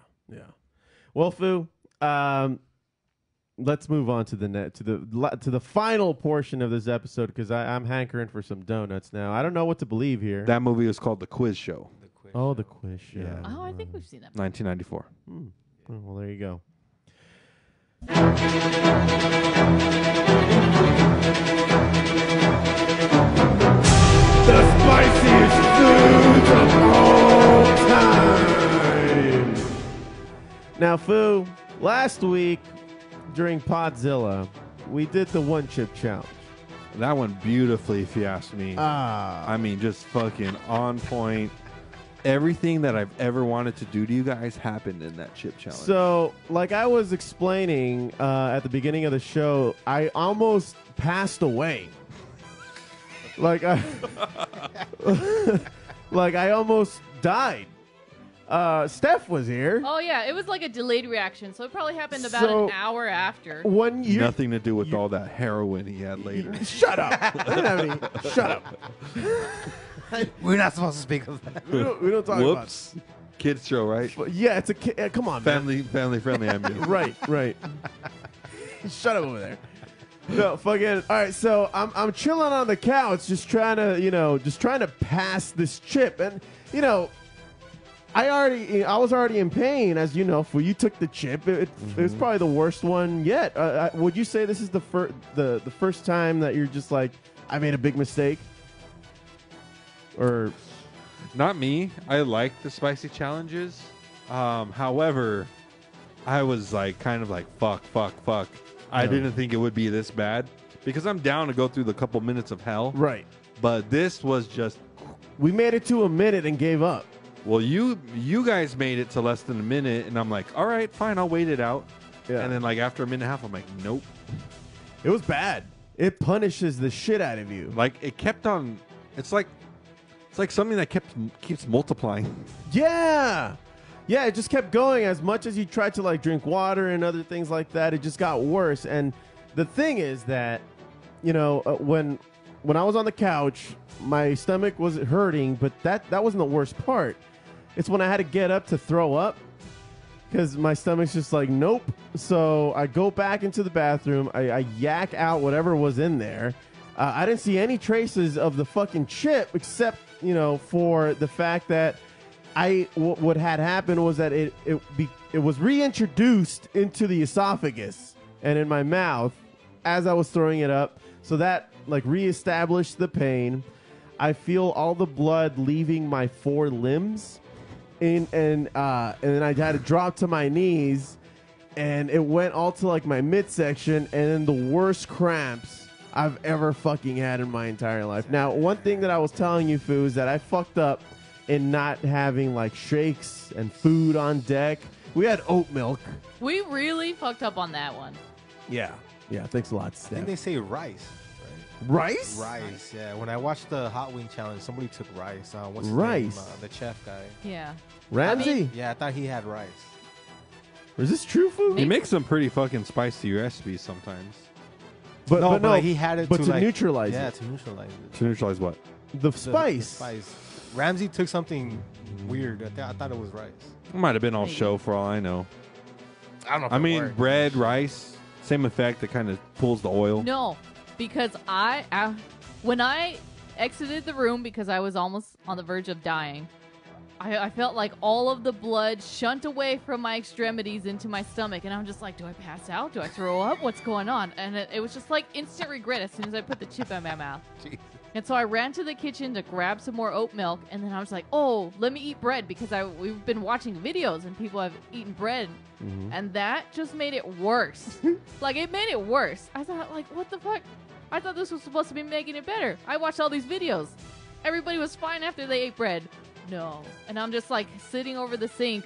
Well, Foo, let's move on to the final portion of this episode because I'm hankering for some donuts now. I don't know what to believe here. That movie was called The Quiz Show. The quiz show. Yeah. Oh, I think we've seen that. 1994. Oh, well, there you go. The spiciest foods of all time. Now, Foo, last week during Podzilla, we did the one chip challenge. That one beautifully, if you ask me. I mean, just fucking on point. Everything that I've ever wanted to do to you guys happened in that chip challenge. So, like I was explaining at the beginning of the show, I almost passed away. Like I almost died. Steph was here. Oh yeah, it was like a delayed reaction, so it probably happened about an hour after. Nothing to do with all that heroin he had later. Shut up. I didn't have any. Shut up. We're not supposed to speak of that. We don't talk Whoops. Kids show, right? about. Yeah, it's a kid. Come on, man. Family friendly. I mean, Right. Shut up over there. No, fucking. All right, so I'm chilling on the couch, just trying to pass this chip, and I was already in pain, as you know. For you took the chip, it was probably the worst one yet. Would you say this is the first time that you're just like, I made a big mistake? Or not me. I like the spicy challenges. However, I was like, kind of like, fuck. I didn't think it would be this bad because I'm down to go through the couple minutes of hell. Right. But this was just. We made it to a minute and gave up. Well, you guys made it to less than a minute, and I'm like, all right, fine, I'll wait it out. Yeah. And then like after a minute and a half, I'm like, nope. It was bad. It punishes the shit out of you. Like it kept on. It's like something that keeps multiplying. Yeah. Yeah, it just kept going. As much as you tried to like drink water and other things like that, it just got worse. And the thing is that, you know, when I was on the couch, my stomach was hurting, but that wasn't the worst part. It's when I had to get up to throw up because my stomach's just like, nope. So I go back into the bathroom. I yak out whatever was in there. I didn't see any traces of the fucking chip except, you know, for the fact that what had happened was that it was reintroduced into the esophagus and in my mouth as I was throwing it up. So that like reestablished the pain. I feel all the blood leaving my 4 limbs, and then I had to drop to my knees, and it went all to like my midsection, and then the worst cramps I've ever fucking had in my entire life. Now, one thing that I was telling you, Foo, is that I fucked up in not having like shakes and food on deck. We had oat milk. We really fucked up on that one. Yeah. Thanks a lot, I think Steph. they say rice. Rice? Rice, yeah. When I watched the Hot Wing Challenge, somebody took rice. What's his Rice? name? The chef guy. Yeah. Ramsey? Yeah, I thought he had rice. Is this true, Foo? He makes some pretty fucking spicy recipes sometimes. But But he had it but to to like, neutralize yeah, it. to neutralize it. To neutralize what? The The spice. spice. Ramsey took something weird. I thought it was rice. It might have been all show for all I know. I don't know if I it mean, worked. bread, rice, same effect. It kind of pulls the oil. No, because when I exited the room because I was almost on the verge of dying, I felt like all of the blood shunt away from my extremities into my stomach, and I'm just like, do I pass out? Do I throw up? What's going on? And it was just like instant regret as soon as I put the chip in my mouth. Jeez. And so I ran to the kitchen to grab some more oat milk, and then I was like, oh, let me eat bread because we've been watching videos and people have eaten bread, and that just made it worse. Like, it made it worse. I thought, like, what the fuck? I thought this was supposed to be making it better. I watched all these videos. Everybody was fine after they ate bread. No. And I'm just, like, sitting over the sink,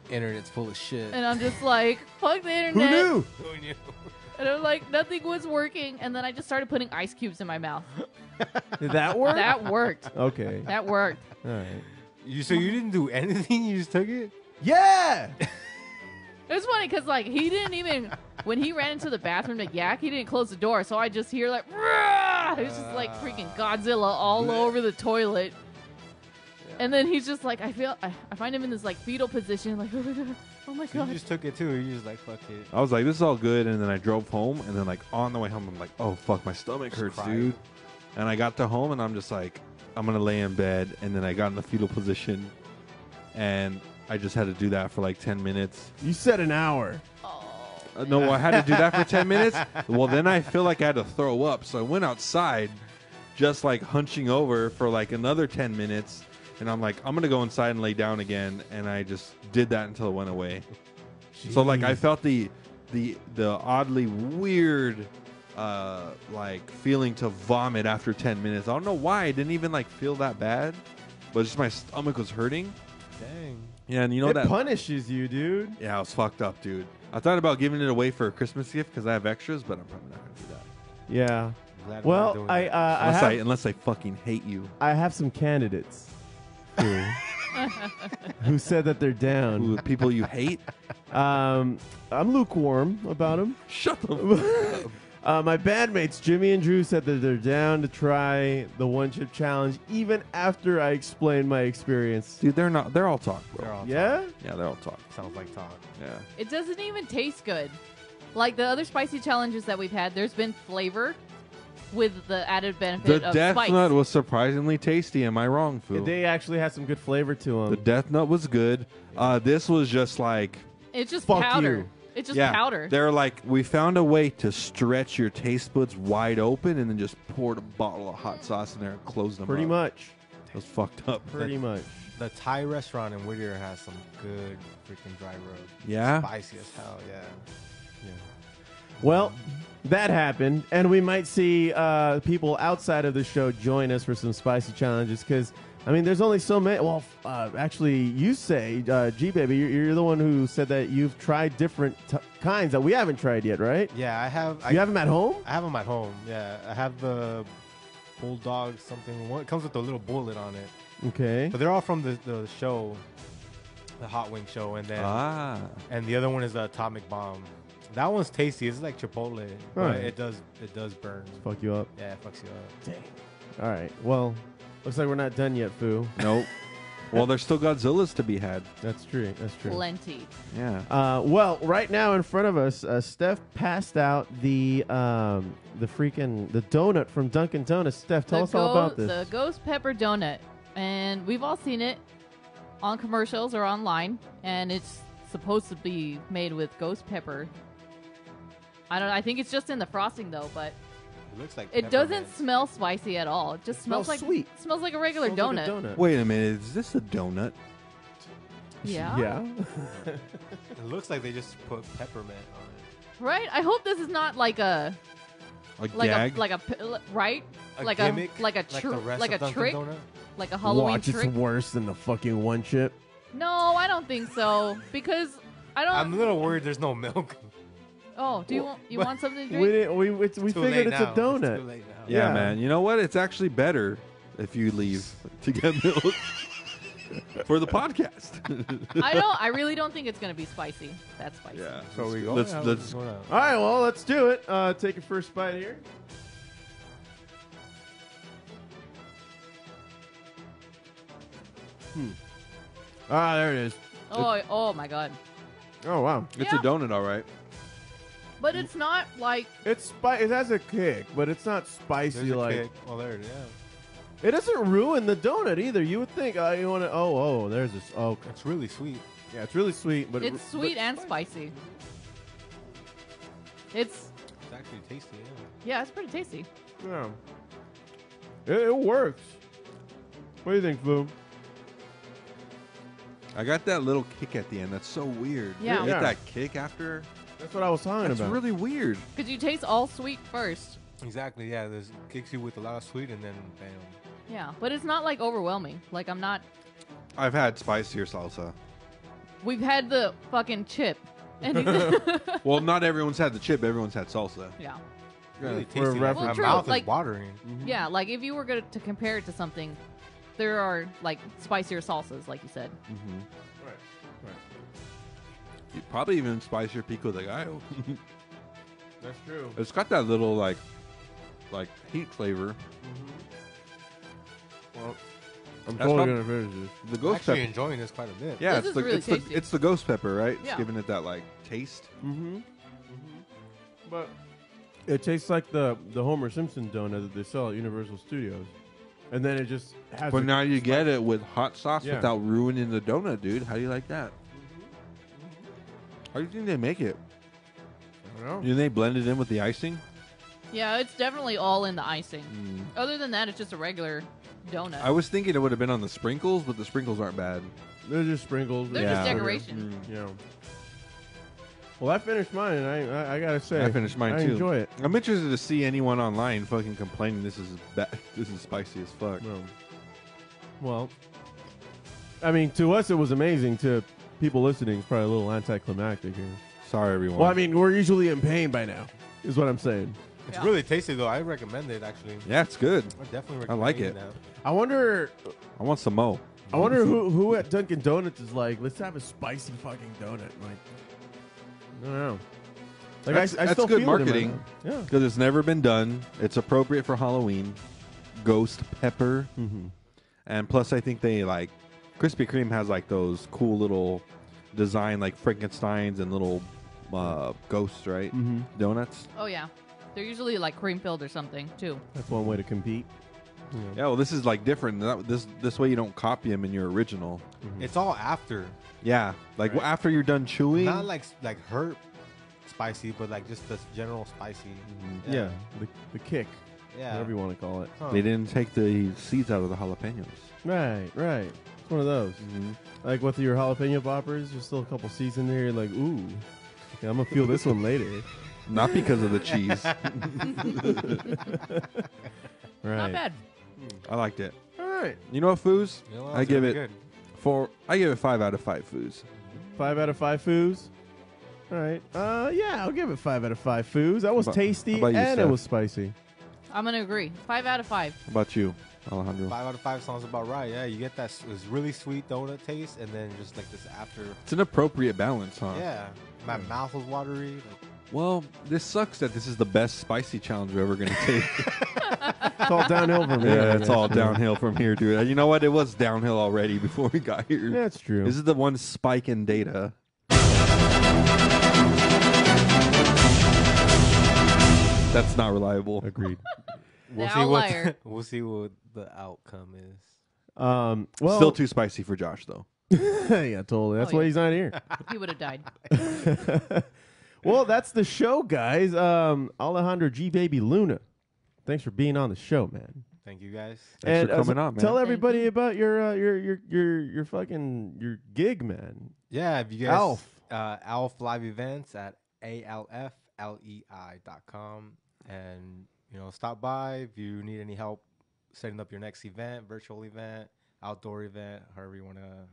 Internet's full of shit. and I'm just like, fuck the Who internet. knew? Who knew? And I'm like, nothing was working. And then I just started putting ice cubes in my mouth. Did that work? That worked. Okay. That worked. All right. So you didn't do anything? You just took it? Yeah. It was funny because, like, he didn't even, when he ran into the bathroom to yak, he didn't close the door. So I just hear, like, it was just like freaking Godzilla all over the toilet. And then he's just like, I find him in this, like, fetal position, like, oh my So God. you just took it too. You just like, fuck it. I was like, this is all good. And then I drove home. And then, like, on the way home, I'm like, oh, fuck, my stomach hurts, crying. dude. And I got to home, and I'm just like, I'm going to lay in bed. And then I got in the fetal position. And I just had to do that for, like, 10 minutes. You said an hour. No, I had to do that for 10 minutes. Well, then I feel like I had to throw up. So I went outside, just, like, hunching over for, like, another 10 minutes. And I'm like, I'm going to go inside and lay down again. And I just did that until it went away. So, like, I felt the oddly weird, like, feeling to vomit after 10 minutes. I don't know why. I didn't even, like, feel that bad. But just my stomach was hurting. Dang. Yeah, and you know It that... punishes you, dude. Yeah, I was fucked up, dude. I thought about giving it away for a Christmas gift because I have extras, but I'm probably not going to do that. Yeah. Glad we're not Well, doing I that. Unless I fucking hate you. I have some candidates who said that they're down. Ooh, people you hate? I'm lukewarm about them. Shut them. My bandmates Jimmy and Drew said that they're down to try the one chip challenge, even after I explained my experience. Dude, they're not. They're all talk, bro. They're all Yeah. Yeah, they're all talk. Sounds like talk. Yeah. It doesn't even taste good. Like the other spicy challenges that we've had, there's been flavor with the added benefit The of death spice. nut was surprisingly tasty. Am I wrong, Phil? They actually had some good flavor to them. The death nut was good. This was just like It's just Fuck powder. you. It's just yeah. powder. They're like, we found a way to stretch your taste buds wide open, and then just poured a bottle of hot sauce in there and closed them. Pretty up. much. It was fucked up. Pretty much. The Thai restaurant in Whittier has some good freaking dry rub. Yeah? Spicy as hell, yeah. Well, that happened, and we might see people outside of the show join us for some spicy challenges because, I mean, there's only so many. Well, actually, you say, G Baby, you're the one who said that you've tried different kinds that we haven't tried yet, right? Yeah, I have. You have them at home? I have them at home, yeah. I have the Bulldog something. It comes with a little bullet on it. Okay. But they're all from the show, the Hot Wing show, and then and the other one is the Atomic Bomb. That one's tasty. It's like Chipotle, but Right. it does burn. Fuck you up. Yeah, it fucks you up. Dang. All right. Well, looks like we're not done yet, Foo. Nope. Well, there's still Godzillas to be had. That's true. That's true. Plenty. Yeah. Well, right now in front of us, Steph passed out the donut from Dunkin' Donuts. Steph, tell us all about this. The ghost pepper donut, and we've all seen it on commercials or online, and it's supposed to be made with ghost pepper. I think it's just in the frosting though, but It looks like it doesn't smell spicy at all. It just smells like sweet. Smells like a regular Smells donut. like a donut. Wait a minute. Is this a donut? Yeah. Yeah. It looks like they just put peppermint on it. Right? I hope this is not like a Gag? right? A like gimmick, a like a like tr- the rest like of a Dunkin' trick, Donut? like a Halloween Watch, trick. it's worse than the fucking one chip. No, I don't think so because I don't. I'm a little worried there's no milk. Oh, do you want something to We drink? didn't. We Too figured late it's now. a donut. It's too late now. Yeah, Yeah. man. You know what? It's actually better if you leave to get milk for the podcast. I really don't think it's gonna be spicy. That's spicy. Yeah. So we go. Let's Yeah, let's go now. All right, well, let's do it. Take your first bite here. Ah, there it is. Oh my god. Oh wow, It's Yeah. a donut, all right. But it's not like it's It has a kick, but it's not spicy There's a like. kick. Oh, there it is. It doesn't ruin the donut either. You would think you want to. Oh, there's this. Oh, It's really sweet. yeah, it's really sweet, but it's sweet and spicy. It's It's actually tasty. Yeah. it's pretty tasty. Yeah, it works. What do you think, Foo? I got that little kick at the end. That's so weird. Yeah. You Yeah. get that kick after. That's what I was talking That's about. really weird. Because you taste all sweet first. Exactly. Yeah. There's kicks you with a lot of sweet, and then bam. Yeah, but it's not like overwhelming. Like I'm not. I've had spicier salsa. We've had the fucking chip. And you- Well, not everyone's had the chip. Everyone's had salsa. yeah. Really for tasty. Like, reference. my Well, true, mouth like- is watering. Yeah, like if you were going to compare it to something, there are like spicier salsas, like you said. Mm-hmm. Probably even spicier pico de gallo. That's true. It's got that little like heat flavor. Well, I'm That's totally prob- gonna finish this. The I'm ghost actually pepper. enjoying this quite a bit. Yeah, This it's is really it's the tasty. it's the ghost pepper, right? It's Yeah. giving it that like taste. Mm-hmm. But it tastes like the Homer Simpson donut that they sell at Universal Studios, and then it just has. But a- now you get it with hot sauce Yeah. without ruining the donut, dude. How do you like that? How do you think they make it? I don't know. Do they blend it in with the icing? Yeah, it's definitely all in the icing. Other than that, it's just a regular donut. I was thinking it would have been on the sprinkles, but the sprinkles aren't bad. They're just sprinkles. They're just decoration. Yeah. Well, I finished mine, and I gotta say, I finished mine I too. enjoy it. I'm interested to see anyone online fucking complaining this is this is spicy as fuck. Well, I mean, to us it was amazing. To people listening, it's probably a little anticlimactic here. Sorry, everyone. Well, I mean, we're usually in pain by now, is what I'm saying. It's Yeah. really tasty though. I recommend it actually. yeah, it's good. I definitely I recommend like it. Now. I wonder I want some mo. who at Dunkin' Donuts is like, let's have a spicy fucking donut. Like, I don't know. Like, That's- I that's still good feel it in my marketing. mouth. Yeah. Because it's never been done. It's appropriate for Halloween. Ghost pepper. Mm-hmm. And plus, I think they like Krispy Kreme has like those cool little design, like Frankensteins and little ghosts, right? Mm-hmm. Donuts. Oh yeah, they're usually like cream filled or something too. That's one way to compete. Yeah, well, this is like different. This way you don't copy them in your original. It's all after, Yeah, like Right. after you're done chewing. not like herb spicy, but like just the general spicy. Yeah, the kick, Yeah. whatever you want to call it. Huh. They didn't take the seeds out of the jalapenos. Right, right. It's one of those. Like with your jalapeno poppers, there's still a couple seeds in there. You're like, ooh, okay, I'm gonna feel this one later. Not because of the cheese. Right. Not bad. I liked it. All right. You know what, Foos? You know, I it's give really it good. I give it 5 out of 5 Foos. 5 out of 5 foos. All right. Yeah, I'll give it 5 out of 5 foos. That was tasty how about you, and it Steph? was spicy. I'm gonna agree. 5 out of 5. How about you, Alejandro? 5 out of 5 sounds about right. Yeah, you get that it's really sweet donut taste, and then just like this after. It's an appropriate balance, huh? Yeah, my mouth was watery. Like, Well, this sucks that this is the best spicy challenge we're ever going to take. It's all downhill from here. Yeah, it's all downhill from here, dude. And you know what? It was downhill already before we got here. That's true. This is the one spike in data. That's not reliable. Agreed. we'll The see outlier. what we'll see what the outcome is. Well, Still too spicy for Josh, though. yeah, totally. That's Oh, why yeah. he's not here. He would have died. Well, that's the show, guys. Alejandro G Baby Luna, thanks for being on the show, man. Thank you guys. Thanks for coming so on, man. Tell everybody you. about your fucking your gig, man. Yeah, if you guys ALF. ALF Live Events at ALFLEI.com, and stop by if you need any help setting up your next event, virtual event, outdoor event, however you want to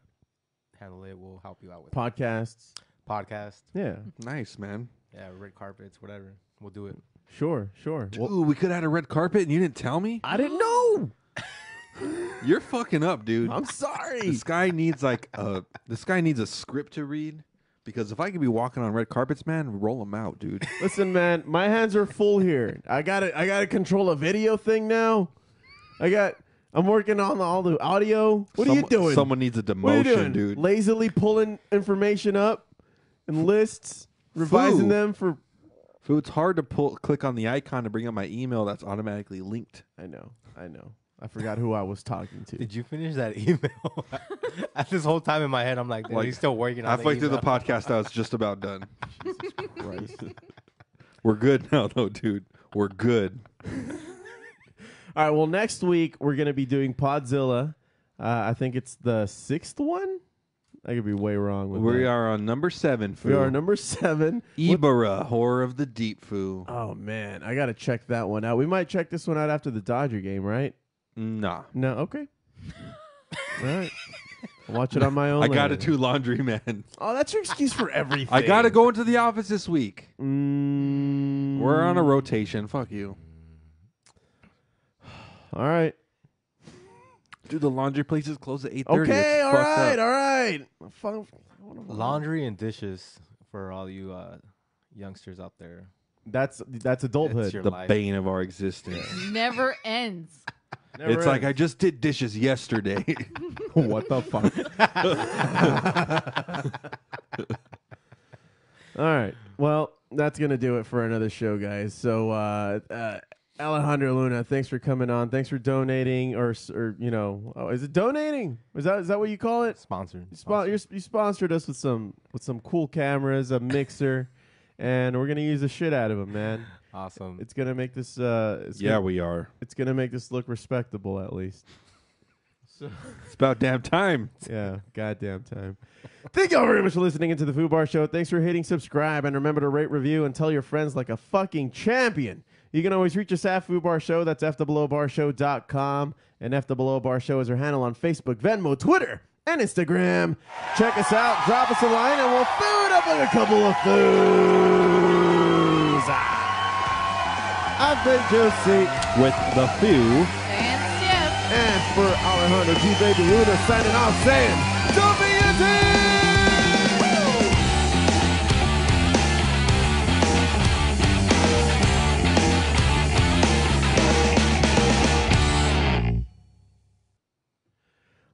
handle it. We'll help you out with Podcasts. podcast. Yeah, Nice, man. Yeah, red carpets, whatever. We'll do it. sure. Ooh, we could have had a red carpet and you didn't tell me? I didn't know. You're fucking up, dude. I'm sorry. This guy needs a script to read, because if I could be walking on red carpets, man, roll them out, dude. Listen, man, my hands are full here. I gotta control a video thing now. I'm working on all the audio. What are you doing? Someone needs a What are you demotion, doing? dude. Lazily pulling information up and lists, revising Foo. them for. Foo, it's hard to click on the icon to bring up my email that's automatically linked. I know. I forgot who I was talking to. Did you finish that email? At this whole time in my head, I'm like, he's still working on Halfway the through the email. podcast, I was just about done. Jesus Christ. We're good now, though, dude. We're good. All right. Well, next week we're gonna be doing Podzilla. I think it's the 6th one. I could be way wrong with We that. are on number 7, Foo. We are number 7. Ibara, Horror of the Deep, Foo. Oh man, I gotta check that one out. We might check this one out after the Dodger game, right? Nah. No, okay. All right. I'll watch it on my own. I got to later. do laundry, man. Oh, that's your excuse for everything. I got to go into the office this week. We're on a Mm. rotation. Fuck you. All right. Dude, the laundry place is closed at 8:30. Okay. It's All fucked right. up. All right. Laundry and dishes for all you youngsters out there. That's adulthood. It's your The life. bane of our existence. Never ends. Never It's like ends. I just did dishes yesterday. What the fuck? All right. Well, that's going to do it for another show, guys. So, Alejandro Luna, thanks for coming on. Thanks for donating or is it donating? Is that what you call it? Sponsored. You sponsored us with some cool cameras, a mixer, and we're going to use the shit out of them, man. Awesome. It's going to make this we are. it's going to make this look respectable at least. It's about damn time. Yeah, goddamn time. Thank y'all very much for listening into the Fubar Show. Thanks for hitting subscribe, and remember to rate, review, and tell your friends like a fucking champion. You can always reach us at Fubar Show. That's FTheBelowBarShow.com, and FTheBelowBar Show is our handle on Facebook, Venmo, Twitter, and Instagram. Check us out, drop us a line, and we'll food up like a couple of foos. I've been Josie With the Foo. And Steph. and for Alejandro G Baby Luna signing off saying, don't be a team!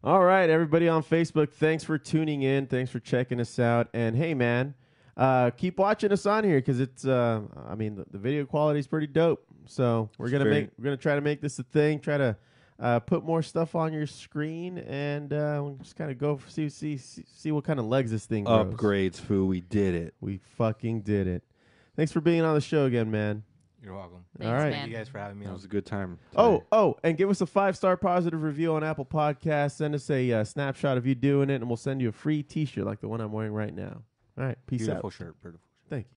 All right, everybody on Facebook, thanks for tuning in. Thanks for checking us out. And hey, man, keep watching us on here because it's, the video quality is pretty dope. So we're gonna try to make this a thing. Try to put more stuff on your screen, and we'll just kind of go see what kind of legs this thing grows. Upgrades, Foo. We did it. We fucking did it. Thanks for being on the show again, man. You're welcome. Thanks, All right. man. Thank you guys for having me It on. was a good time. Oh, and give us a 5-star positive review on Apple Podcasts. Send us a snapshot of you doing it, and we'll send you a free T-shirt like the one I'm wearing right now. All right, peace Beautiful out. shirt. Beautiful. Thank you.